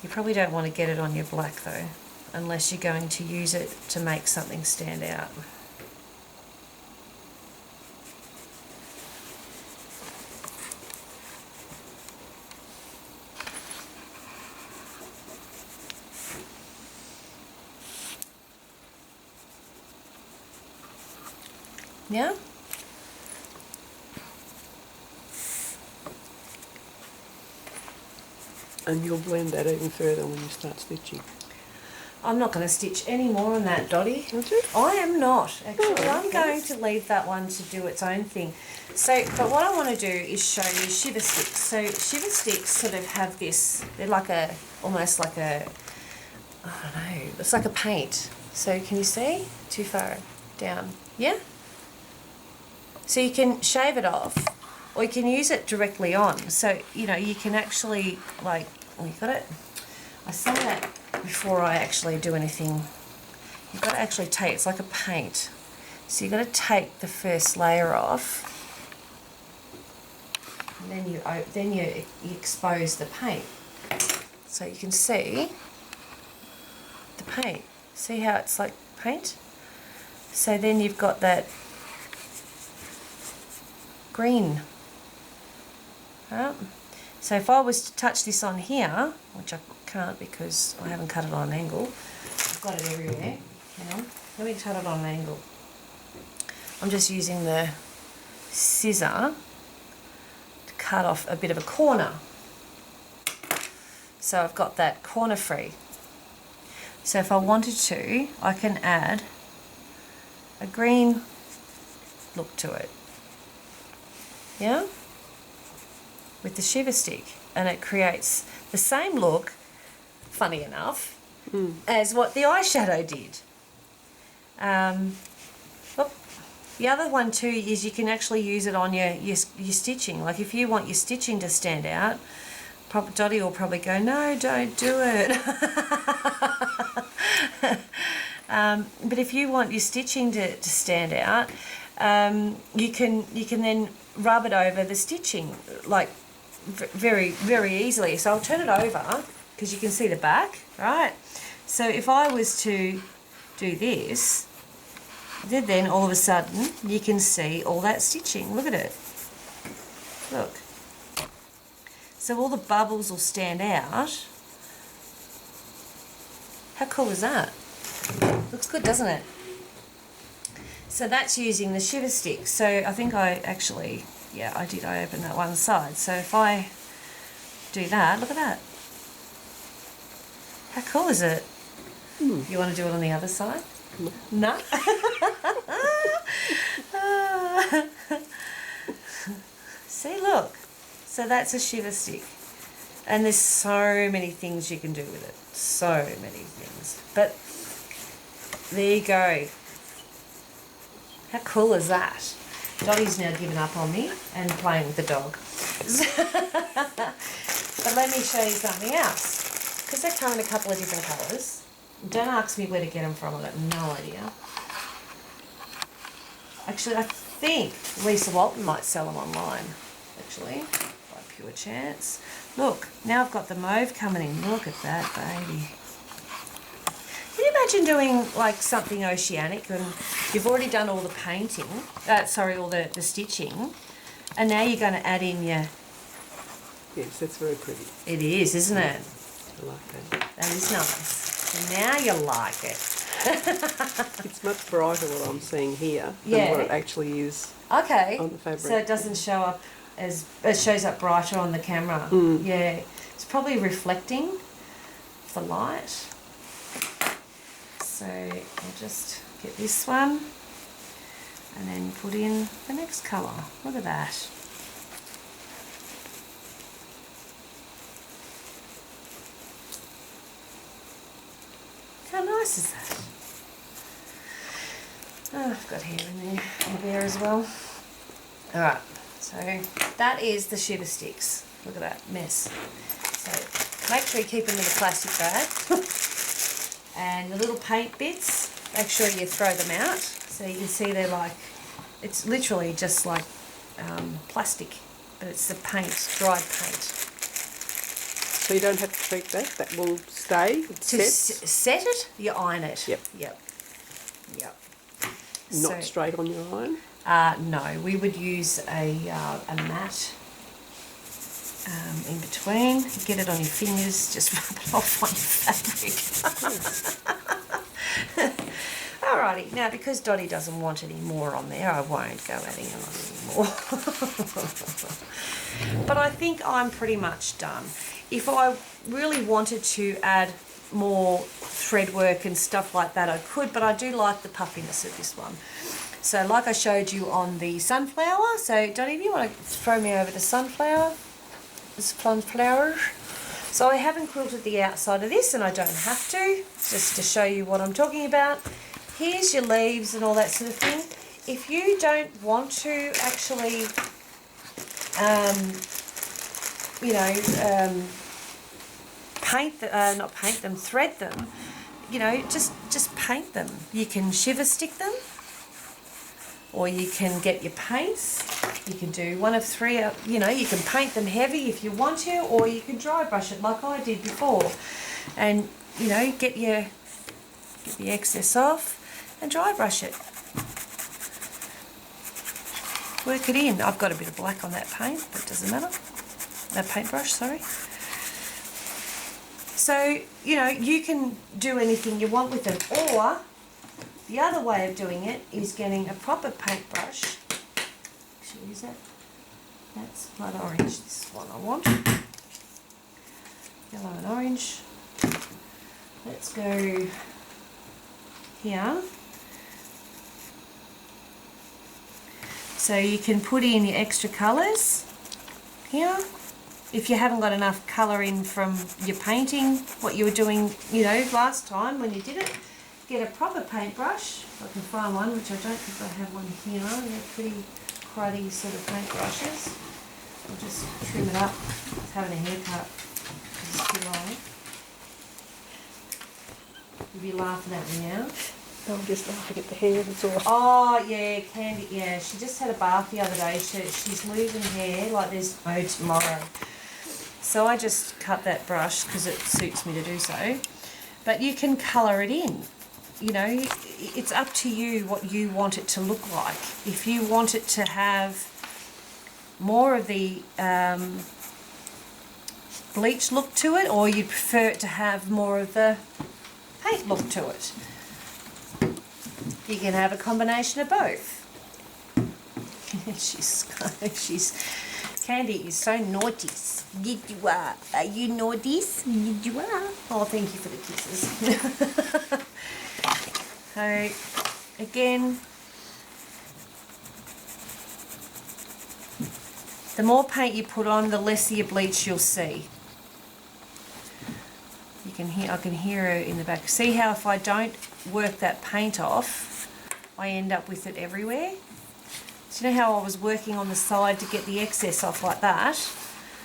You probably don't want to get it on your black though, unless you're going to use it to make something stand out. Yeah? And you'll blend that even further when you start stitching. I'm not going to stitch any more on that, Dottie. Aren't you? I am not, actually. Oh, I'm okay. going to leave that one to do its own thing. So, but what I want to do is show you shiver sticks. So shiver sticks sort of have this, they're like a, almost like a, I don't know, it's like a paint. So can you see? Too far down. Yeah? So you can shave it off, or you can use it directly on. So, you know, you can actually, like, oh, you got it? I say that before I actually do anything. You've got to actually take, it's like a paint. So you've got to take the first layer off, and then you expose the paint. So you can see the paint. See how it's like paint? So then you've got that green. Right? So if I was to touch this on here, which I can't because I haven't cut it on an angle, I've got it everywhere. Hang on, let me cut it on an angle. I'm just using the scissor to cut off a bit of a corner. So I've got that corner free. So if I wanted to, I can add a green look to it. Yeah? With the shiver stick, and it creates the same look, funny enough, as what the eyeshadow did. The other one too is you can actually use it on your stitching. Like if you want your stitching to stand out, Dottie will probably go, no, don't do it. But if you want your stitching to stand out, you can then rub it over the stitching, like very, very easily. So I'll turn it over because you can see the back, right? So if I was to do this, then all of a sudden you can see all that stitching. Look at it. Look. So all the bubbles will stand out. How cool is that? Looks good, doesn't it? So that's using the shiver stick. So I think I actually, yeah, I did. I opened that one side. So if I do that, look at that. How cool is it? You want to do it on the other side? No? See, look. So that's a shiver stick. And there's so many things you can do with it. So many things. But there you go. How cool is that? Dottie's now given up on me and playing with the dog. But let me show you something else. Because they come in a couple of different colours. Don't ask me where to get them from, I've got no idea. Actually, I think Lisa Walton might sell them online, actually, by pure chance. Look, now I've got the mauve coming in. Look at that, baby. Can you imagine doing like something oceanic and you've already done all the painting, all the stitching, and now you're going to add in your... Yes, that's very pretty. It is, isn't it? I like that. That is nice. So now you like it. It's much brighter what I'm seeing here Yeah. than what it actually is Okay. on the fabric. So it doesn't show up as... It shows up brighter on the camera. Yeah. It's probably reflecting the light. So I'll just get this one and then put in the next colour. Look at that. else is that? Oh, I've got hair in there as well. Alright, so that is the shiver sticks. Look at that mess. So make sure you keep them in a plastic bag. And the little paint bits, make sure you throw them out. So you can see they're like, it's literally just like plastic, but it's the paint, dried paint. So you don't have to treat that, that will stay, it To sets, set it, you iron it. Yep. Yep. Yep. not So- straight on your iron. No, we would use a mat in between. Get it on your fingers, just rub it off on your fabric. Alrighty, now because Dottie doesn't want any more on there, I won't go adding on anymore. But I think I'm pretty much done. If I really wanted to add more thread work and stuff like that, I could, but I do like the puffiness of this one. So like I showed you on the sunflower, so Dottie, if you want to throw me over the sunflower, this sunflower. So I haven't quilted the outside of this, and I don't have to, just to show you what I'm talking about. Here's your leaves and all that sort of thing. If you don't want to actually, thread them, just paint them. You can shiver stick them, or you can get your paints. You can do one of three, you can paint them heavy if you want to, or you can dry brush it like I did before. And, get the excess off and dry brush it. Work it in. I've got a bit of black on that paint, but it doesn't matter. That paintbrush, sorry. So, you can do anything you want with them, or the other way of doing it is getting a proper paintbrush. Actually, is that? That's blood orange. This is what I want. Yellow and orange. Let's go here. So you can put in your extra colours here. If you haven't got enough colour in from your painting, what you were doing, last time when you did it, get a proper paintbrush. If I can find one, which I don't think I have one here. They're pretty cruddy sort of paintbrushes. I'll just trim it up. It's having a haircut because it's too long. You'll be laughing at me now. I'm just laughing at the hair, that's all. Oh yeah, Candy, yeah, she just had a bath the other day. She's losing hair like there's no tomorrow. So I just cut that brush because it suits me to do so. But you can colour it in. It's up to you what you want it to look like. If you want it to have more of the bleach look to it, or you prefer it to have more of the paint look to it, you can have a combination of both. Candy is so naughty. Yes, you are. Are you naughty? Yes, you are. Oh, thank you for the kisses. So, again, the more paint you put on, the less of your bleach you'll see. You can hear, I can hear her in the back. See how if I don't work that paint off, I end up with it everywhere? So you know how I was working on the side to get the excess off like that?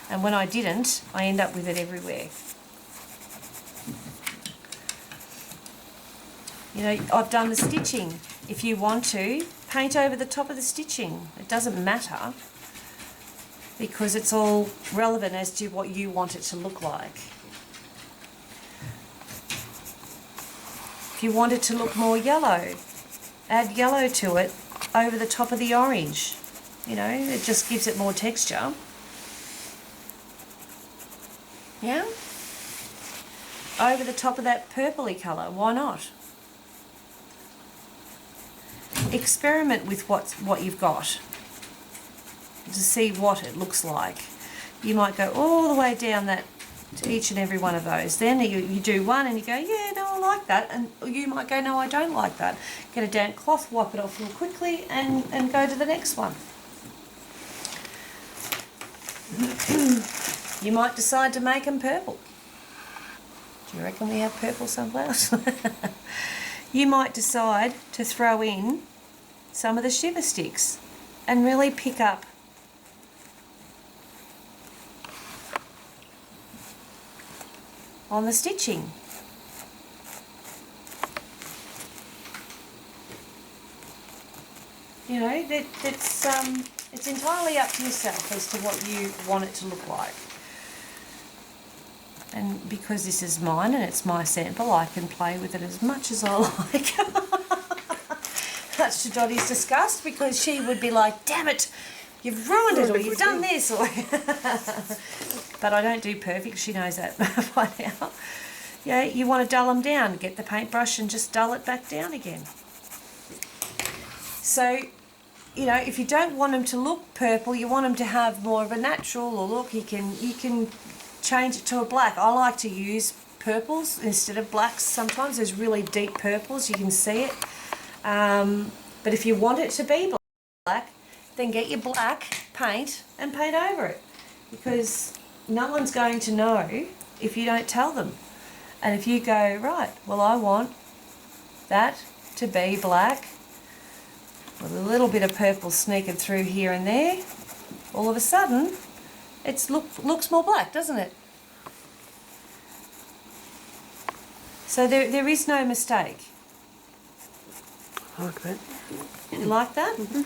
And when I didn't, I end up with it everywhere. I've done the stitching. If you want to, paint over the top of the stitching. It doesn't matter, because it's all relevant as to what you want it to look like. If you want it to look more yellow, add yellow to it over the top of the orange. It just gives it more texture. Yeah? Over the top of that purpley colour, why not? Experiment with what you've got to see what it looks like. You might go all the way down that to each and every one of those. Then you do one and you go, yeah, no, I like that. And you might go, no, I don't like that. Get a damp cloth, wipe it off real quickly and go to the next one. You might decide to make them purple. Do you reckon we have purple sunflowers? You might decide to throw in some of the shiver sticks and really pick up on the stitching. You know, it's entirely up to yourself as to what you want it to look like. And because this is mine and it's my sample, I can play with it as much as I like. That's to Dottie's disgust, because she would be like, damn it, you've ruined it, or you've done this, or... But I don't do perfect, she knows that by now. Yeah, you want to dull them down, get the paintbrush and just dull it back down again. So, you know, if you don't want them to look purple, you want them to have more of a natural look, you can change it to a black. I like to use purples instead of blacks sometimes. There's really deep purples, you can see it. But if you want it to be black, then get your black paint and paint over it, because no one's going to know if you don't tell them. And if you go, right, well, I want that to be black with a little bit of purple sneaking through here and there, all of a sudden it looks more black, doesn't it? So there is no mistake. I like that. You like that? Mm-hmm.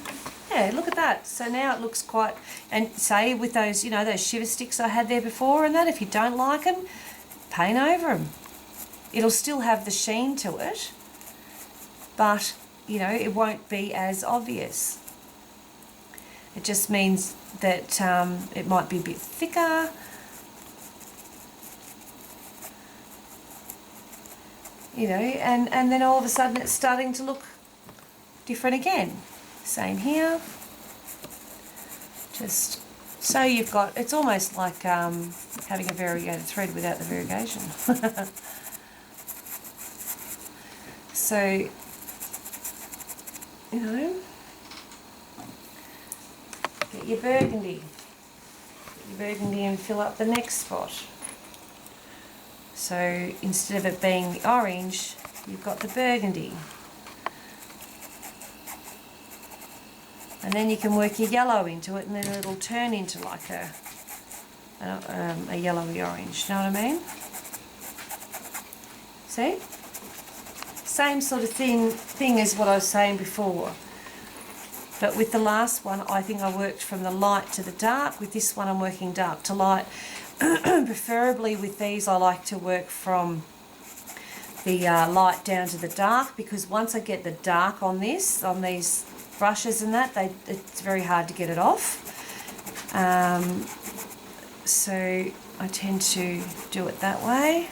Yeah, look at that. So now it looks quite, and say with those, you know, those shiver sticks I had there before and that, if you don't like them, paint over them. It'll still have the sheen to it, but, you know, it won't be as obvious. It just means that it might be a bit thicker. You know, and then all of a sudden it's starting to look different again. Same here. Just so you've got, it's almost like having a variegated thread without the variegation. So, you know, get your burgundy. Get your burgundy and fill up the next spot. So instead of it being the orange, you've got the burgundy. And then you can work your yellow into it, and then it'll turn into like a yellowy orange. You know what I mean? See? Same sort of thing as what I was saying before. But with the last one, I think I worked from the light to the dark. With this one, I'm working dark to light. Preferably with these, I like to work from the light down to the dark, because once I get the dark on these brushes and that, it's very hard to get it off. So I tend to do it that way.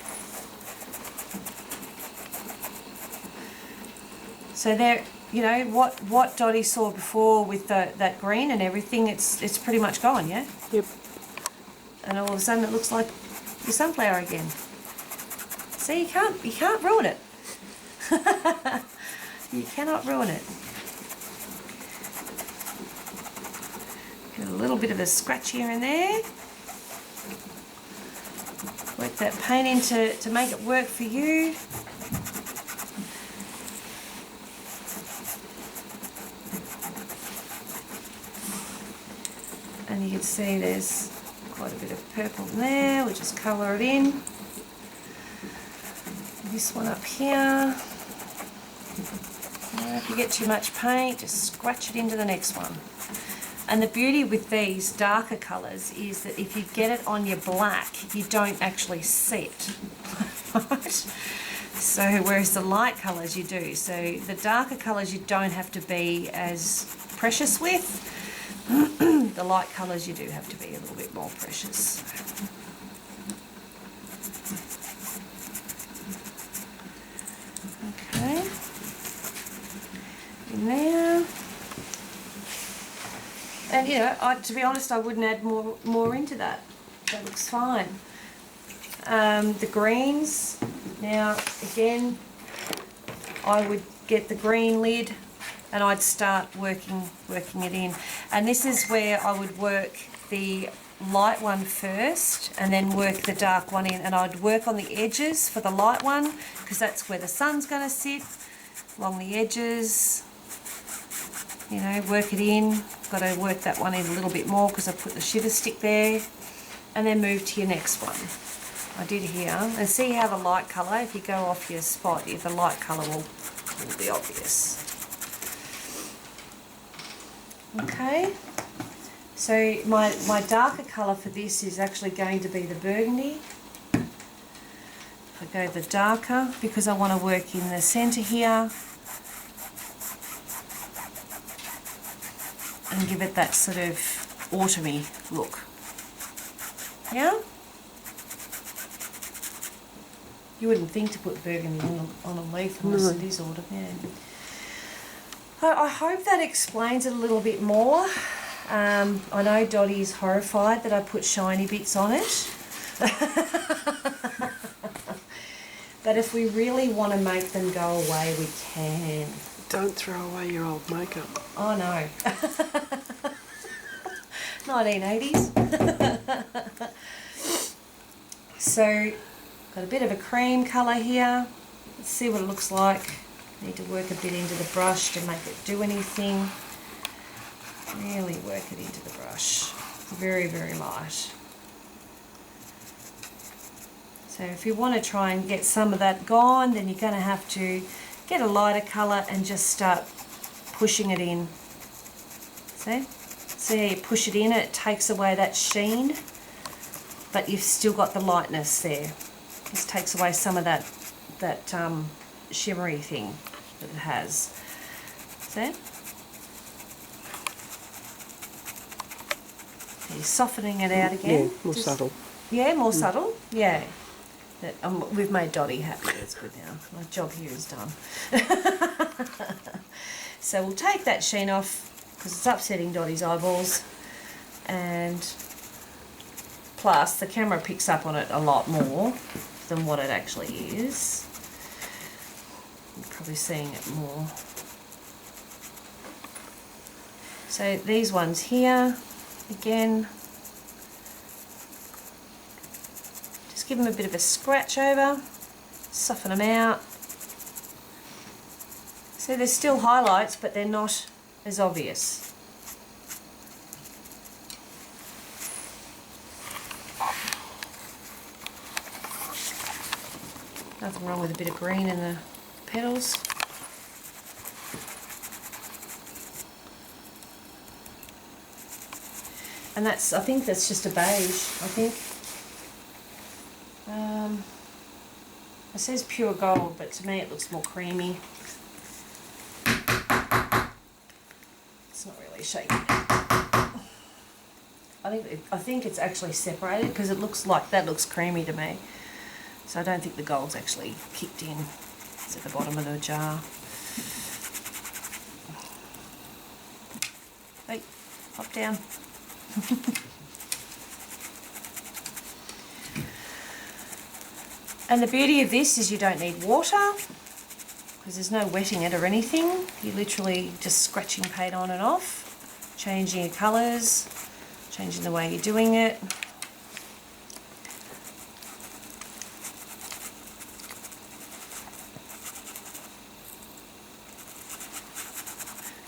So there, you know, what Dottie saw before with that green and everything, it's pretty much gone, yeah? Yep. And all of a sudden it looks like your sunflower again. See, you can't ruin it. You cannot ruin it. Get a little bit of a scratch here and there. Work that paint in to make it work for you. And you can see there's quite a bit of purple in there. We'll just colour it in. This one up here. If you get too much paint, just scratch it into the next one. And the beauty with these darker colours is that if you get it on your black, you don't actually see it. Right? So whereas the light colours you do. So the darker colours you don't have to be as precious with. The light colours you do have to be a little bit more precious. Okay. In there. And you know, to be honest, I wouldn't add more into that. That looks fine. The greens, now again, I would get the green lid and I'd start working it in. And this is where I would work the light one first and then work the dark one in, and I'd work on the edges for the light one because that's where the sun's going to sit, along the edges, you know, work it in. Got to work that one in a little bit more because I put the shiver stick there, and then move to your next one. I did here, and see how the light colour, if you go off your spot, the light colour will be obvious. Okay, so my darker colour for this is actually going to be the burgundy. I go the darker because I want to work in the centre here and give it that sort of autumny look. Yeah? You wouldn't think to put burgundy on a leaf unless it is autumn, yeah. I hope that explains it a little bit more. I know Dottie's horrified that I put shiny bits on it. But if we really want to make them go away, we can. Don't throw away your old makeup. Oh no. 1980s. So, got a bit of a cream colour here. Let's see what it looks like. Need to work a bit into the brush to make it do anything. Really work it into the brush. Very, very light. So if you want to try and get some of that gone, then you're going to have to get a lighter colour and just start pushing it in. See? See how you push it in, it takes away that sheen, but you've still got the lightness there. Just takes away some of that shimmery thing that it has. See? You're softening it out again. Yeah, more subtle. Yeah, more subtle. Yeah. We've made Dottie happy. That's good now. My job here is done. So we'll take that sheen off because it's upsetting Dottie's eyeballs, and plus the camera picks up on it a lot more than what it actually is. You're probably seeing it more. So these ones here, again, just give them a bit of a scratch over, soften them out. So there's still highlights, but they're not as obvious. Nothing wrong with a bit of green in the petals. And that's, I think that's just a beige, I think. It says pure gold, but to me it looks more creamy. It's not really shaky. I think it's actually separated because it looks like that looks creamy to me. So I don't think the gold's actually kicked in. It's at the bottom of the jar. Hey, hop down. And the beauty of this is you don't need water because there's no wetting it or anything. You're literally just scratching paint on and off, changing your colours, changing the way you're doing it.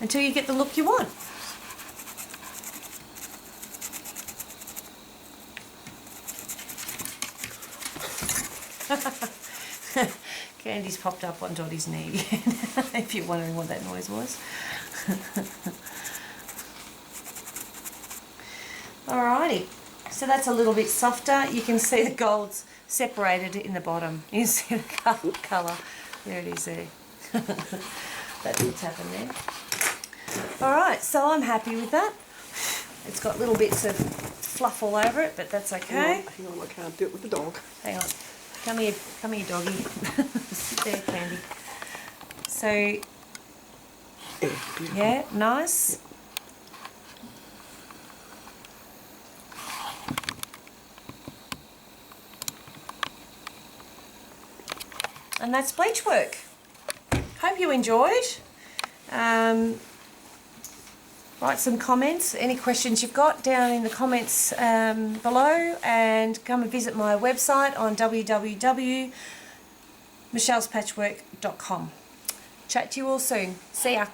Until you get the look you want. Candy's popped up on Dottie's knee again, if you're wondering what that noise was. Alrighty, so that's a little bit softer. You can see the gold's separated in the bottom. You see the colour. There it is there. That's what's happened there. Alright, so I'm happy with that. It's got little bits of fluff all over it, but that's okay. Hang on, I can't do it with the dog. Hang on. Come here, doggy. Sit there, Candy. So, yeah, nice. And that's Bleachwork. Hope you enjoyed. write some comments, any questions you've got down in the comments below, and come and visit my website on www.michellespatchwork.com. Chat to you all soon. See ya.